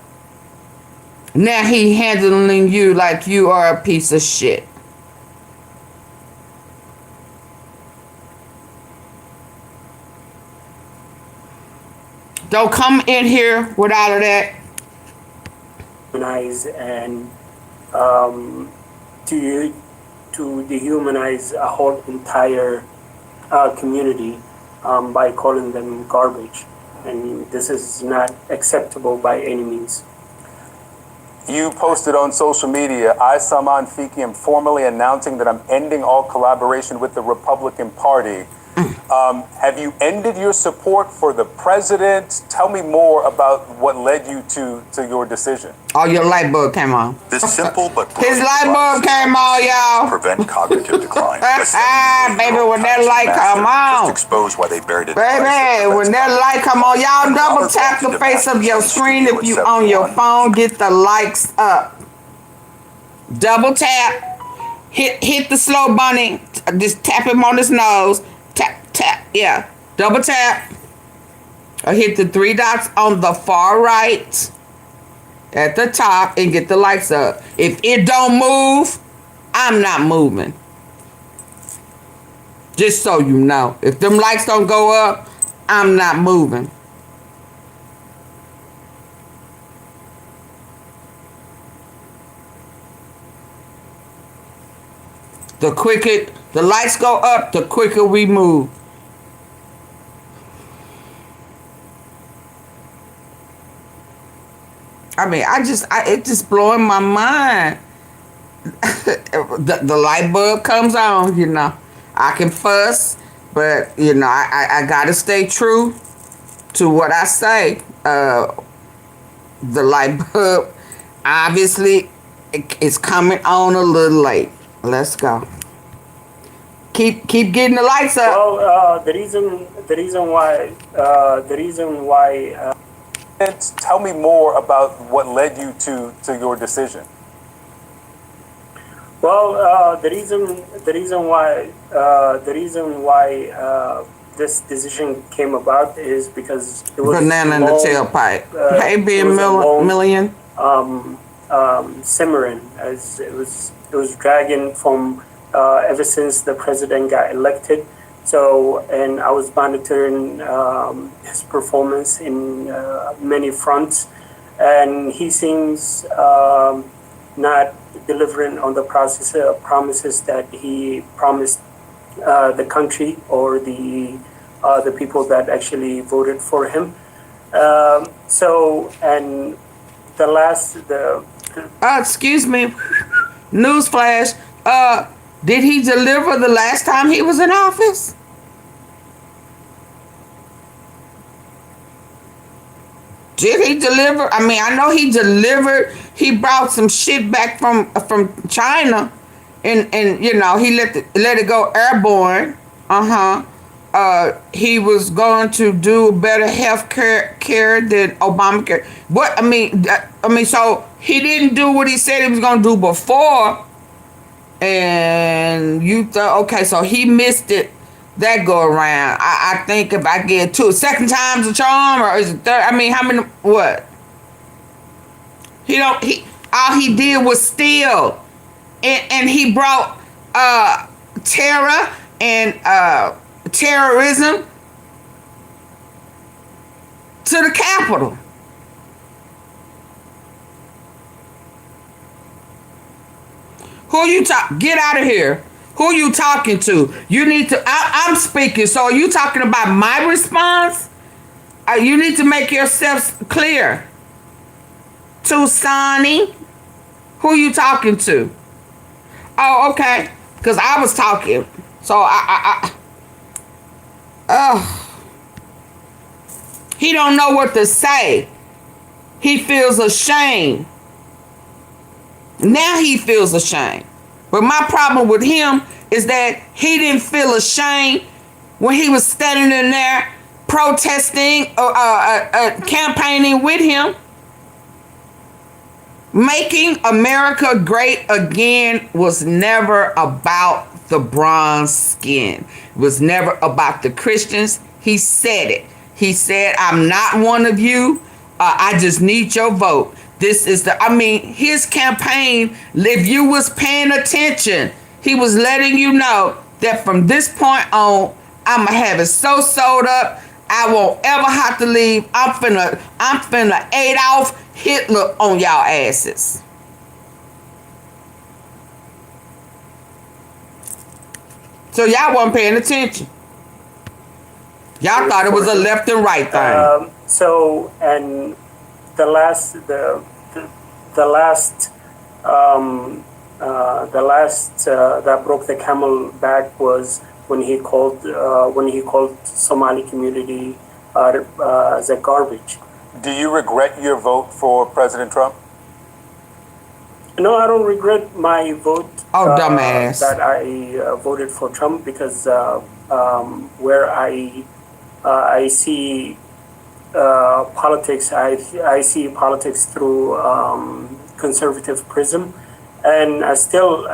Now he handling you like you are a piece of shit. Don't come in here with all of that. And to dehumanize a whole entire community by calling them garbage. And this is not acceptable by any means. You posted on social media, I, AunTeaFee, am formally announcing that I'm ending all collaboration with the Republican Party. Have you ended your support for the president? Tell me more about what led you to your decision. Oh, your light bulb came on. This simple but his light bulb came on, y'all. Prevent cognitive decline. Baby, when that light come on. Just expose why they buried it. Baby, when that light come on, y'all double tap the face of your screen if you on your phone. Get the likes up. Double tap. Hit the slow bunny. Just tap him on his nose. Tap, yeah. Double tap. Or hit the 3 dots on the far right at the top and get the likes up. If it don't move, I'm not moving. Just so you know. If them likes don't go up, I'm not moving. The quicker the lights go up, the quicker we move. I mean, it's just blowing my mind. The light bulb comes on, you know. I can fuss, but you know, I gotta stay true to what I say. The light bulb obviously it's coming on a little late. Let's go. Keep getting the lights up. Well, the reason why. And tell me more about what led you to your decision. Well, the reason why this decision came about is because it was banana in the tailpipe. Hey, being million. Simmering as it was dragging from ever since the president got elected. So, and I was monitoring his performance in many fronts, and he seems not delivering on the promises that he promised the country or the people that actually voted for him. So, and excuse me, newsflash. Did he deliver the last time he was in office? Did he deliver? I mean, I know he delivered. He brought some shit back from China, and you know he let it go airborne. He was going to do better health care than Obamacare. What I mean, so he didn't do what he said he was going to do before. And you thought, okay, so he missed it that go around. I think if I get second time's a charm, or is it third? I mean, how many? What? All he did was steal, and he brought terror and terrorism to the Capitol. Who you get out of here. Who you talking to? You need to, I'm speaking, so are you talking about my response? You need to make yourself clear. To Sonny? Who you talking to? Oh, okay. Because I was talking. So he don't know what to say. He feels ashamed. Now he feels ashamed. But my problem with him is that he didn't feel ashamed when he was standing in there protesting or campaigning with him. Making America great again was never about the bronze skin. It was never about the Christians. He said it. He said, I'm not one of you. I just need your vote. This is his campaign, if you was paying attention, he was letting you know that from this point on, I'm going to have it so sold up, I won't ever have to leave. I'm finna Adolph Hitler on y'all asses. So y'all wasn't paying attention. Y'all thought it was a left and right thing. And the last that broke the camel back was when he called Somali community the garbage. Do you regret your vote for President Trump? No, I don't regret my vote. Oh, dumbass! That I voted for Trump because where I see politics, I see politics through conservative prism, and I still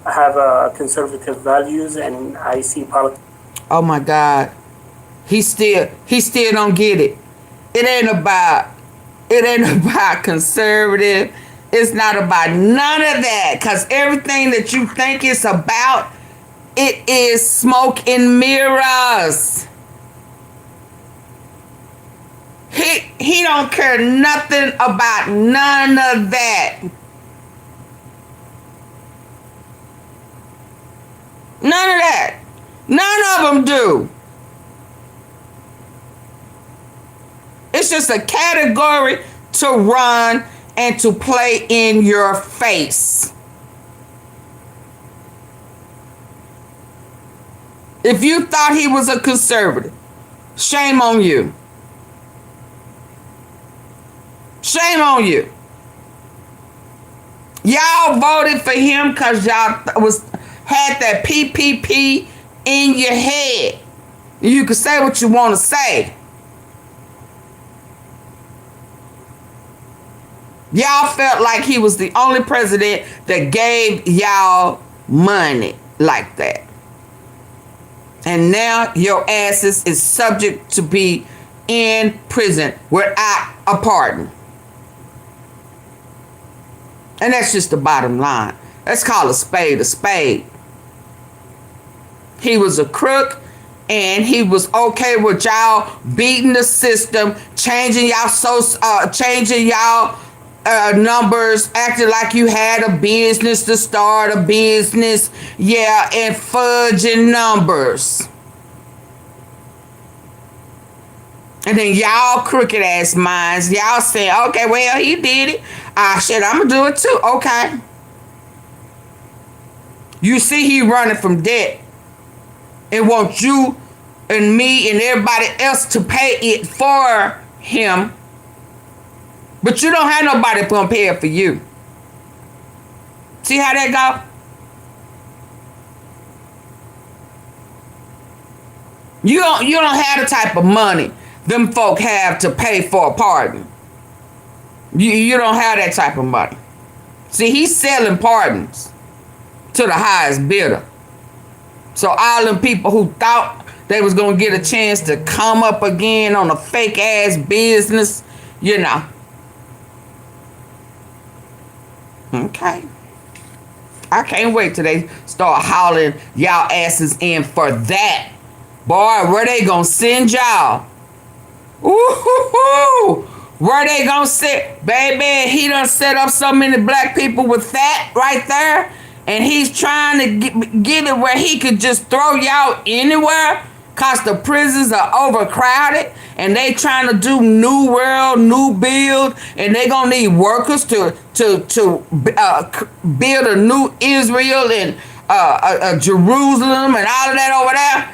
have conservative values, and I see politics. Oh my God, he still don't get it. It ain't about conservative. It's not about none of that, because everything that you think it's about, it is smoke and mirrors. He don't care nothing about none of that. None of that. None of them do. It's just a category to run and to play in your face. If you thought he was a conservative, shame on you. Shame on you. Y'all voted for him because y'all had that PPP in your head. You can say what you want to say. Y'all felt like he was the only president that gave y'all money like that. And now your asses is subject to be in prison without a pardon. And that's just the bottom line. Let's call a spade a spade. He was a crook, and he was okay with y'all beating the system, changing y'all numbers, acting like you had a business to start a business, yeah, and fudging numbers. And then y'all crooked ass minds, y'all say, okay, well, he did it. Shit, I'm gonna do it too. Okay. You see he running from debt and wants you and me and everybody else to pay it for him. But you don't have nobody gonna pay it for you. See how that go? You don't have the type of money them folk have to pay for a pardon. You don't have that type of money. See, he's selling pardons to the highest bidder. So all them people who thought they was gonna get a chance to come up again on a fake ass business, you know. Okay. I can't wait till they start hauling y'all asses in for that. Boy, where they gonna send y'all? Ooh, where they gonna sit? Baby, he done set up so many black people with that right there. And he's trying to get it where he could just throw y'all anywhere. Cause the prisons are overcrowded. And they trying to do new world, new build. And they gonna need workers to build a new Israel and a Jerusalem and all of that over there.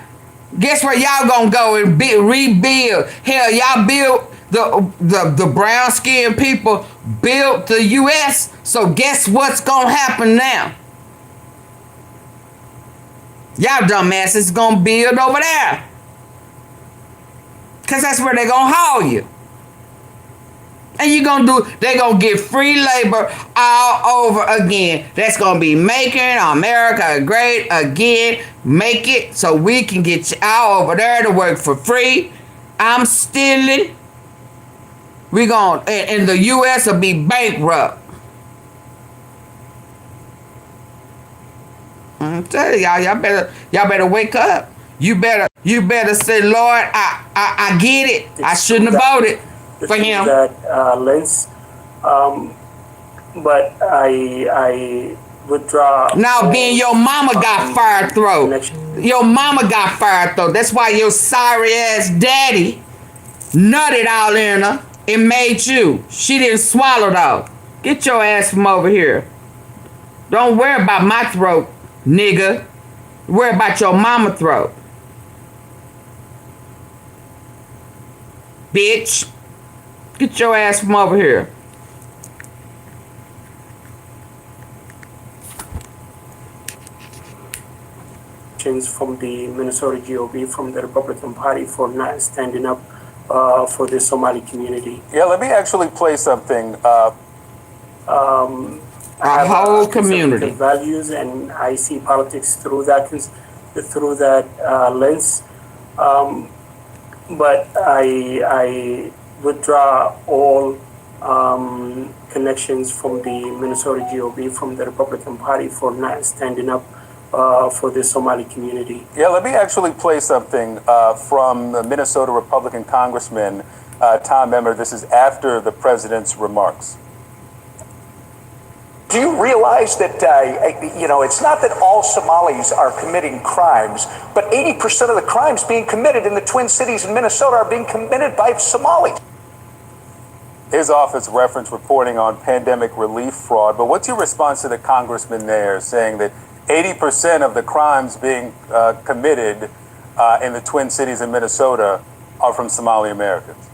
Guess where y'all gonna go and rebuild? Hell, y'all built the brown skinned people built the U.S. So guess what's gonna happen now? Y'all dumbasses gonna build over there. Cause that's where they gonna haul you. And they gonna get free labor all over again. That's gonna be making America great again. Make it so we can get y'all over there to work for free. I'm stealing. And the U.S. will be bankrupt. I'm telling y'all better wake up. You better say, Lord, I get it. I shouldn't have voted for him. That lens, but I withdraw. Now, Ben, your mama got fire throat. Your mama got fire throat. That's why your sorry ass daddy nutted all in her and made you. She didn't swallow though. Get your ass from over here. Don't worry about my throat, nigga. Worry about your mama throat. Bitch. Get your ass from over here. From the Minnesota GOP, from the Republican Party, for not standing up for the Somali community. Yeah, let me actually play something. Our whole community values, and I see politics through that lens. But I withdraw all connections from the Minnesota GOP, from the Republican Party, for not standing up for the Somali community. Yeah, let me actually play something from the Minnesota Republican Congressman Tom Emmer. This is after the president's remarks. Do do you realize that, it's not that all Somalis are committing crimes, but 80% of the crimes being committed in the Twin Cities in Minnesota are being committed by Somalis. His office referenced reporting on pandemic relief fraud, but what's your response to the congressman there saying that 80% of the crimes being committed in the Twin Cities in Minnesota are from Somali Americans?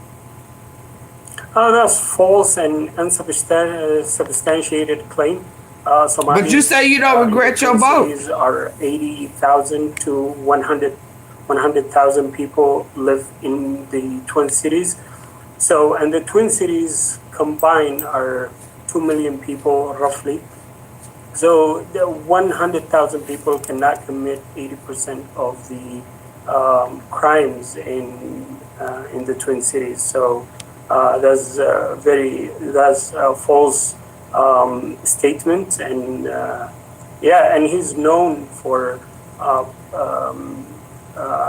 That's false and unsubstantiated claim. But you say you don't regret your vote. Are 80,000 to 100,000 people live in the Twin Cities. So, and the Twin Cities combined are 2 million people roughly. So the 100,000 people cannot commit 80% of the crimes in the Twin Cities. So that's a false statement, and and he's known for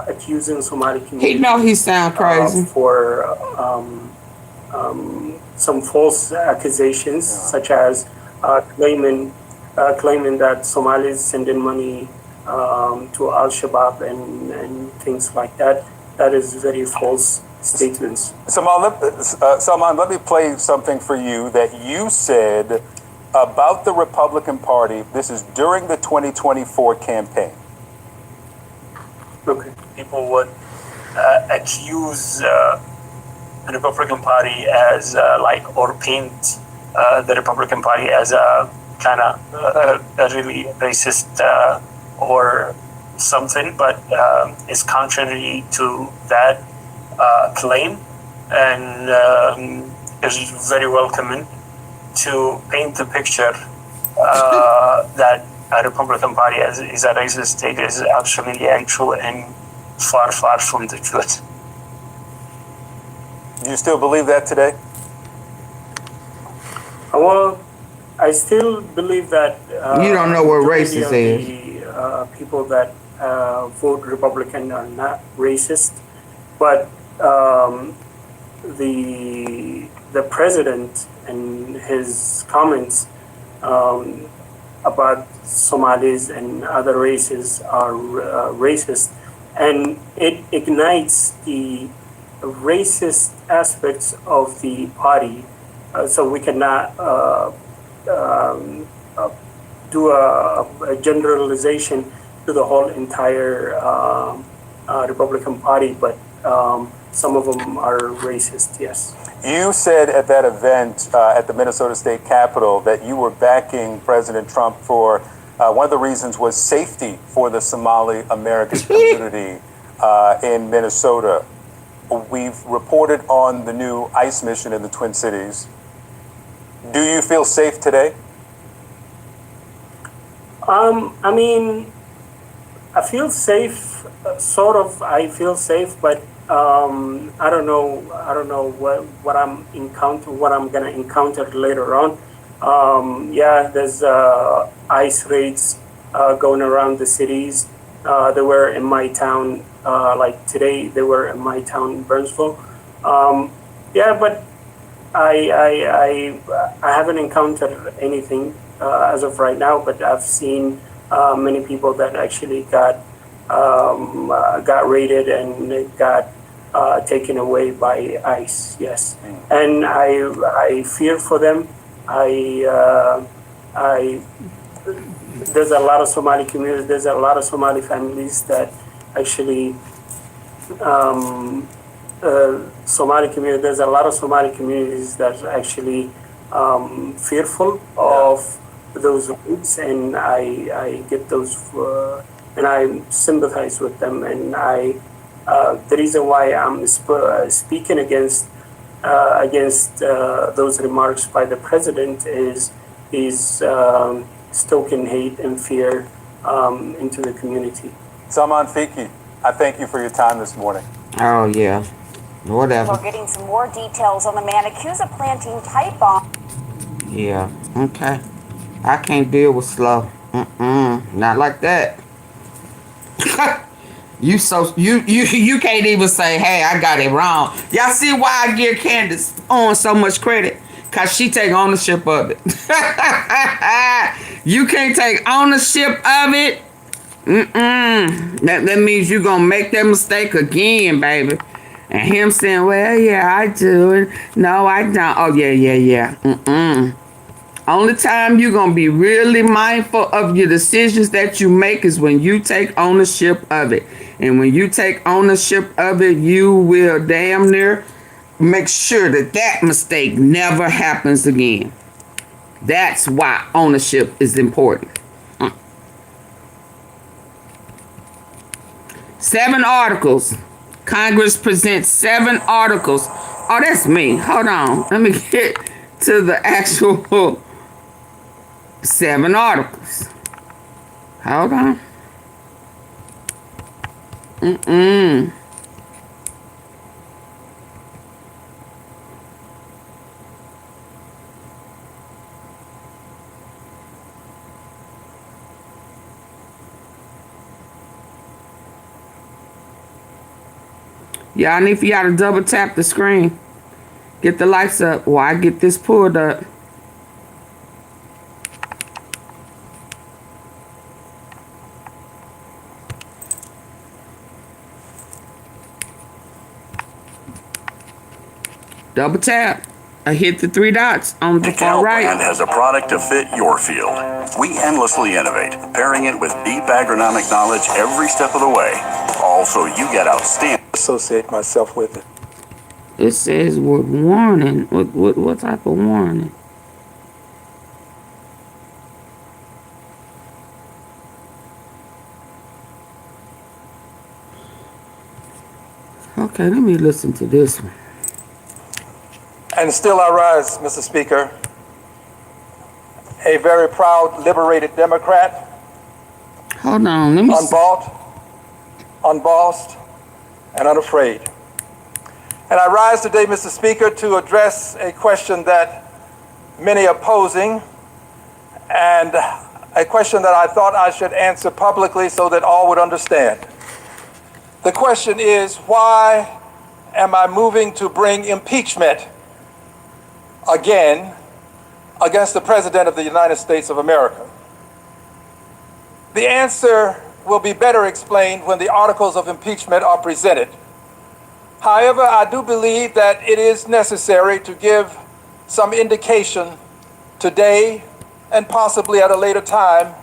accusing Somali community. He know he sound crazy for some false accusations, such as claiming that Somalis send in money to Al-Shabaab and things like that. That is very false statements. Salman, let me play something for you that you said about the Republican Party. This is during the 2024 campaign. Okay. People would accuse the Republican Party as or paint the Republican Party as a kind of a really racist or something, but it's contrary to that claim, and is very welcoming to paint the picture that a Republican Party is a racist state is absolutely untrue and far, far from the truth. Do you still believe that today? Well, I still believe that you don't know what racist is. People that vote Republican are not racist, but the president and his comments about Somalis and other races are racist, and it ignites the racist aspects of the party. So we cannot do a generalization to the whole entire Republican Party, but some of them are racist, yes. You said at that event at the Minnesota State Capitol that you were backing President Trump for one of the reasons was safety for the Somali American community in Minnesota. We've reported on the new ICE mission in the Twin Cities. Do you feel safe today? I mean, I feel safe, sort of. I feel safe, but I don't know what I'm gonna encounter later on. There's ICE raids going around the cities. They were in my town, like today. They were in my town, Burnsville. But I haven't encountered anything as of right now. But I've seen many people that actually got raided and got taken away by ICE. Yes, and I fear for them. There's a lot of Somali communities. There's a lot of Somali families that actually Somali community. There's a lot of Somali communities that are actually fearful of those roots, and I get those, and I sympathize with them, and the reason why I'm speaking against those remarks by the president is he's stoking hate and fear into the community. AunTeaFee, I thank you for your time this morning. Oh yeah, whatever. We're getting some more details on the man accused of planting pipe bomb. Yeah, okay. I can't deal with slow. Not like that. You can't even say, hey, I got it wrong. Y'all see why I give Candace on so much credit? Cause she take ownership of it. You can't take ownership of it. That means you gonna make that mistake again, baby. And him saying, well, yeah, I do. No, I don't. Oh, yeah. Only time you're gonna be really mindful of your decisions that you make is when you take ownership of it. And when you take ownership of it, you will damn near make sure that that mistake never happens again. That's why ownership is important. 7 articles. Congress presents 7 articles. Oh, that's me. Hold on. Let me get to the actual 7 articles. Hold on. Y'all, I need for y'all to double tap the screen. Get the lights up while I get this pulled up. Double tap. I hit the 3 dots on the far right. brand has a product to fit your field. We endlessly innovate, pairing it with deep agronomic knowledge every step of the way. Also, you get outstanding. Associate myself with it. It says with warning. What type of warning? Okay, let me listen to this one. And still I rise, Mr. Speaker, a very proud, liberated Democrat. Hold on, let me unbought, unbossed, and unafraid. And I rise today, Mr. Speaker, to address a question that many are posing, and a question that I thought I should answer publicly so that all would understand. The question is, why am I moving to bring impeachment again against the President of the United States of America? The answer will be better explained when the articles of impeachment are presented. However, I do believe that it is necessary to give some indication today and possibly at a later time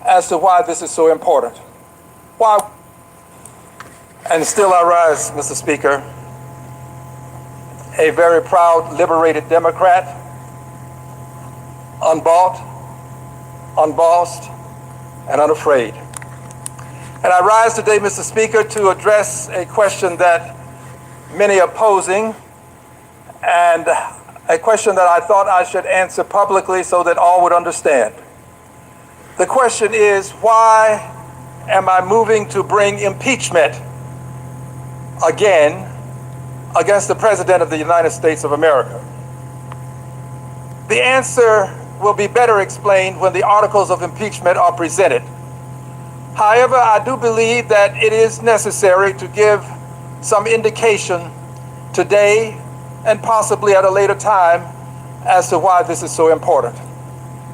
as to why this is so important. Why? And still I rise, Mr. Speaker, a very proud, liberated Democrat, unbought, unbossed, and unafraid. And I rise today, Mr. Speaker, to address a question that many are posing, and a question that I thought I should answer publicly so that all would understand. The question is, why am I moving to bring impeachment again against the President of the United States of America? The answer will be better explained when the articles of impeachment are presented. However, I do believe that it is necessary to give some indication today and possibly at a later time as to why this is so important.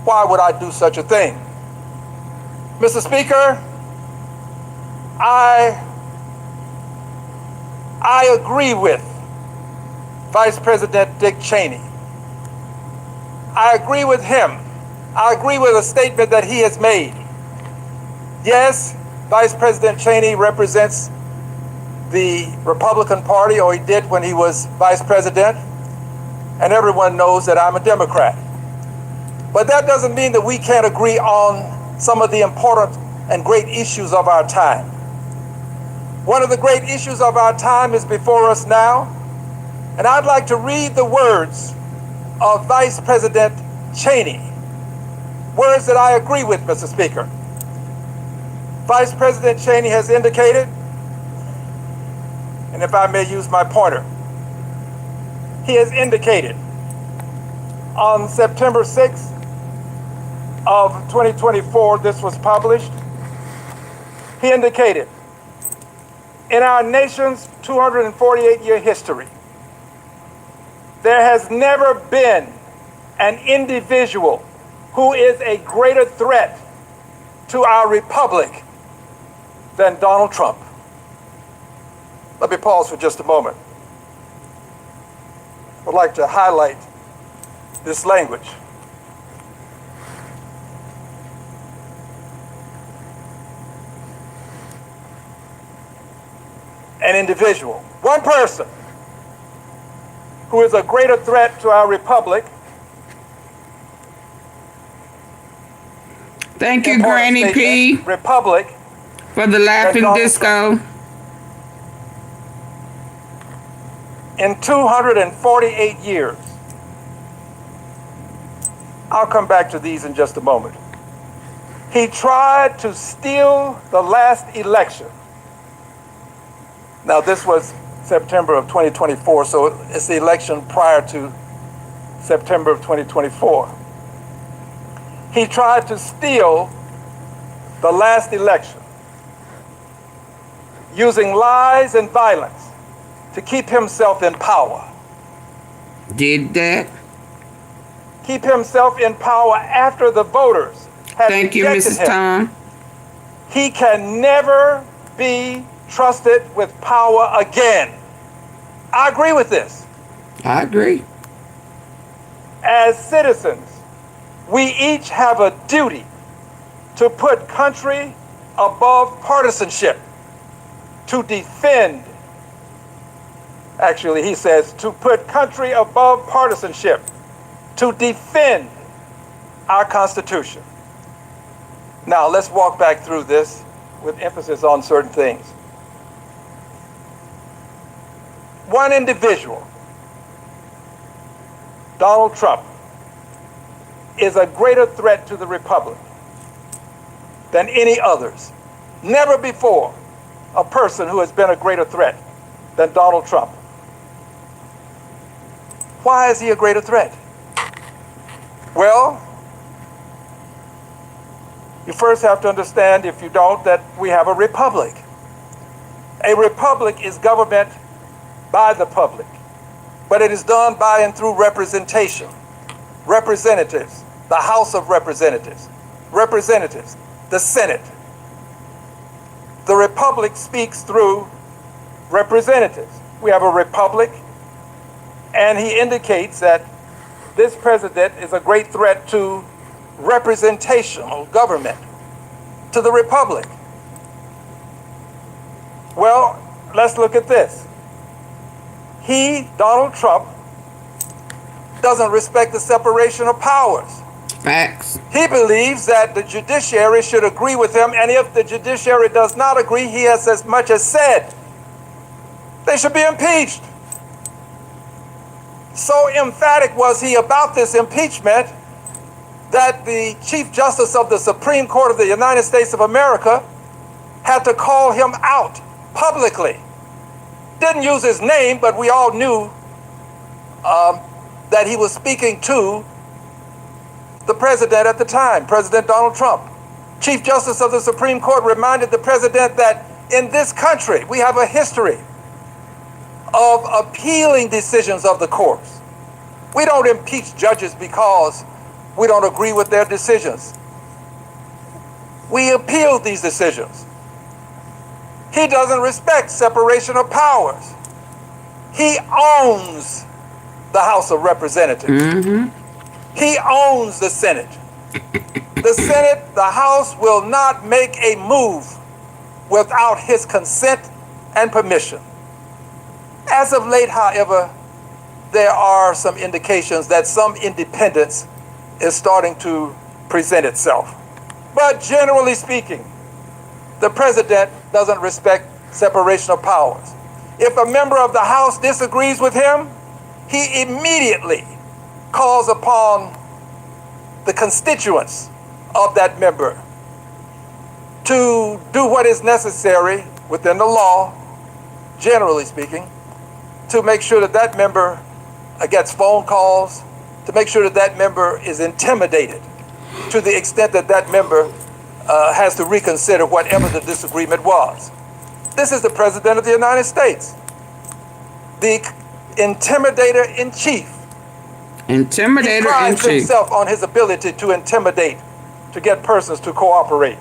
Why would I do such a thing? Mr. Speaker, I agree with Vice President Dick Cheney. I agree with him. I agree with a statement that he has made. Yes, Vice President Cheney represents the Republican Party, or he did when he was Vice President, and everyone knows that I'm a Democrat. But that doesn't mean that we can't agree on some of the important and great issues of our time. One of the great issues of our time is before us now, and I'd like to read the words of Vice President Cheney, words that I agree with, Mr. Speaker. Vice President Cheney has indicated, and if I may use my pointer, he has indicated on September 6th of 2024, this was published, he indicated, in our nation's 248-year history, there has never been an individual who is a greater threat to our republic than Donald Trump? Let me pause for just a moment. I'd like to highlight this language. An individual, one person who is a greater threat to our republic. Thank you, Granny P, Republic, for the laughing disco. In 248 years. I'll come back to these in just a moment. He tried to steal the last election. Now, this was September of 2024, so it's the election prior to September of 2024. He tried to steal the last election using lies and violence to keep himself in power. Did that? Keep himself in power after the voters had Thank you, rejected Mrs. him. Tom. He can never be trusted with power again. I agree with this. I agree. As citizens, we each have a duty to put country above partisanship, to defend, actually he says, to put country above partisanship, to defend our Constitution. Now let's walk back through this with emphasis on certain things. One individual, Donald Trump, is a greater threat to the republic than any others. Never before a person who has been a greater threat than Donald Trump. Why is he a greater threat? Well, you first have to understand, if you don't, that we have a republic. A republic is government by the public, but it is done by and through representation. Representatives, the House of Representatives, representatives, the Senate. The republic speaks through representatives. We have a republic, and he indicates that this president is a great threat to representational government, to the republic. Well, let's look at this. He, Donald Trump, doesn't respect the separation of powers. Facts. He believes that the judiciary should agree with him, and if the judiciary does not agree, he has as much as said they should be impeached. So emphatic was he about this impeachment that the Chief Justice of the Supreme Court of the United States of America had to call him out publicly. Didn't use his name, but we all knew that he was speaking to the president at the time, President Donald Trump. Chief Justice of the Supreme Court reminded the president that in this country, we have a history of appealing decisions of the courts. We don't impeach judges because we don't agree with their decisions. We appeal these decisions. He doesn't respect separation of powers. He owns the House of Representatives. He owns the Senate. The Senate, the House, will not make a move without his consent and permission. As of late, however, there are some indications that some independence is starting to present itself. But generally speaking, the president doesn't respect separation of powers. If a member of the House disagrees with him, he immediately calls upon the constituents of that member to do what is necessary within the law, generally speaking, to make sure that that member gets phone calls, to make sure that that member is intimidated to the extent that that member has to reconsider whatever the disagreement was. This is the President of the United States, the intimidator in chief. Intimidator He prides in chief. himself on his ability to intimidate, to get persons to cooperate.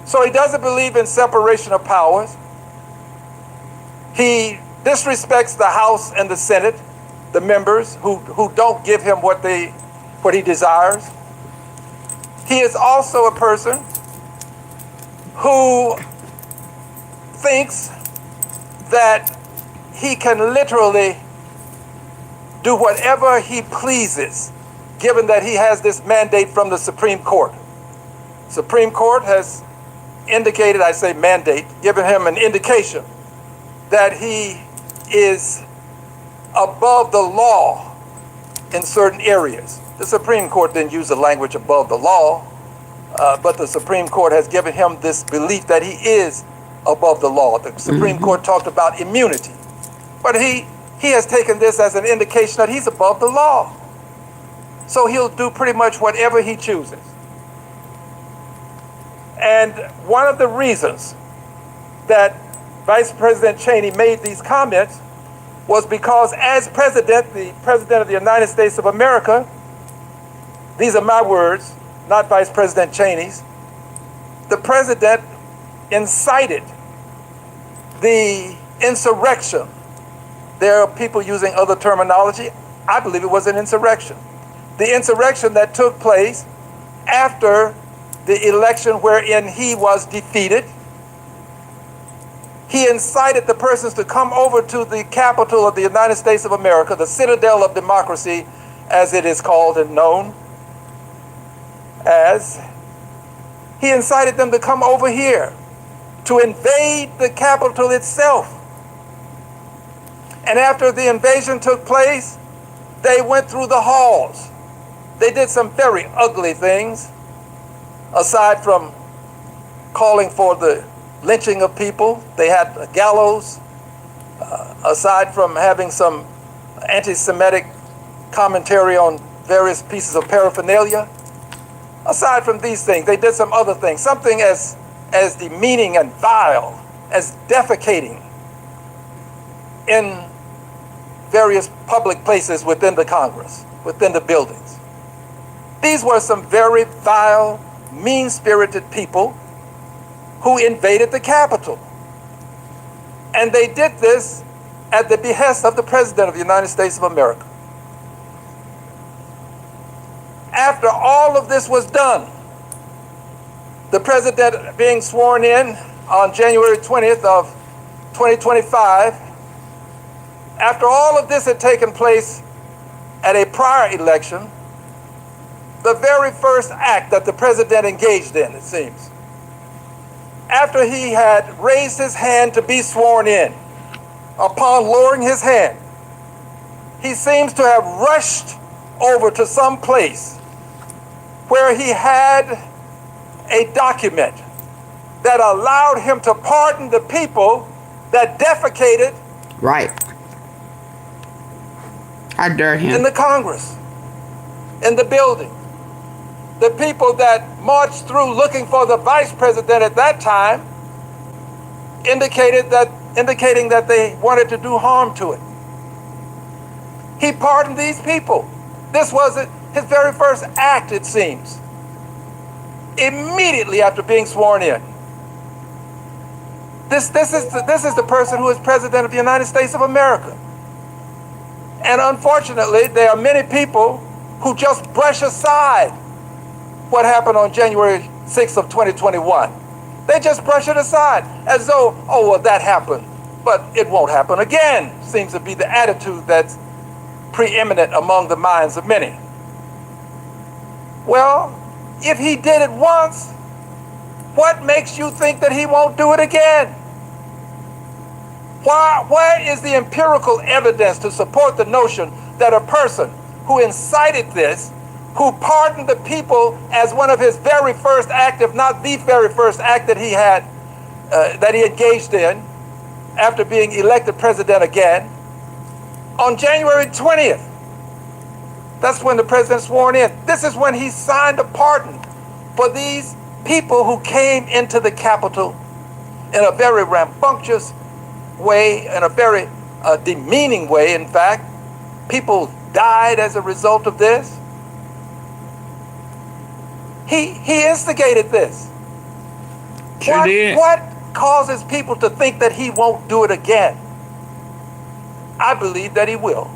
So he doesn't believe in separation of powers. He disrespects the House and the Senate, the members who don't give him what he desires. He is also a person who thinks that he can literally do whatever he pleases, given that he has this mandate from the Supreme Court. Supreme Court has indicated, I say mandate, given him an indication that he is above the law in certain areas. The Supreme Court didn't use the language above the law, but the Supreme Court has given him this belief that he is above the law. The Supreme Court talked about immunity, but he has taken this as an indication that he's above the law. So he'll do pretty much whatever he chooses. And one of the reasons that Vice President Cheney made these comments was because as president, the President of the United States of America, these are my words, not Vice President Cheney's, the president incited the insurrection. There are people using other terminology. I believe it was an insurrection. The insurrection that took place after the election wherein he was defeated. He incited the persons to come over to the capital of the United States of America, the citadel of democracy, as it is called and known as. He incited them to come over here to invade the capital itself. And after the invasion took place, they went through the halls. They did some very ugly things, aside from calling for the lynching of people. They had a gallows, aside from having some anti-Semitic commentary on various pieces of paraphernalia. Aside from these things, they did some other things, something as demeaning and vile as defecating in various public places within the Congress, within the buildings. These were some very vile, mean-spirited people who invaded the Capitol. And they did this at the behest of the President of the United States of America. After all of this was done, the President being sworn in on January 20th of 2025, after all of this had taken place at a prior election, the very first act that the President engaged in, it seems, after he had raised his hand to be sworn in, upon lowering his hand, he seems to have rushed over to some place where he had a document that allowed him to pardon the people that defecated Right. I dare him. in the Congress, in the building. The people that marched through looking for the vice president at that time indicating that they wanted to do harm to it. He pardoned these people. This was his very first act, it seems, immediately after being sworn in. This is the person who is President of the United States of America. And unfortunately, there are many people who just brush aside what happened on January 6th of 2021. They just brush it aside as though, oh, well, that happened, but it won't happen again, seems to be the attitude that's preeminent among the minds of many. Well, if he did it once, what makes you think that he won't do it again? Where is the empirical evidence to support the notion that a person who incited this, who pardoned the people as one of his very first act, if not the very first act that he had, that he engaged in after being elected president again, on January 20th, that's when the president sworn in. This is when he signed a pardon for these people who came into the Capitol in a very rambunctious way, in a very demeaning way, in fact. People died as a result of this. He instigated this. Sure did. What causes people to think that he won't do it again? I believe that he will.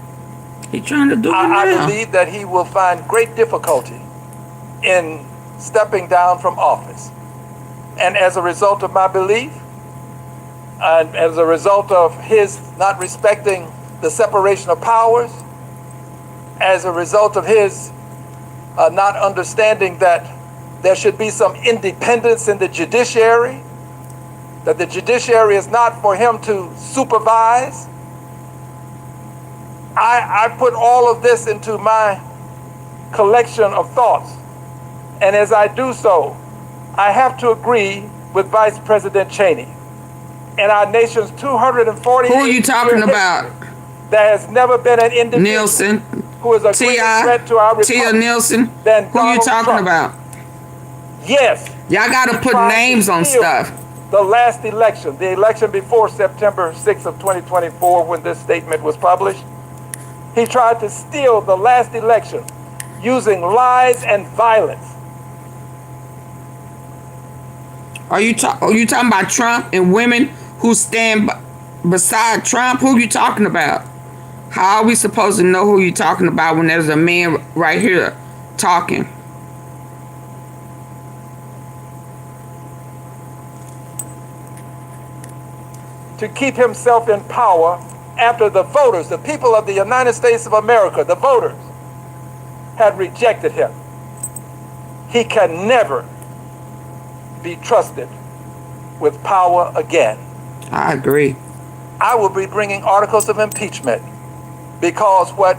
He's trying to do it I now. believe that he will find great difficulty in stepping down from office. And as a result of my belief, and as a result of his not respecting the separation of powers, as a result of his not understanding that there should be some independence in the judiciary, that the judiciary is not for him to supervise, I put all of this into my collection of thoughts. And as I do so, I have to agree with Vice President Cheney. In our nation's 240 Who are you talking about? There has never been an individual Nielsen. who is a greater threat to our Tia republic Nielsen. than Who you Donald talking Trump. about? Yes. Y'all got to put names on stuff. The last election, the election before September 6th of 2024, when this statement was published, he tried to steal the last election using lies and violence. Are you talking about Trump and women who stand beside Trump? Who are you talking about? How are we supposed to know who you're talking about when there's a man right here talking? To keep himself in power after the voters, the people of the United States of America, the voters, had rejected him. He can never be trusted with power again. I agree. I will be bringing articles of impeachment because what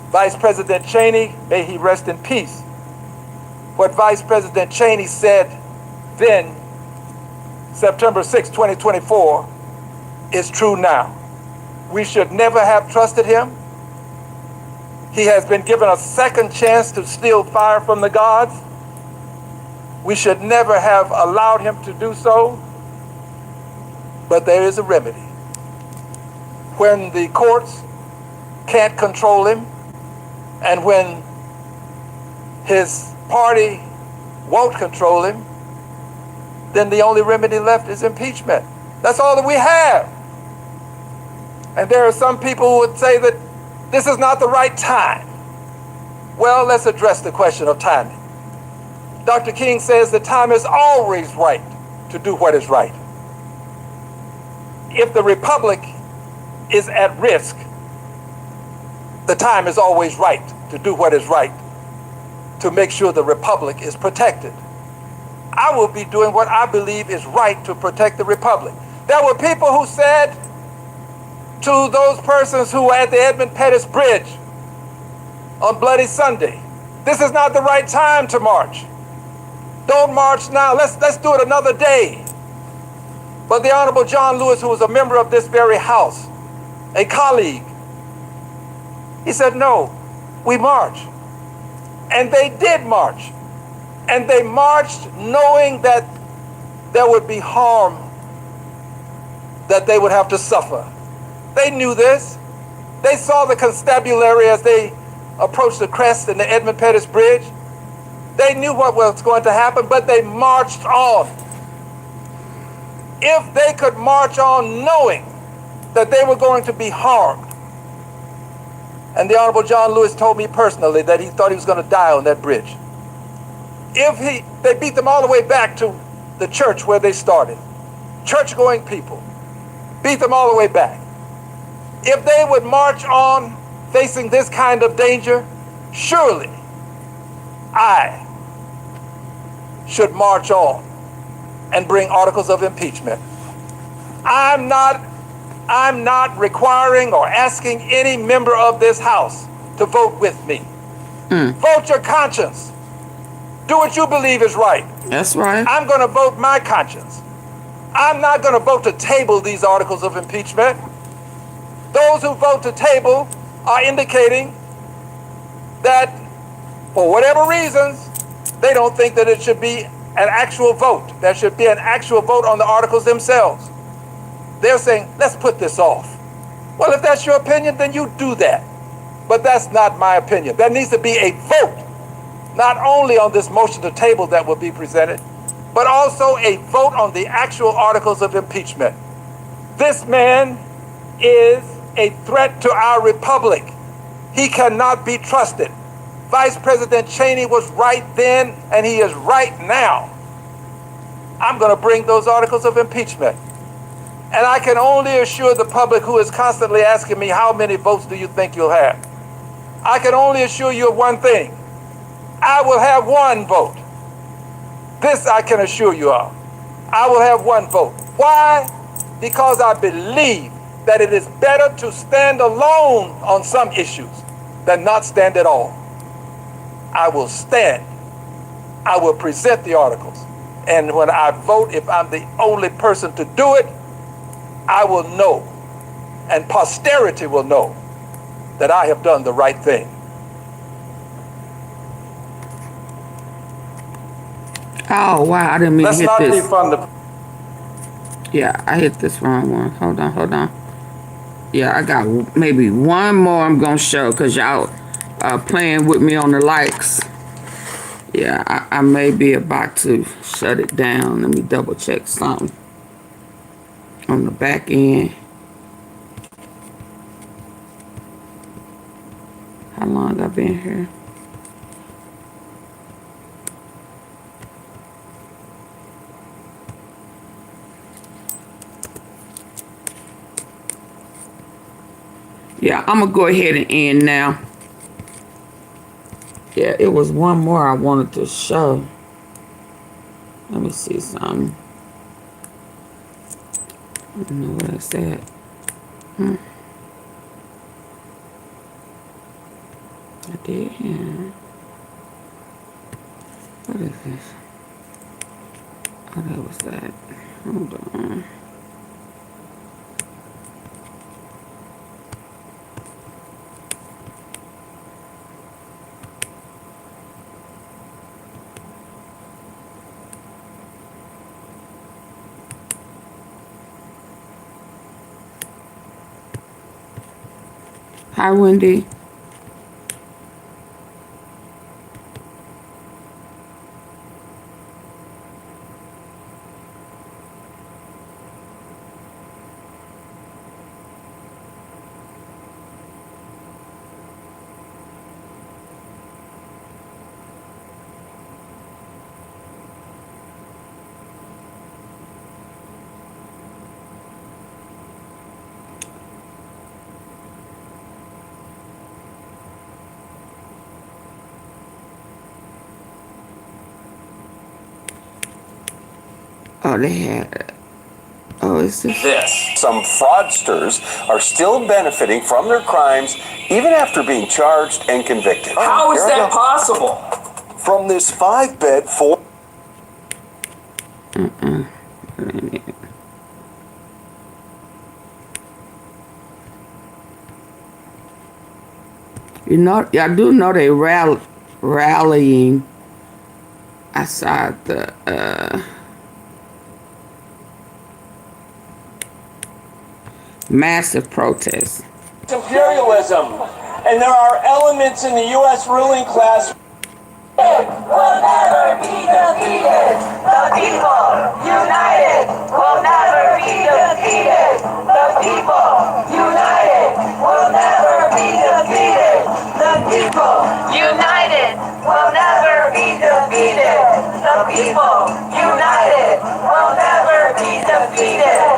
Vice President Cheney, may he rest in peace, what Vice President Cheney said then, September 6, 2024, is true now. We should never have trusted him. He has been given a second chance to steal fire from the gods. We should never have allowed him to do so. But there is a remedy. When the courts can't control him, and when his party won't control him, then the only remedy left is impeachment. That's all that we have. And there are some people who would say that this is not the right time. Well, let's address the question of timing. Dr. King says the time is always right to do what is right. If the republic is at risk, the time is always right to do what is right, to make sure the republic is protected. I will be doing what I believe is right to protect the republic. There were people who said to those persons who were at the Edmund Pettus Bridge on Bloody Sunday, this is not the right time to march. Don't march now. Let's do it another day. But the Honorable John Lewis, who was a member of this very House, a colleague, he said, no, we march. And they did march. And they marched knowing that there would be harm that they would have to suffer. They knew this. They saw the constabulary as they approached the crest in the Edmund Pettus Bridge. They knew what was going to happen, but they marched on. If they could march on knowing that they were going to be harmed, and the Honorable John Lewis told me personally that he thought he was going to die on that bridge. They beat them all the way back to the church where they started. Church-going people. Beat them all the way back. If they would march on facing this kind of danger, surely I should march on and bring articles of impeachment. I'm not requiring or asking any member of this House to vote with me. Vote your conscience. Do what you believe is right. That's right. I'm going to vote my conscience. I'm not going to vote to table these articles of impeachment. Those who vote to table are indicating that, for whatever reasons, they don't think that it should be an actual vote. There should be an actual vote on the articles themselves. They're saying, let's put this off. Well, if that's your opinion, then you do that. but that's not my opinion. There needs to be a vote, not only on this motion to table that will be presented, but also a vote on the actual articles of impeachment. This man is a threat to our republic. He cannot be trusted. Vice President Cheney was right then, and he is right now. I'm going to bring those articles of impeachment. And I can only assure the public who is constantly asking me, how many votes do you think you'll have? I can only assure you of one thing. I will have one vote. This I can assure you of. I will have one vote. Why? Because I believe that it is better to stand alone on some issues than not stand at all. I will stand. I will present the articles. And when I vote, if I'm the only person to do it, I will know, and posterity will know, that I have done the right thing. Oh, wow, I didn't mean to hit Let's not this. defund the... Yeah, I hit this wrong one. Hold on. Yeah, I got maybe one more I'm going to show because y'all playing with me on the likes. Yeah, I may be about to shut it down. Let me double check something on the back end. How long I've been here? Yeah, I'm gonna go ahead and end now. Yeah, it was one more I wanted to show. Let me see something. I don't know what I said. I did, yeah. What is this? Oh, that was that. Hold on. Hi, Wendy. Oh, they had. Oh, is this? Some fraudsters are still benefiting from their crimes even after being charged and convicted. How is that possible? From this 5-bed, 4... You know, I do know they rallying outside the massive protests. Imperialism, and there are elements in the U.S. ruling class. Will never be defeated. The people united will never be defeated. The people united will never be defeated. The people united will never be defeated. The people united will never be defeated.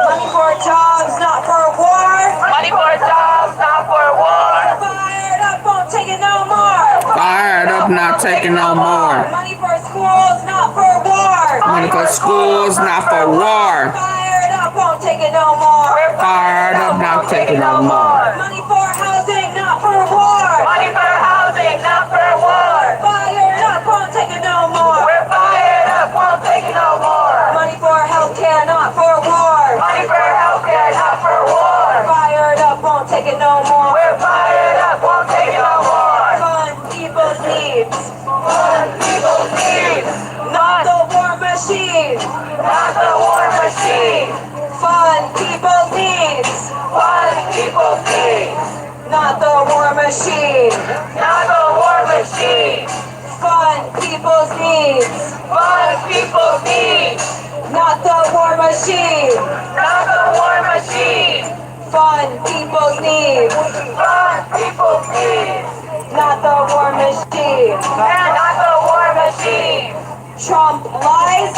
Money for jobs, not for war. Money for jobs, not for war. Fired up, won't take it no more. Fired up, not taking no more. Money for schools, not for war. Money for schools, not for war. Fired up, won't take it no more. Fired up, not taking no more. Money for housing, not for war. Money for housing, not for war. Fired up, won't take it no more. We're fired up, won't take it no more. Money for healthcare, not for war. Money for healthcare, not for war. Fired up, won't take it no more. We're fired up, won't take it no more. Fund people's needs. Fund people's needs. Not the war machine. Not the war machine. Fund Fund people's needs. Fund people's needs. Not the war machine. Not the war machine. Fund people's needs. Fund people's needs. Not the war machine. Not the war machine. Fund people's needs. Fund people's needs. Not the war machine. And not the war machine. Trump lies.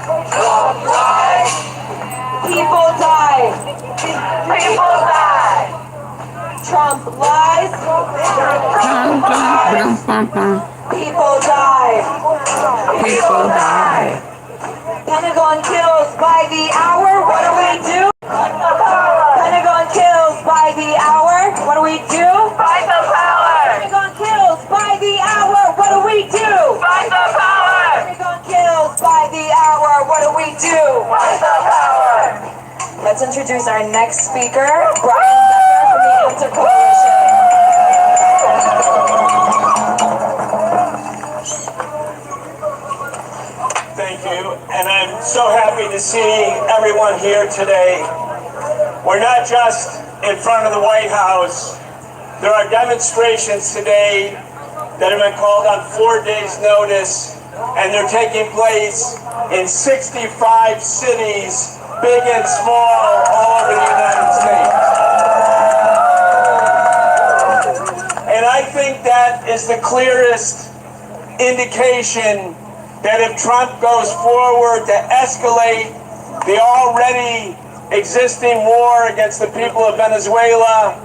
Trump lies. People die. People die. Trump lies. Trump lies. People die. People die. Pentagon kills by the hour. What do we do? Pentagon kills by the hour. What do we do? Fight the power. Pentagon kills by the hour. What do we do? Fight the power. Pentagon kills by the hour. What do we do? Fight the power. Let's introduce our next speaker, Brian Becker from the Answer Coalition. Thank you, and I'm so happy to see everyone here today. We're not just in front of the White House. There are demonstrations today that have been called on 4 days' notice, and they're taking place in 65 cities, big and small, all over the United States. And I think that is the clearest indication that if Trump goes forward to escalate the already existing war against the people of Venezuela,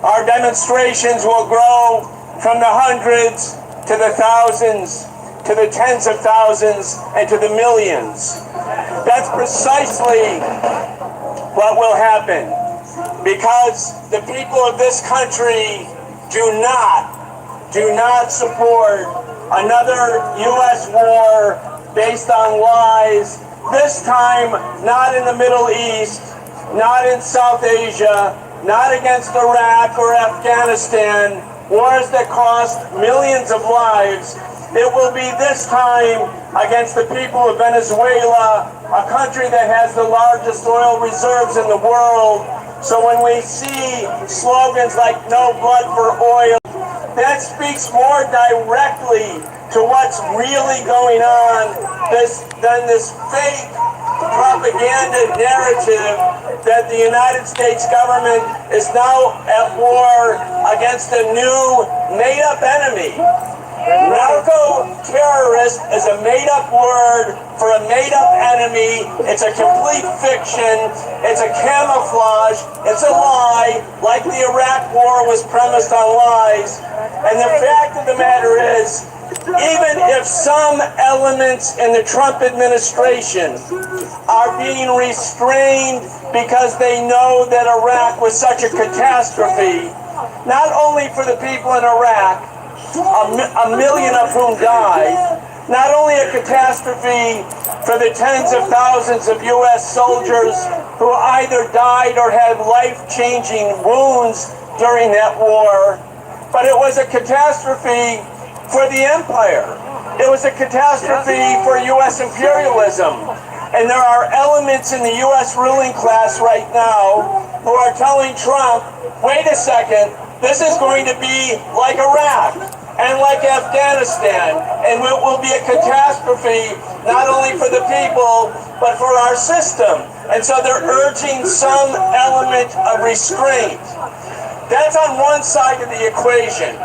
our demonstrations will grow from the hundreds to the thousands, to the tens of thousands, and to the millions. That's precisely what will happen, because the people of this country do not support another U.S. war based on lies, this time not in the Middle East, not in South Asia, not against Iraq or Afghanistan, wars that cost millions of lives. It will be this time against the people of Venezuela, a country that has the largest oil reserves in the world. So when we see slogans like "No blood for oil," that speaks more directly to what's really going on than this fake propaganda narrative that the United States government is now at war against a new made-up enemy. Narco-terrorist is a made-up word for a made-up enemy. It's a complete fiction. It's a camouflage. It's a lie, like the Iraq war was premised on lies. And the fact of the matter is, even if some elements in the Trump administration are being restrained because they know that Iraq was such a catastrophe, not only for the people in Iraq, a million of whom died, not only a catastrophe for the tens of thousands of U.S. soldiers who either died or had life-changing wounds during that war, but it was a catastrophe for the empire. It was a catastrophe for U.S. imperialism. And there are elements in the U.S. ruling class right now who are telling Trump, wait a second, this is going to be like Iraq and like Afghanistan, and it will be a catastrophe not only for the people, but for our system. And so they're urging some element of restraint. That's on one side of the equation.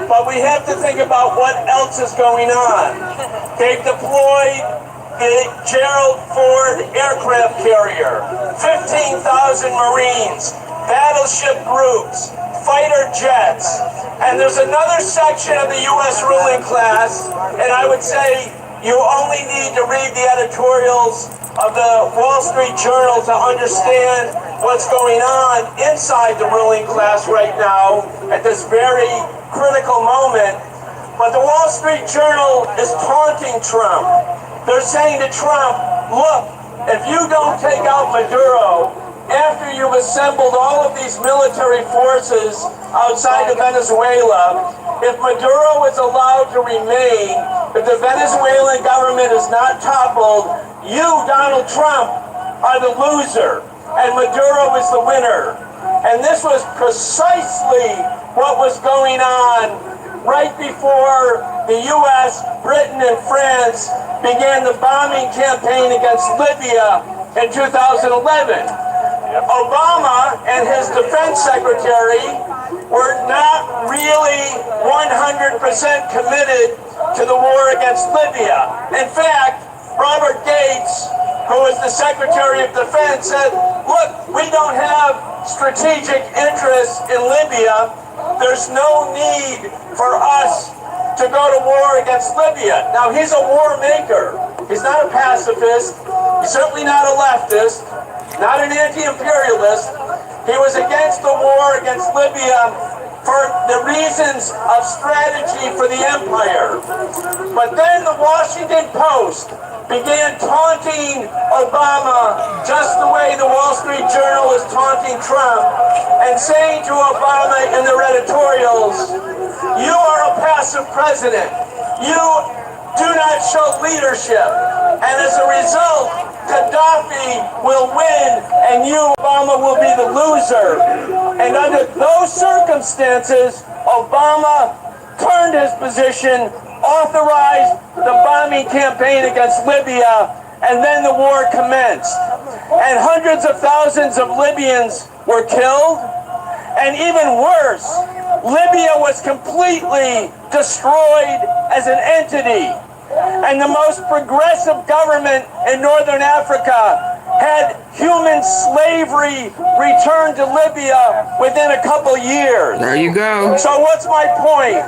But we have to think about what else is going on. They've deployed the Gerald Ford aircraft carrier, 15,000 Marines, battleship groups, fighter jets, and there's another section of the U.S. ruling class, and I would say you only need to read the editorials of the Wall Street Journal to understand what's going on inside the ruling class right now at this very critical moment. But the Wall Street Journal is taunting Trump. They're saying to Trump, look, if you don't take out Maduro, after you've assembled all of these military forces outside of Venezuela, if Maduro is allowed to remain, if the Venezuelan government is not toppled, you, Donald Trump, are the loser. and Maduro is the winner. And this was precisely what was going on right before the U.S., Britain, and France began the bombing campaign against Libya in 2011. Obama and his defense secretary were not really 100% committed to the war against Libya. In fact, Robert Gates, who was the Secretary of Defense, said, look, we don't have strategic interests in Libya. There's no need for us to go to war against Libya. Now, he's a war maker. He's not a pacifist. He's certainly not a leftist, not an anti-imperialist. He was against the war against Libya for the reasons of strategy for the empire. But then the Washington Post began taunting Obama just the way the Wall Street Journal is taunting Trump, and saying to Obama in their editorials, you are a passive president. You do not show leadership. And as a result, Gaddafi will win and you, Obama, will be the loser. And under those circumstances, Obama turned his position, authorized the bombing campaign against Libya, and then the war commenced. And hundreds of thousands of Libyans were killed. And even worse, Libya was completely destroyed as an entity. And the most progressive government in Northern Africa had human slavery returned to Libya within a couple years. There you go. So what's my point?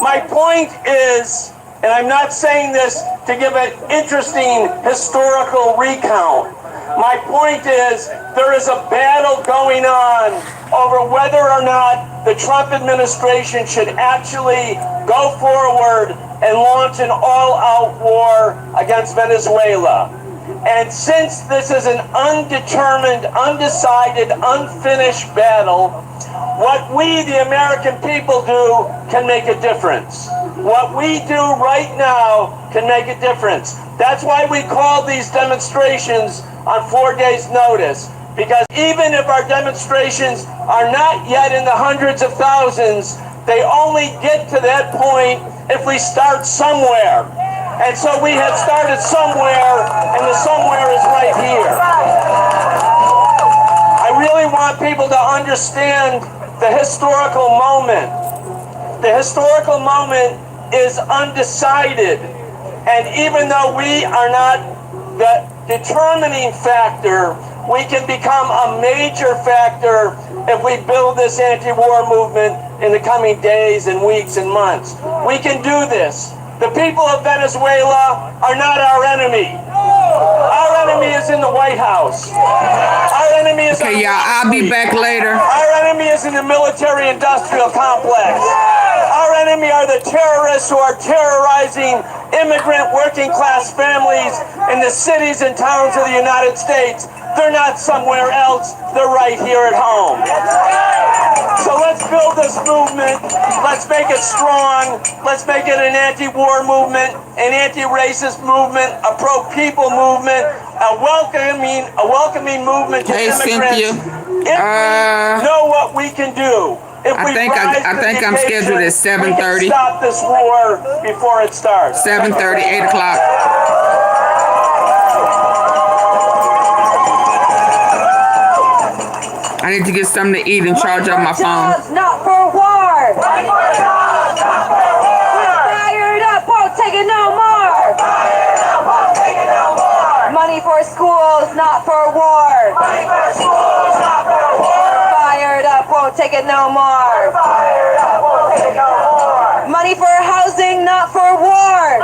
My point is, and I'm not saying this to give an interesting historical recount. My point is, there is a battle going on over whether or not the Trump administration should actually go forward and launch an all-out war against Venezuela. And since this is an undetermined, undecided, unfinished battle, what we, the American people, do can make a difference. What we do right now can make a difference. That's why we call these demonstrations on 4 days' notice. Because even if our demonstrations are not yet in the hundreds of thousands, they only get to that point if we start somewhere. And so we have started somewhere, and the somewhere is right here. I really want people to understand the historical moment. The historical moment is undecided. And even though we are not the determining factor, we can become a major factor if we build this anti-war movement in the coming days and weeks and months. We can do this. The people of Venezuela are not our enemy. Our enemy is in the White House. Our enemy is okay, y'all, I'll be back later. Our enemy is in the military-industrial complex. Our enemy are the terrorists who are terrorizing immigrant working-class families in the cities and towns of the United States. They're not somewhere else. They're right here at home. So let's build this movement. Let's make it strong. Let's make it an anti-war movement, an anti-racist movement, a pro-people movement, a welcoming movement to immigrants. Cynthia. If we know what we can do, if I think I'm scheduled at 7:30. We can stop this war before it starts. 7:30, 8 o'clock. I need to get something to eat and charge up my phone. Not for war. We're fired up, won't take it no more. Money for schools, not for war. Fired up, won't take it no more. Money for housing, not for war.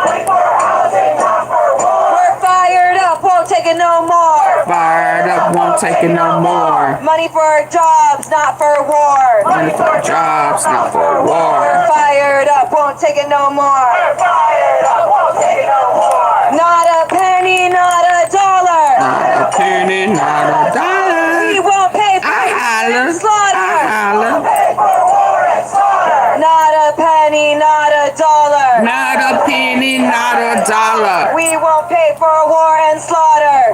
We're fired up, won't take it no more. Fired up, won't take it no more. Money for jobs, not for war. Money for jobs, not for war. Fired up, won't take it no more. Not a penny, not a dollar. Not a penny, not a dollar. We won't pay for slaughter. Not a penny, not a dollar. Not a penny, not a dollar. We won't pay for war and slaughter.